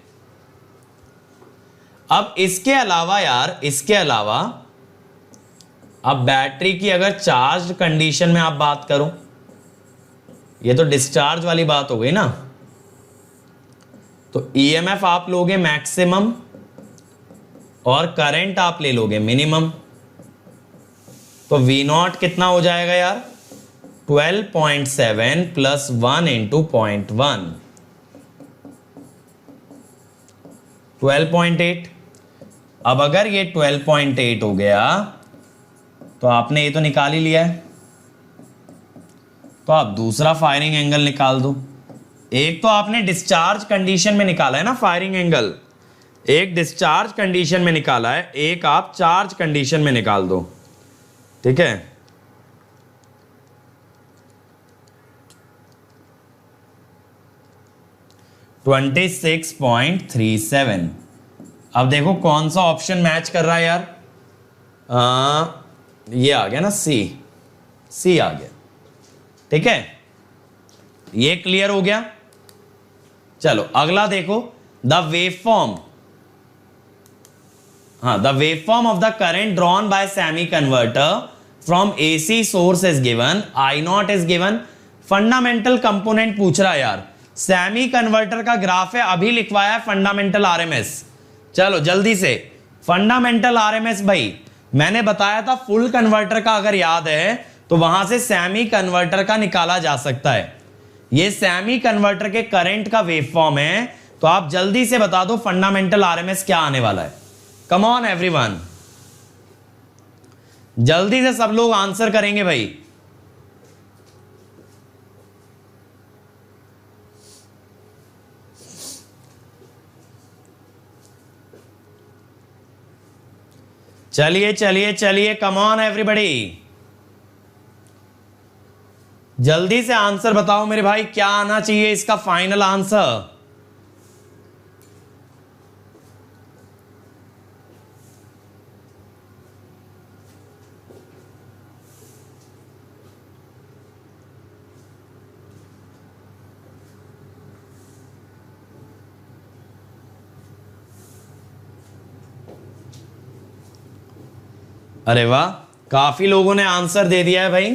अब इसके अलावा यार, इसके अलावा अब बैटरी की अगर चार्ज कंडीशन में आप बात करो, ये तो डिस्चार्ज वाली बात हो गई ना, तो ईएमएफ आप लोगे मैक्सिमम और करंट आप ले लोगे मिनिमम, तो वी नॉट कितना हो जाएगा यार, 12.7 प्लस 1 इंटू 0.1, 12.8। अब अगर ये 12.8 हो गया तो आपने ये तो निकाल ही लिया है, तो आप दूसरा फायरिंग एंगल निकाल दो। एक तो आपने डिस्चार्ज कंडीशन में निकाला है ना फायरिंग एंगल, एक डिस्चार्ज कंडीशन में निकाला है, एक आप चार्ज कंडीशन में निकाल दो। ठीक है, $26.37। अब देखो कौन सा ऑप्शन मैच कर रहा है यार, ये आ गया ना, सी आ गया। ठीक है, ये क्लियर हो गया। चलो अगला देखो, the waveform, the waveform of the current drawn by semi converter from AC source is given, I not is given. Fundamental component पूछ रहा है यार, सेमी कन्वर्टर का ग्राफ है, अभी लिखवाया है फंडामेंटल आरएमएस। चलो जल्दी से फंडामेंटल आरएमएस, भाई मैंने बताया था फुल कन्वर्टर का अगर याद है तो वहां से सेमी कन्वर्टर का निकाला जा सकता है। ये सेमी कन्वर्टर के करंट का वेवफॉर्म है, तो आप जल्दी से बता दो फंडामेंटल आरएमएस क्या आने वाला है। कम ऑन एवरीवन, जल्दी से सब लोग आंसर करेंगे भाई। चलिए चलिए चलिए, कम ऑन एवरीबॉडी, जल्दी से आंसर बताओ मेरे भाई, क्या आना चाहिए इसका फाइनल आंसर। अरे वाह, काफी लोगों ने आंसर दे दिया है भाई।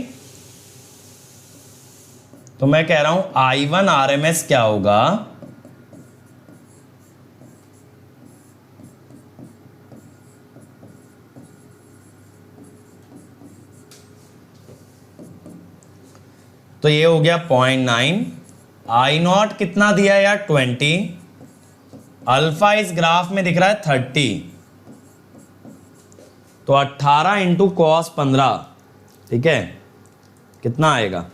तो मैं कह रहा हूं I1 RMS क्या होगा, तो ये हो गया 0.9। I0 कितना दिया यार 20, अल्फा इस ग्राफ में दिख रहा है 30, तो 18 इंटू कॉस 15, ठीक है, कितना आएगा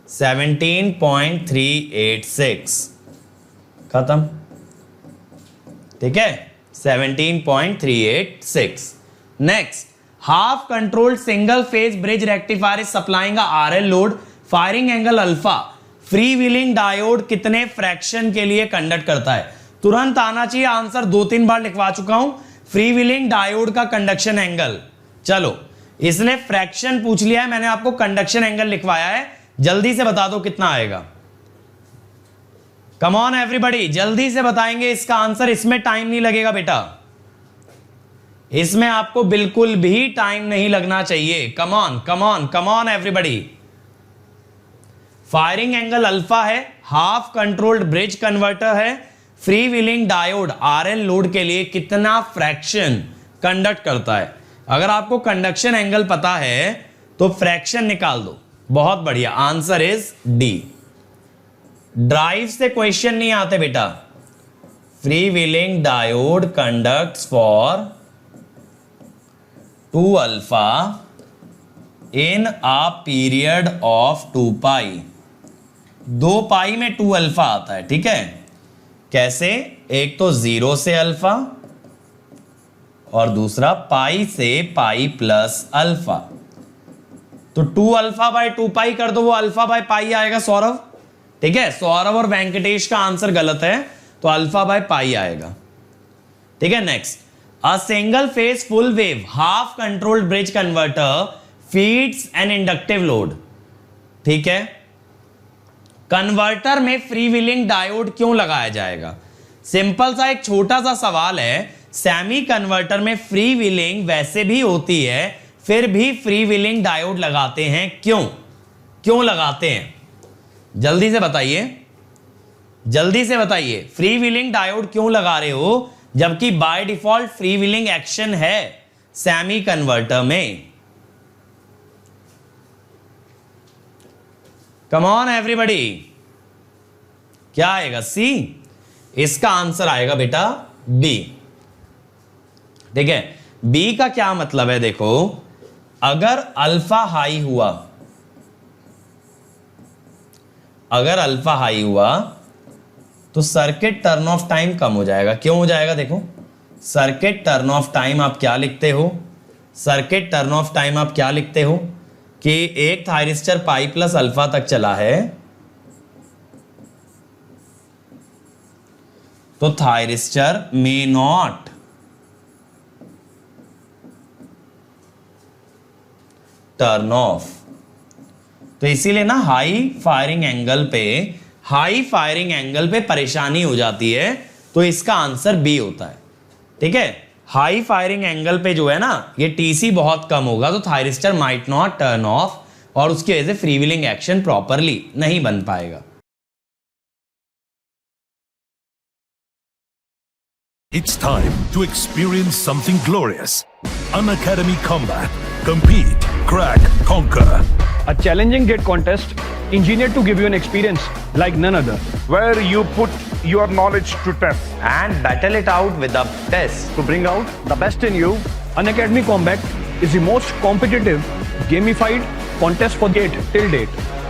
17.386, खत्म, ठीक है 17.386। Next, half controlled single phase bridge rectifier is supplying RL load, firing angle alpha, free wheeling diode कितने फ्रैक्शन के लिए कंडक्ट करता है? तुरंत आना चाहिए आंसर, 2-3 बार लिखवा चुका हूं। फ्री व्हीलिंग डायोड का कंडक्शन एंगल, चलो इसने फ्रैक्शन पूछ लिया है, मैंने आपको कंडक्शन एंगल लिखवाया है, जल्दी से बता दो कितना आएगा। कम ऑन एवरीबॉडी, जल्दी से बताएंगे इसका आंसर, इसमें टाइम नहीं लगेगा बेटा, इसमें आपको बिल्कुल भी टाइम नहीं लगना चाहिए। Come on come on come on everybody. Firing angle alpha है, हाफ कंट्रोल्ड ब्रिज कन्वर्टर है, free wheeling diode RL load के लिए कितना फ्रैक्शन कंडक्ट करता है। अगर आपको कंडक्शन एंगल पता है तो फ्रैक्शन निकाल दो, बहुत बढ़िया, आंसर इज डी। ड्राइव से क्वेश्चन नहीं आते बेटा। Free wheeling diode conducts for 2 alpha in a period of 2 पाई। 2 पाई में 2 अल्फा आता है, ठीक है, कैसे? एक तो 0 से अल्फा और दूसरा पाई से पाई प्लस अल्फा। तो 2 अल्फा बाय 2 पाई कर दो, वो अल्फा बाय पाई आएगा सौरभ, ठीक है। सौरभ और वेंकटेश का आंसर गलत है, तो अल्फा बाय पाई आएगा, ठीक है। Next, a single phase full wave half controlled bridge converter feeds an inductive load, ठीक है। कन्वर्टर में फ्री व्हीलिंग डायोड क्यों लगाया जाएगा? सिंपल सा एक छोटा सा सवाल है, सेमी कन्वर्टर में फ्री व्हीलिंग वैसे भी होती है, फिर भी फ्री व्हीलिंग डायोड लगाते हैं, क्यों लगाते हैं? जल्दी से बताइए, जल्दी से बताइए, फ्री व्हीलिंग डायोड क्यों लगा रहे हो जबकि by default free wheeling action है सेमी कन्वर्टर में? कम ऑन एवरीबॉडी, क्या आएगा? सी। इसका आंसर आएगा बेटा बी, ठीक है। बी का क्या मतलब है? देखो, अगर अल्फा हाई हुआ, अगर अल्फा हाई हुआ तो सर्किट टर्न ऑफ टाइम कम हो जाएगा। क्यों हो जाएगा? देखो, सर्किट टर्न ऑफ टाइम आप क्या लिखते हो? सर्किट टर्न ऑफ टाइम आप क्या लिखते हो कि एक थायरिस्टर पाई प्लस अल्फा तक चला है, तो thyristor may not turn off. तो इसीलिए ना हाई फायरिंग एंगल पे परेशानी हो जाती है, तो इसका आंसर बी होता है, ठीक है। हाई फायरिंग एंगल पे जो है ना, ये टीसी बहुत कम होगा, तो thyristor might not turn off, और उसकी वजह से फ्री व्हीलिंग एक्शन प्रॉपरली नहीं बन पाएगा। It's time to experience something glorious. Unacademy Combat. Compete, crack, conquer. A challenging gate contest engineered to give you an experience like none other. Where you put your knowledge to test. And battle it out with a test. To bring out the best in you, Unacademy Combat is the most competitive, gamified contest for gate till date,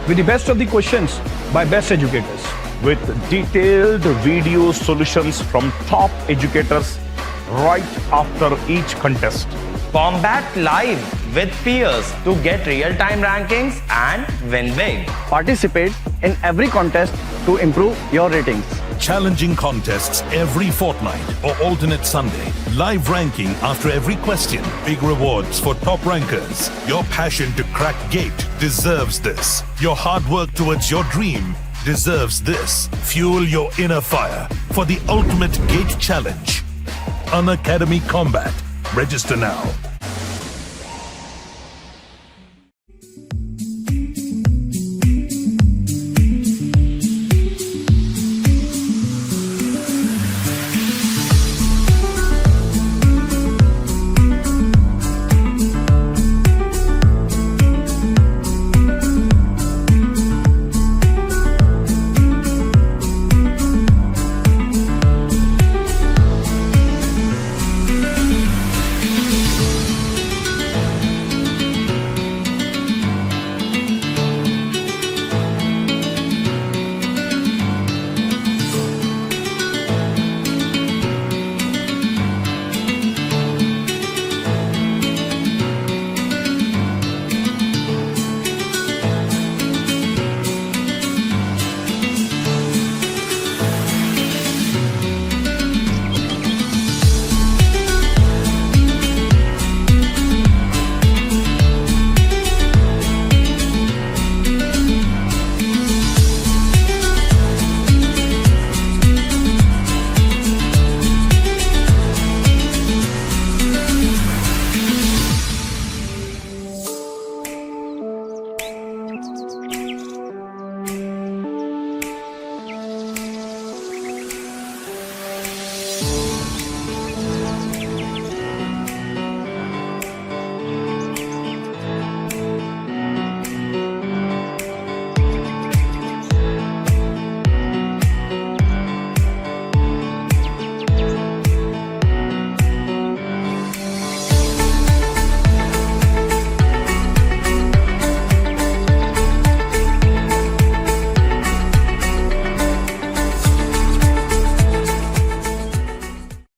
with the best of the questions by best educators. With detailed video solutions from top educators right after each contest. Combat live with peers to get real-time rankings and win big. Participate in every contest to improve your ratings. Challenging contests every fortnight or alternate Sunday. Live ranking after every question. Big rewards for top rankers. Your passion to crack gate deserves this. Your hard work towards your dream deserves this. Fuel your inner fire for the ultimate gate challenge. Unacademy Combat. Register now.